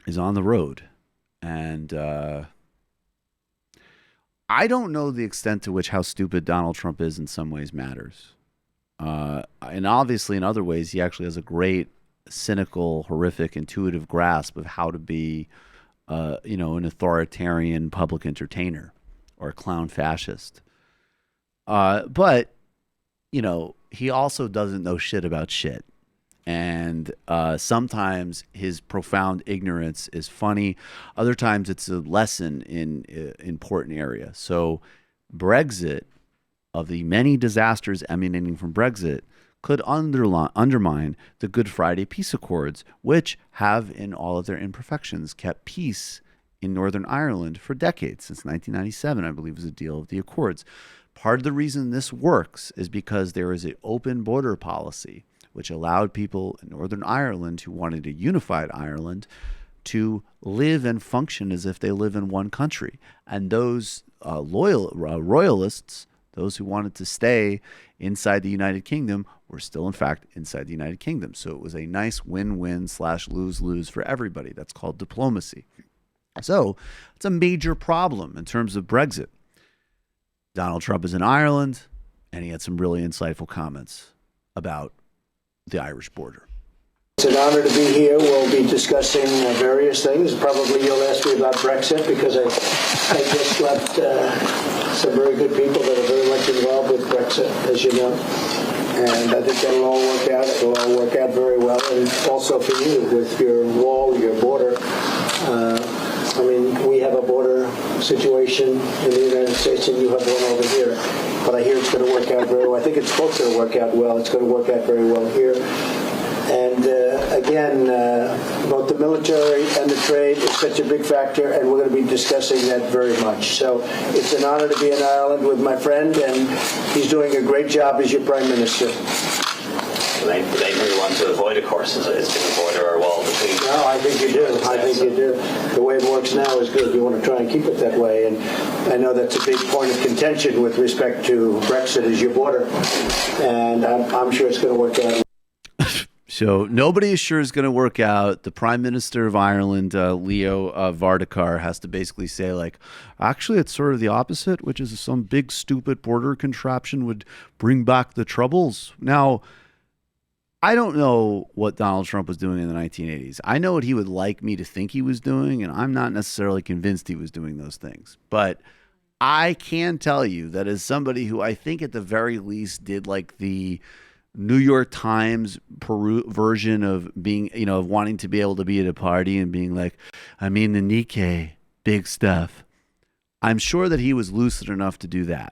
is on the road, and I don't know the extent to which how stupid Donald Trump is in some ways matters. And obviously in other ways, he actually has a great, cynical, horrific, intuitive grasp of how to be, an authoritarian public entertainer or a clown fascist. But, he also doesn't know shit about shit. And sometimes his profound ignorance is funny. Other times it's a lesson in important area. So Brexit, of the many disasters emanating from Brexit, could undermine the Good Friday Peace Accords, which have, in all of their imperfections, kept peace in Northern Ireland for decades. Since 1997, I believe, was the deal of the Accords. Part of the reason this works is because there is an open border policy which allowed people in Northern Ireland who wanted a unified Ireland to live and function as if they live in one country. And those royalists, those who wanted to stay inside the United Kingdom, were still, in fact, inside the United Kingdom. So it was a nice win-win / lose-lose for everybody. That's called diplomacy. So it's a major problem in terms of Brexit. Donald Trump is in Ireland, and he had some really insightful comments about the Irish border. It's an honor to be here. We'll be discussing various things. Probably you'll ask me about Brexit because I just left some very good people that are very much involved with Brexit, as you know. And I think that'll all work out. It'll all work out very well. And also for you with your wall, your border. I mean, we have a border situation in the United States and you have one over here. But I hear it's going to work out very well. I think it's both going to work out well. It's going to work out very well here. And again, both the military and the trade is such a big factor, and we're going to be discussing that very much. So it's an honor to be in Ireland with my friend, and he's doing a great job as your Prime Minister. The main thing we want to avoid, of course, is to avoid our wall between. No, I think you do. I think you do. The way it works now is good. You want to try and keep it that way. And I know that's a big point of contention with respect to Brexit is your border. And I'm sure it's going to work out. So nobody is sure is going to work out. The Prime Minister of Ireland, Leo Varadkar, has to basically say, like, actually, it's sort of the opposite, which is some big, stupid border contraption would bring back the troubles. Now, I don't know what Donald Trump was doing in the 1980s. I know what he would like me to think he was doing, and I'm not necessarily convinced he was doing those things. But I can tell you that as somebody who I think at the very least did like the New York Times version of being, of wanting to be able to be at a party and being like, I mean, the Nikkei, big stuff. I'm sure that he was lucid enough to do that.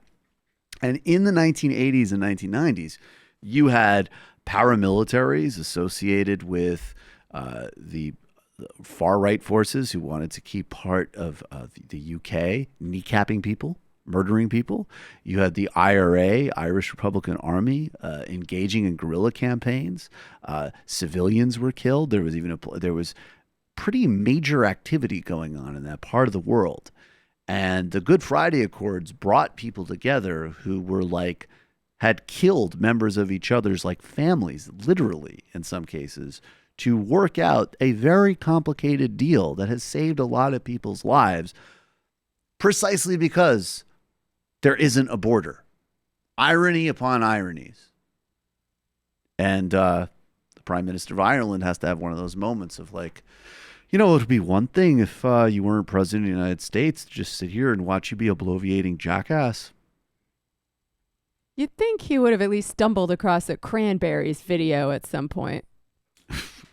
And in the 1980s and 1990s, you had paramilitaries associated with the far-right forces who wanted to keep part of the UK, kneecapping people, murdering people. You had the IRA, Irish Republican Army, engaging in guerrilla campaigns. Civilians were killed. There was pretty major activity going on in that part of the world. And the Good Friday Accords brought people together who were had killed members of each other's families, literally in some cases, to work out a very complicated deal that has saved a lot of people's lives precisely because there isn't a border. Irony upon ironies. And the Prime Minister of Ireland has to have one of those moments of it would be one thing if you weren't President of the United States to just sit here and watch you be a bloviating jackass. You'd think he would have at least stumbled across a Cranberries video at some point.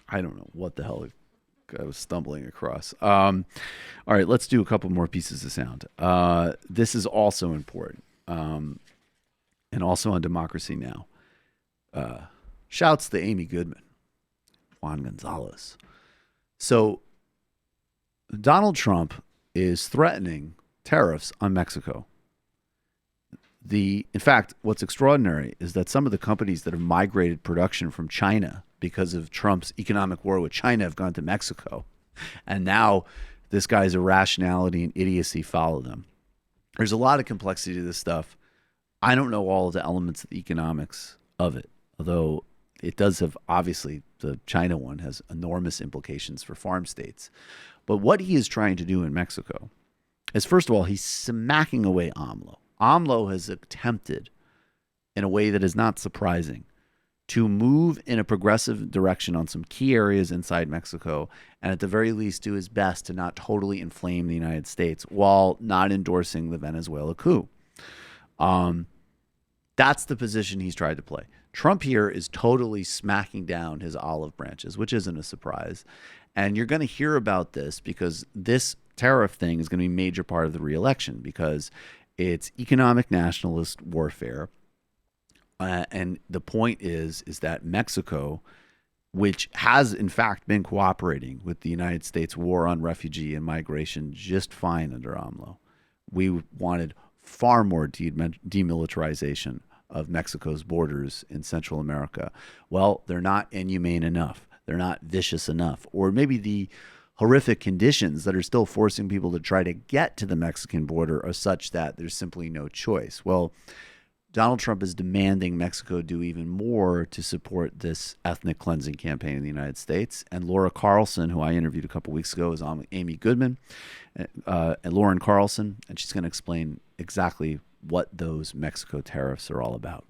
I don't know what the hell I was stumbling across. All right, let's do a couple more pieces of sound. This is also important, and also on Democracy Now! Shouts to Amy Goodman, Juan Gonzalez. So Donald Trump is threatening tariffs on Mexico. In fact, what's extraordinary is that some of the companies that have migrated production from China because of Trump's economic war with China have gone to Mexico. And now this guy's irrationality and idiocy follow them. There's a lot of complexity to this stuff. I don't know all of the elements of the economics of it, although it does have, obviously, the China one has enormous implications for farm states. But what he is trying to do in Mexico is, first of all, he's smacking away AMLO. AMLO has attempted, in a way that is not surprising, to move in a progressive direction on some key areas inside Mexico, and at the very least do his best to not totally inflame the United States while not endorsing the Venezuela coup. That's the position he's tried to play. Trump here is totally smacking down his olive branches, which isn't a surprise. And you're going to hear about this because this tariff thing is going to be a major part of the re-election because it's economic nationalist warfare. And the point is that Mexico, which has in fact been cooperating with the United States war on refugee and migration just fine under AMLO. We wanted far more demilitarization of Mexico's borders in Central America. Well, they're not inhumane enough. They're not vicious enough. Or maybe the horrific conditions that are still forcing people to try to get to the Mexican border are such that there's simply no choice. Well, Donald Trump is demanding Mexico do even more to support this ethnic cleansing campaign in the United States. And Laura Carlson, who I interviewed a couple weeks ago, is on Amy Goodman and Lauren Carlson, and she's going to explain exactly what those Mexico tariffs are all about.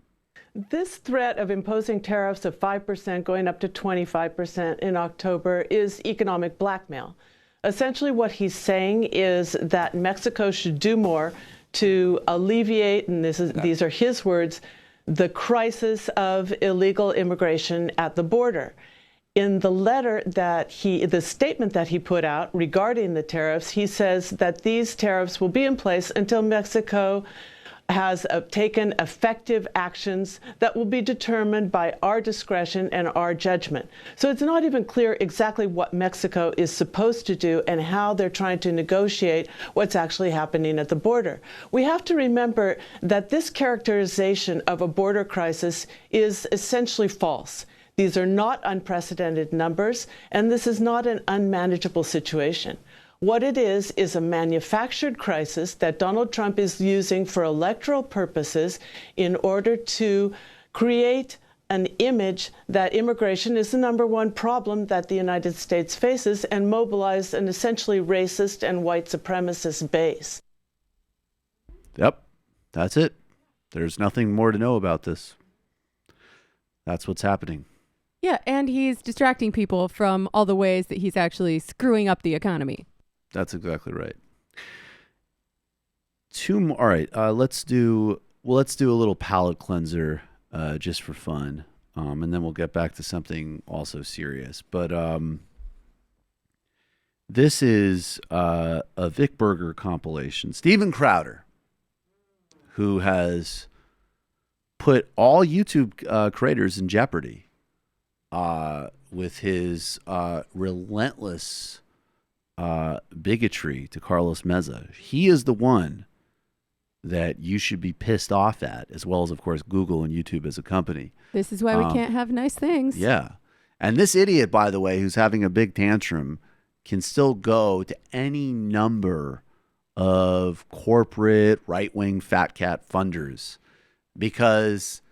This threat of imposing tariffs of 5% going up to 25% in October is economic blackmail. Essentially what he's saying is that Mexico should do more to alleviate, and these are his words, the crisis of illegal immigration at the border. In the letter the statement that he put out regarding the tariffs, he says that these tariffs will be in place until Mexico has taken effective actions that will be determined by our discretion and our judgment. So it's not even clear exactly what Mexico is supposed to do and how they're trying to negotiate what's actually happening at the border. We have to remember that this characterization of a border crisis is essentially false. These are not unprecedented numbers, and this is not an unmanageable situation. What it is a manufactured crisis that Donald Trump is using for electoral purposes in order to create an image that immigration is the number one problem that the United States faces and mobilize an essentially racist and white supremacist base. Yep, that's it. There's nothing more to know about this. That's what's happening. Yeah, and he's distracting people from all the ways that he's actually screwing up the economy. That's exactly right. Two more. All right, let's do a little palate cleanser just for fun, and then we'll get back to something also serious. But this is a Vic Berger compilation. Steven Crowder, who has put all YouTube creators in jeopardy with his relentless bigotry to Carlos Meza. He is the one that you should be pissed off at, as well as, of course, Google and YouTube as a company. This is why we can't have nice things. Yeah. And this idiot, by the way, who's having a big tantrum, can still go to any number of corporate right-wing fat cat funders, because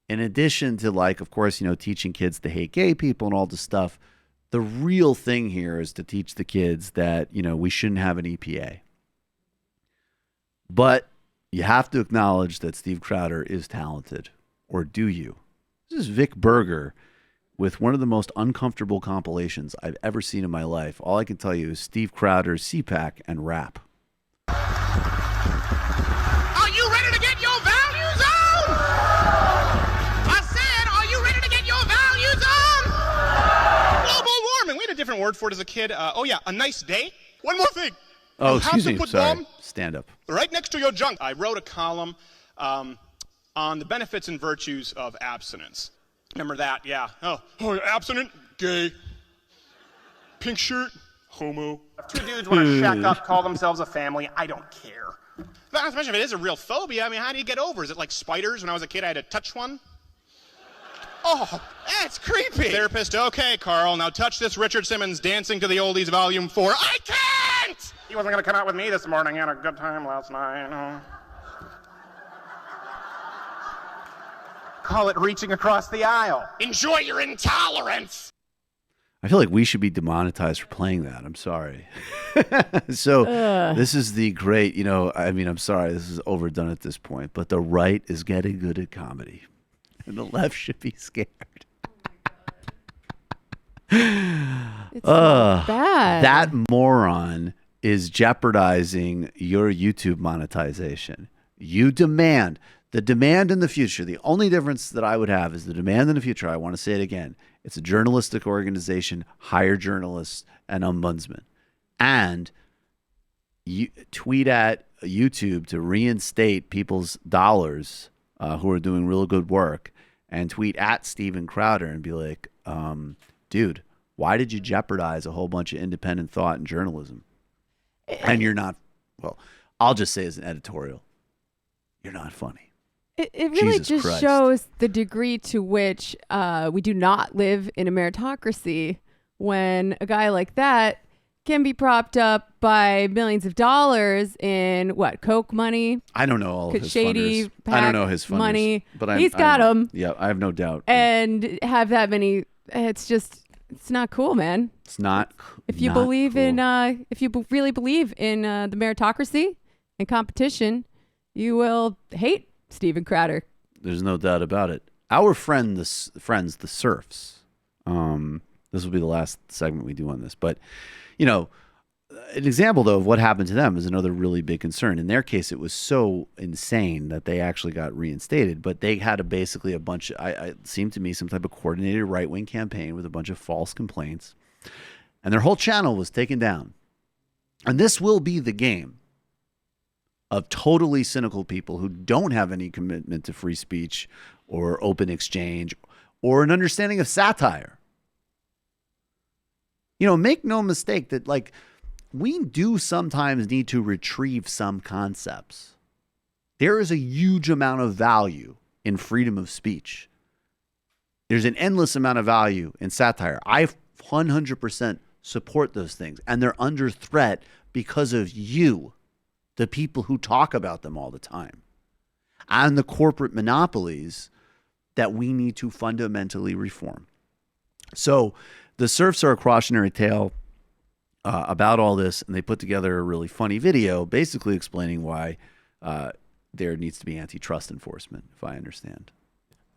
in addition to, like, of course, teaching kids to hate gay people and all this stuff, the real thing here is to teach the kids that, we shouldn't have an EPA. But you have to acknowledge that Steve Crowder is talented. Or do you? This is Vic Berger with one of the most uncomfortable compilations I've ever seen in my life. All I can tell you is Steve Crowder's CPAC and rap. Are you ready to get your values on? I said, are you ready to get your values on? Global warming. We had a different word for it as a kid. A nice day. One more thing. Oh, excuse me. Sorry. Stand up. Right next to your junk. I wrote a column on the benefits and virtues of abstinence. Remember that? Yeah. Oh, abstinent, gay. Pink shirt, homo. If two dudes want to shack up, call themselves a family, I don't care. Not to mention if it is a real phobia, how do you get over? Is it like spiders? When I was a kid, I had to touch one. Oh, that's creepy. Therapist, okay, Carl, now touch this Richard Simmons Dancing to the Oldies Volume 4. I can't! He wasn't going to come out with me this morning. He had a good time last night. Call it reaching across the aisle. Enjoy your intolerance. I feel like we should be demonetized for playing that. I'm sorry. So this is the great, I'm sorry, this is overdone at this point, but the right is getting good at comedy. And the left should be scared. It's not bad. That moron is jeopardizing your YouTube monetization. The demand in the future, the only difference that I would have is the demand in the future. I want to say it again. It's a journalistic organization, hire journalists and ombudsman. And you tweet at YouTube to reinstate people's dollars who are doing real good work, and tweet at Steven Crowder and be like, dude, why did you jeopardize a whole bunch of independent thought and journalism? And you're not, I'll just say as an editorial, you're not funny. It really Jesus just Christ. shows the degree to which we do not live in a meritocracy when a guy like that can be propped up by millions of dollars in Coke money. I don't know all of his shady funders. I don't know his funders, money, but he's got them. Yeah, I have no doubt. And have that many. It's not cool, man. It's not. If you not believe cool. in, if you really believe in the meritocracy and competition, you will hate Steven Crowder. There's no doubt about it. Our friends, the serfs. This will be the last segment we do on this, but an example though of what happened to them is another really big concern. In their case, it was so insane that they actually got reinstated, but they had basically a bunch. It seemed to me some type of coordinated right-wing campaign with a bunch of false complaints, and their whole channel was taken down. And this will be the game of totally cynical people who don't have any commitment to free speech or open exchange or an understanding of satire. Make no mistake that we do sometimes need to retrieve some concepts. There is a huge amount of value in freedom of speech. There's an endless amount of value in satire. I 100% support those things, and they're under threat because of you, the people who talk about them all the time, and the corporate monopolies that we need to fundamentally reform. So the serfs are a cautionary tale about all this, and they put together a really funny video basically explaining why there needs to be antitrust enforcement, if I understand.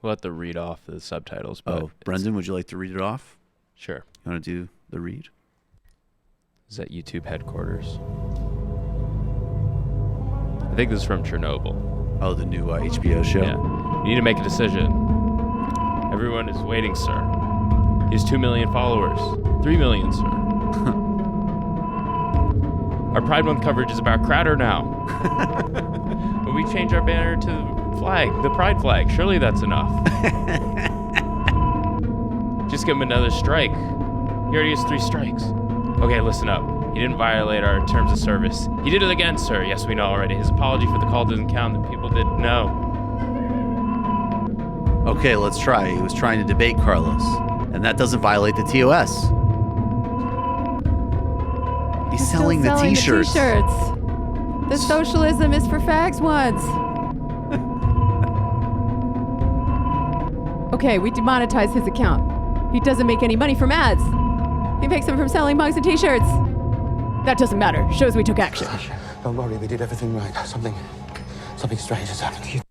We'll have to read off the subtitles. But Brendan, would you like to read it off? Sure. You want to do the read? Is that YouTube headquarters? I think this is from Chernobyl. Oh, the new HBO show? Yeah. You need to make a decision. Everyone is waiting, sir. He has 2 million followers. 3 million, sir. Our Pride Month coverage is about Crowder now. But we change our banner to the Pride flag. Surely that's enough. Just give him another strike. He already has 3 strikes. Okay, listen up. He didn't violate our terms of service. He did it again, sir. Yes, we know already. His apology for the call doesn't count. The people didn't know. Okay, let's try. He was trying to debate Carlos, and that doesn't violate the TOS. He's selling the t-shirts. The socialism is for fags ones. Okay, we demonetize his account. He doesn't make any money from ads. He makes them from selling mugs and t-shirts. That doesn't matter. Shows we took action. Don't worry, we did everything right. Something strange has happened.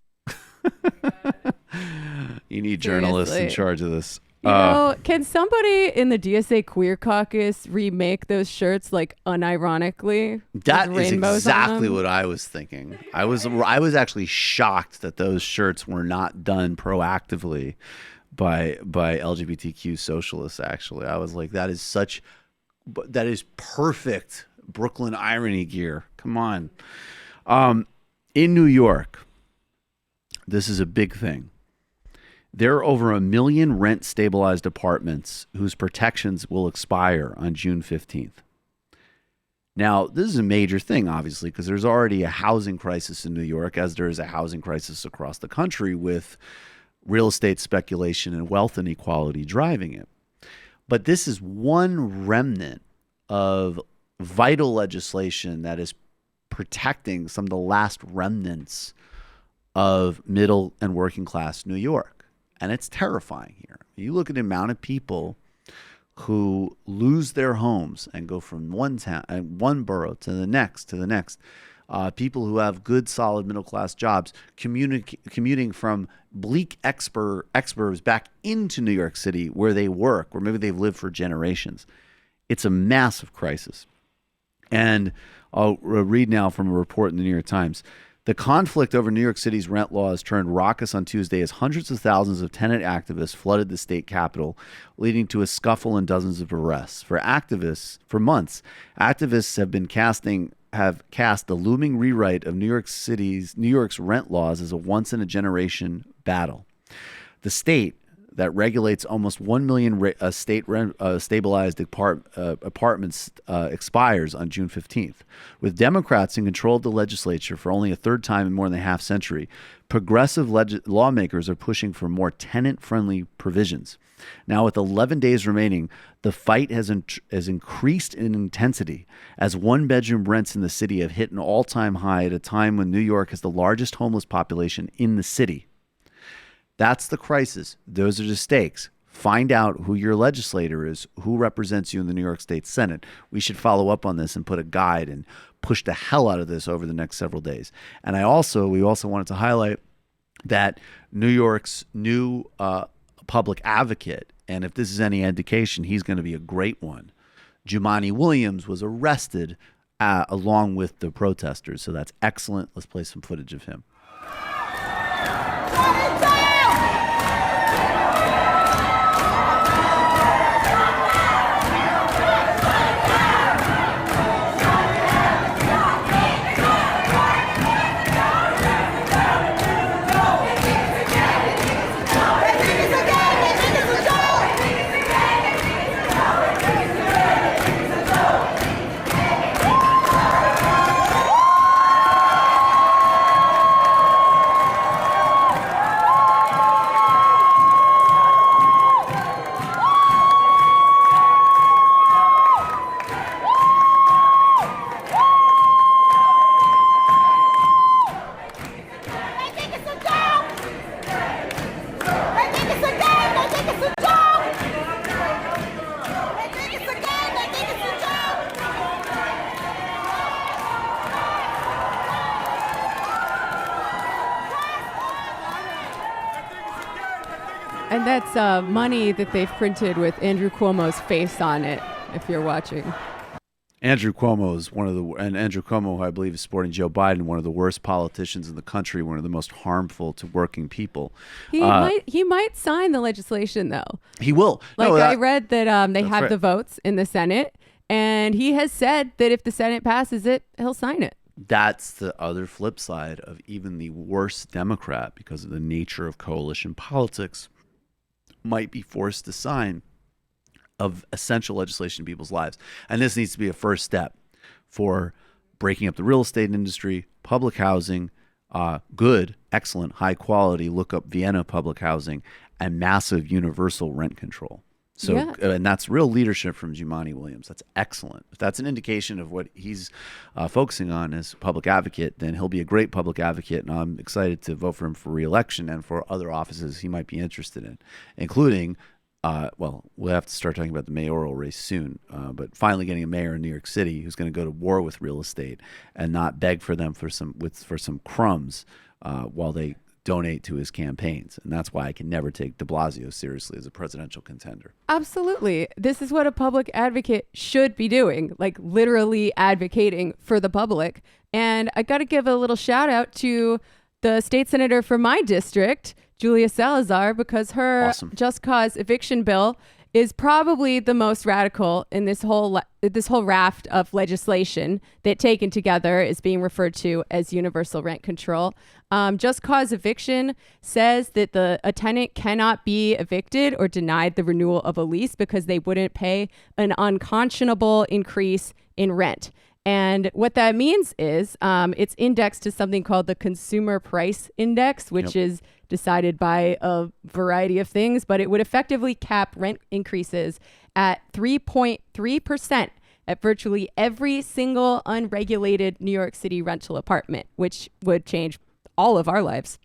You need journalists in charge of this. Can somebody in the DSA Queer Caucus remake those shirts unironically? That is exactly what I was thinking. I was actually shocked that those shirts were not done proactively by LGBTQ socialists. Actually, I was like, that is perfect Brooklyn irony gear. Come on. In New York, this is a big thing. There are over 1 million rent-stabilized apartments whose protections will expire on June 15th. Now, this is a major thing, obviously, because there's already a housing crisis in New York, as there is a housing crisis across the country with real estate speculation and wealth inequality driving it. But this is one remnant of vital legislation that is protecting some of the last remnants of middle and working class New York. And it's terrifying here. You look at the amount of people who lose their homes and go from one borough to the next, people who have good, solid middle-class jobs, commuting from bleak exurbs back into New York City where they work, where maybe they've lived for generations. It's a massive crisis. And I'll read now from a report in the New York Times. The conflict over New York City's rent laws turned raucous on Tuesday as hundreds of thousands of tenant activists flooded the state capitol, leading to a scuffle and dozens of arrests. For months, activists have cast the looming rewrite of New York's rent laws as a once-in-a-generation battle. The state that regulates almost 1 million stabilized apartments expires on June 15th. With Democrats in control of the legislature for only a third time in more than a half century, progressive lawmakers are pushing for more tenant-friendly provisions. Now, with 11 days remaining, the fight has increased in intensity as one-bedroom rents in the city have hit an all-time high at a time when New York has the largest homeless population in the city. That's the crisis. Those are the stakes. Find out who your legislator is, who represents you in the New York State Senate. We should follow up on this and put a guide and push the hell out of this over the next several days. And we also wanted to highlight that New York's new public advocate, and if this is any indication, he's going to be a great one, Jumaane Williams, was arrested along with the protesters. So that's excellent. Let's play some footage of him. And that's money that they've printed with Andrew Cuomo's face on it, if you're watching. Andrew Cuomo is Andrew Cuomo, I believe, is supporting Joe Biden, one of the worst politicians in the country, one of the most harmful to working people. He might sign the legislation, though. He will. I read that they have the votes in the Senate, and he has said that if the Senate passes it, he'll sign it. That's the other flip side of even the worst Democrat, because of the nature of coalition politics, might be forced to sign of essential legislation in people's lives. And this needs to be a first step for breaking up the real estate industry, public housing, good, excellent, high quality, look up Vienna public housing, and massive universal rent control. So, and that's real leadership from Jumaane Williams. That's excellent. If that's an indication of what he's focusing on as public advocate, then he'll be a great public advocate, and I'm excited to vote for him for re-election and for other offices he might be interested in, including, we'll have to start talking about the mayoral race soon, but finally getting a mayor in New York City who's going to go to war with real estate and not beg for them for some crumbs while they donate to his campaigns. And that's why I can never take de Blasio seriously as a presidential contender. Absolutely. This is what a public advocate should be doing, like literally advocating for the public. And I got to give a little shout out to the state senator from my district, Julia Salazar, because her just cause eviction bill is probably the most radical in this whole raft of legislation that, taken together, is being referred to as universal rent control. Just cause eviction says that a tenant cannot be evicted or denied the renewal of a lease because they wouldn't pay an unconscionable increase in rent. And what that means is it's indexed to something called the Consumer Price Index, which is decided by a variety of things, but it would effectively cap rent increases at 3.3% at virtually every single unregulated New York City rental apartment, which would change all of our lives.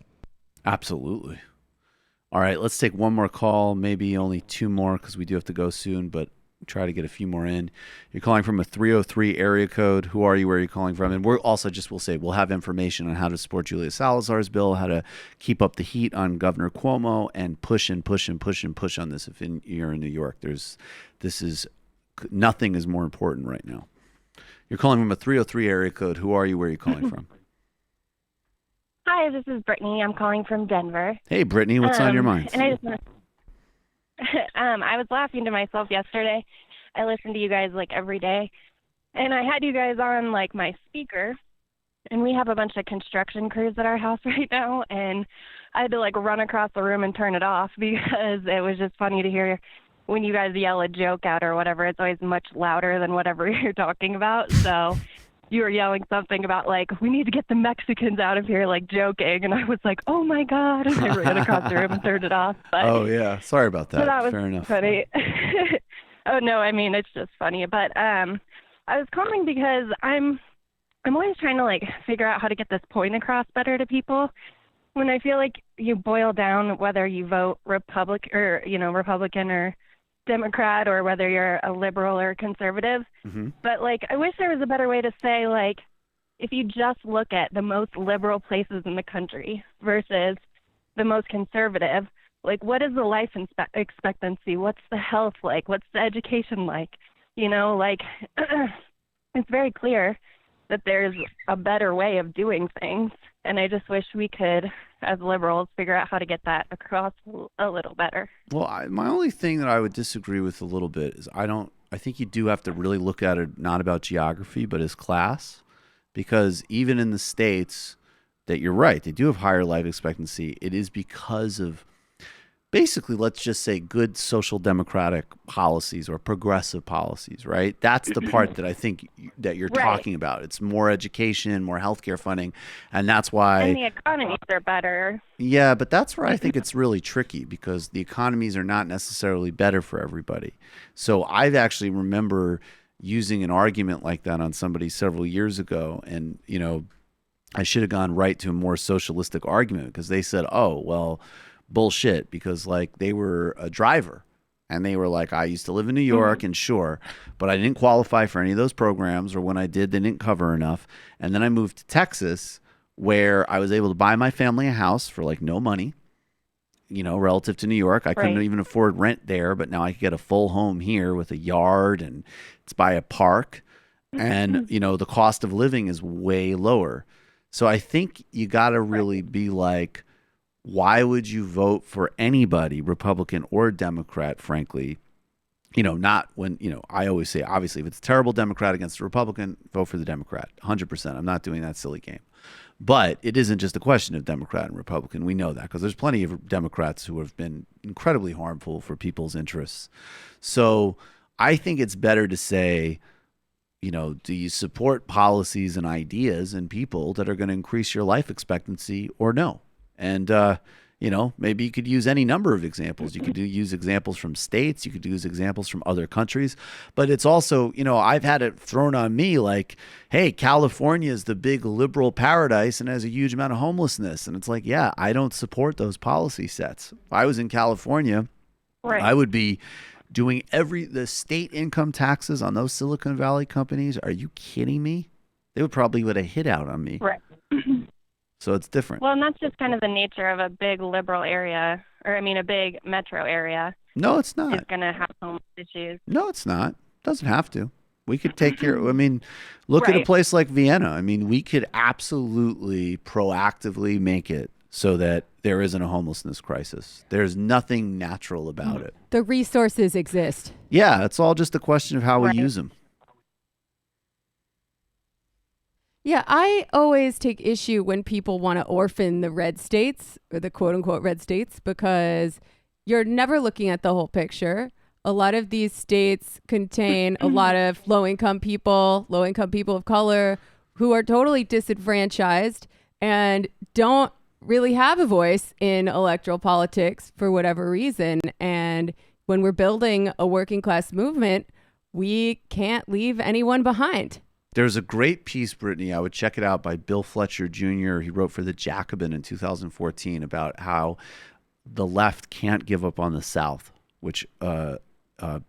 Absolutely. All right, let's take one more call, maybe only two more because we do have to go soon, but try to get a few more in. You're calling from a 303 area code. Who are you? Where are you calling from? And we're also we'll have information on how to support Julia Salazar's bill, how to keep up the heat on Governor Cuomo, and push on this if you're in New York. Nothing is more important right now. You're calling from a 303 area code. Who are you? Where are you calling from? Hi, this is Brittany. I'm calling from Denver. Hey, Brittany, what's on your mind? And I just want to I was laughing to myself yesterday. I listen to you guys like every day, and I had you guys on like my speaker, and we have a bunch of construction crews at our house right now, and I had to like run across the room and turn it off because it was just funny to hear when you guys yell a joke out or whatever. It's always much louder than whatever you're talking about. So you were yelling something about like, we need to get the Mexicans out of here, like joking. And I was like, oh my God. And I ran across the room and turned it off. But, oh yeah. Sorry about that. So that was fair enough. Funny. Oh no, I mean, it's just funny. But I was calling because I'm always trying to like figure out how to get this point across better to people. When I feel like you boil down whether you vote Republican or Democrat, or whether you're a liberal or conservative. Mm-hmm. But like, I wish there was a better way to say, like, if you just look at the most liberal places in the country versus the most conservative. Like, what is the life expectancy? What's the health like? What's the education like? You know, like, it's very clear that there's a better way of doing things. And I just wish we could, as liberals, figure out how to get that across a little better. Well, my only thing that I would disagree with a little bit is I think you do have to really look at it not about geography, but as class. Because even in the states that you're right, they do have higher life expectancy. It is because of basically, let's just say, good social democratic policies or progressive policies, right? That's the part that I think that you're talking about. It's more education, more healthcare funding, and that's why. And the economies are better. Yeah, but that's where I think it's really tricky because the economies are not necessarily better for everybody. So I actually remember using an argument like that on somebody several years ago, and I should have gone right to a more socialistic argument because they said, "Oh, well." Bullshit, because like they were a driver and they were like, I used to live in New York and sure, but I didn't qualify for any of those programs, or when I did, they didn't cover enough. And then I moved to Texas where I was able to buy my family a house for like no money, relative to New York. I couldn't even afford rent there, but now I could get a full home here with a yard and it's by a park. And, the cost of living is way lower. So I think you got to really be like, why would you vote for anybody, Republican or Democrat, frankly? Not when, I always say, obviously, if it's a terrible Democrat against a Republican, vote for the Democrat, 100%. I'm not doing that silly game. But it isn't just a question of Democrat and Republican. We know that because there's plenty of Democrats who have been incredibly harmful for people's interests. So I think it's better to say, do you support policies and ideas and people that are going to increase your life expectancy or no? And, maybe you could use any number of examples. You could use examples from states. You could use examples from other countries. But it's also, I've had it thrown on me like, hey, California is the big liberal paradise and has a huge amount of homelessness. And it's like, yeah, I don't support those policy sets. If I was in California, I would be doing the state income taxes on those Silicon Valley companies. Are you kidding me? They would probably would have hit out on me. Right. So it's different. Well, and that's just kind of the nature of a big liberal area, a big metro area. No, it's not. It's going to have homeless issues. No, it's not. It doesn't have to. We could take care. Look at a place like Vienna. We could absolutely proactively make it so that there isn't a homelessness crisis. There's nothing natural about it. The resources exist. Yeah, it's all just a question of how we use them. Yeah, I always take issue when people want to orphan the red states or the quote unquote red states because you're never looking at the whole picture. A lot of these states contain a lot of low income people of color who are totally disenfranchised and don't really have a voice in electoral politics for whatever reason. And when we're building a working class movement, we can't leave anyone behind. There's a great piece, Brittany, I would check it out, by Bill Fletcher Jr. He wrote for The Jacobin in 2014 about how the left can't give up on the South, which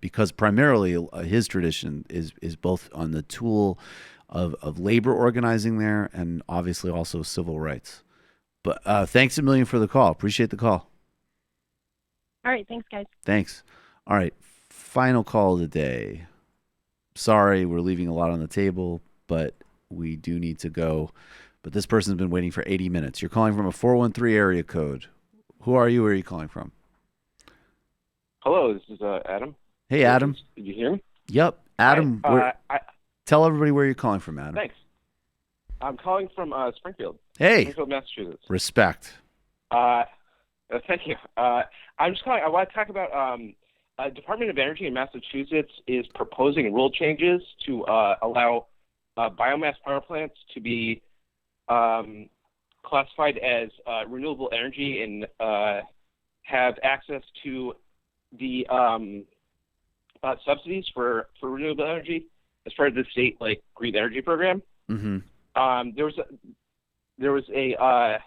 because primarily his tradition is both on the tool of labor organizing there and obviously also civil rights. But thanks a million for the call. Appreciate the call. All right. Thanks, guys. Thanks. All right. Final call of the day. Sorry, we're leaving a lot on the table, but we do need to go. But this person's been waiting for 80 minutes. You're calling from a 413 area code. Who are you? Where are you calling from? Hello, this is Adam. Hey, Adam. Did you hear me? Yep. Adam, Hi, tell everybody where you're calling from, Adam. Thanks. I'm calling from Springfield. Hey. Springfield, Massachusetts. Respect. Thank you. I'm just calling. I want to talk about Department of Energy in Massachusetts is proposing rule changes to allow biomass power plants to be classified as renewable energy and have access to the subsidies for renewable energy as part of the state green energy program. Mm-hmm. There was a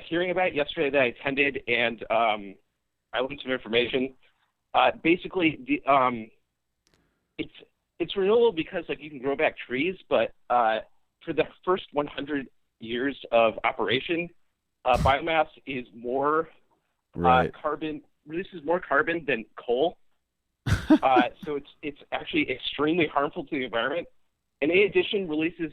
hearing about it yesterday that I attended, and I learned some information. Basically, it's renewable because you can grow back trees, but for the first 100 years of operation, biomass is more releases more carbon than coal. So it's actually extremely harmful to the environment. And in addition, releases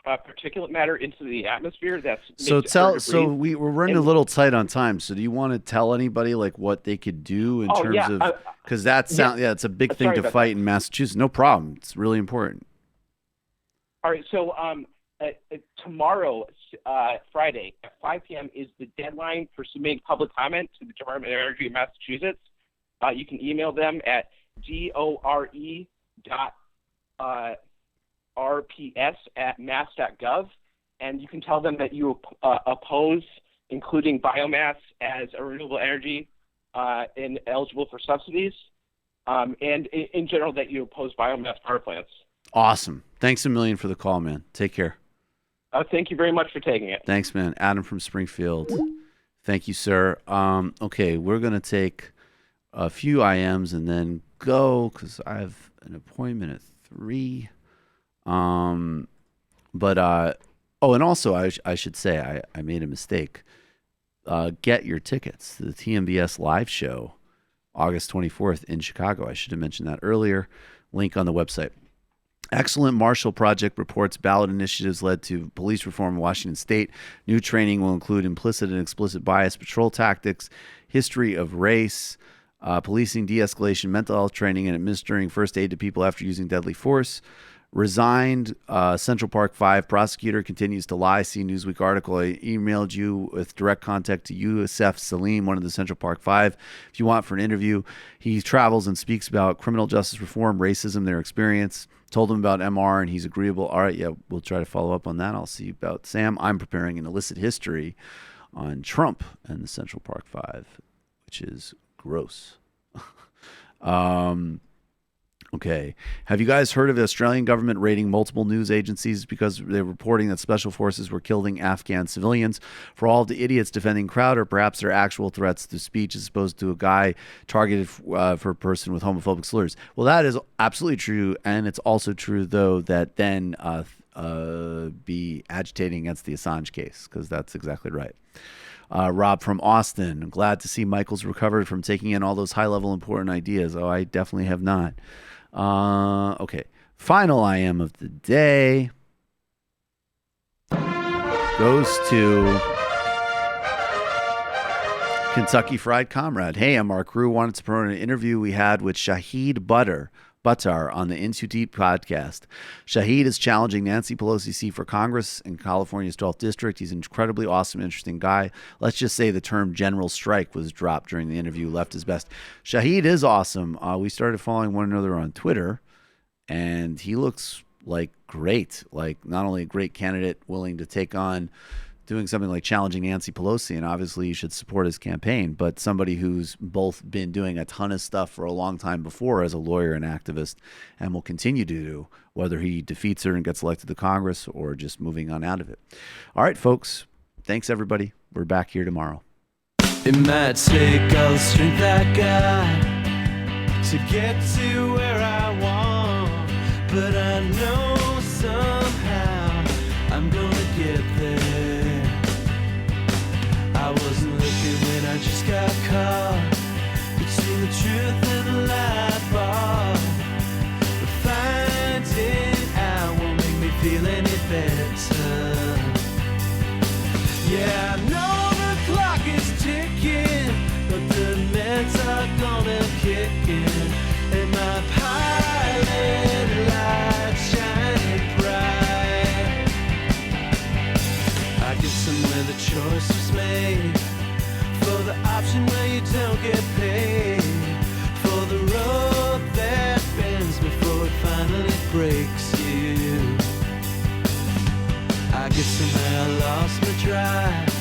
particulate matter into the atmosphere. We're running a little tight on time. So do you want to tell anybody like what they could do in terms of, because it's a big thing to fight in Massachusetts. No problem. It's really important. All right. So tomorrow, Friday at 5 p.m. is the deadline for submitting public comment to the Department of Energy in Massachusetts. You can email them at gore.rps@mass.gov, and you can tell them that you oppose including biomass as a renewable energy and eligible for subsidies, and in general that you oppose biomass power plants. Awesome. Thanks a million for the call, man. Take care. Thank you very much for taking it. Thanks, man. Adam from Springfield. Thank you, sir. Okay, we're going to take a few IMs and then go because I have an appointment at 3. And also I should say I made a mistake. Get your tickets to the TMBS live show August 24th in Chicago. I should have mentioned that earlier. Link on the website. Excellent Marshall Project reports ballot initiatives led to police reform in Washington State. New training will include implicit and explicit bias patrol tactics, history of race, policing, de-escalation, mental health training, and administering first aid to people after using deadly force. Resigned Central Park 5 prosecutor continues to lie. See Newsweek article. I emailed you with direct contact to Youssef Salim, one of the Central Park 5, if you want for an interview. He travels and speaks about criminal justice reform, racism, their experience. Told him about MR, and he's agreeable. All right, yeah, we'll try to follow up on that. I'll see about Sam. I'm preparing an illicit history on Trump and the Central Park 5, which is gross. Okay. Have you guys heard of the Australian government raiding multiple news agencies because they're reporting that special forces were killing Afghan civilians? For all of the idiots defending Crowder, perhaps they're actual threats to speech as opposed to a guy targeted for a person with homophobic slurs. Well, that is absolutely true. And it's also true, though, that then be agitating against the Assange case, because that's exactly right. Rob from Austin, glad to see Michael's recovered from taking in all those high-level important ideas. Oh, I definitely have not. Okay, final IM of the day goes to Kentucky Fried Comrade. Hey, I'm Mark Rue. Wanted to promote an interview we had with Shahid Buttar on the In Too Deep podcast. Shahid is challenging Nancy Pelosi for Congress in California's 12th district. He's an incredibly awesome, interesting guy. Let's just say the term general strike was dropped during the interview, left his best. Shahid is awesome. We started following one another on Twitter, and he looks like great, like not only a great candidate willing to take on doing something like challenging Nancy Pelosi, and obviously you should support his campaign, but somebody who's both been doing a ton of stuff for a long time before as a lawyer and activist and will continue to do, whether he defeats her and gets elected to Congress or just moving on out of it. All right, folks. Thanks, everybody. We're back here tomorrow. It might take all the strength I got to get to where I want, but I know somehow I'm gonna get there. I wasn't looking when I just got caught between the truth and the lie bar. But finding out won't make me feel any better. Yeah, I know the clock is ticking, but the meds are gonna kick in, and my pilot light shining bright. I guess somewhere the choice was made for the option where you don't get paid, for the road that bends before it finally breaks you. I guess somehow I lost my drive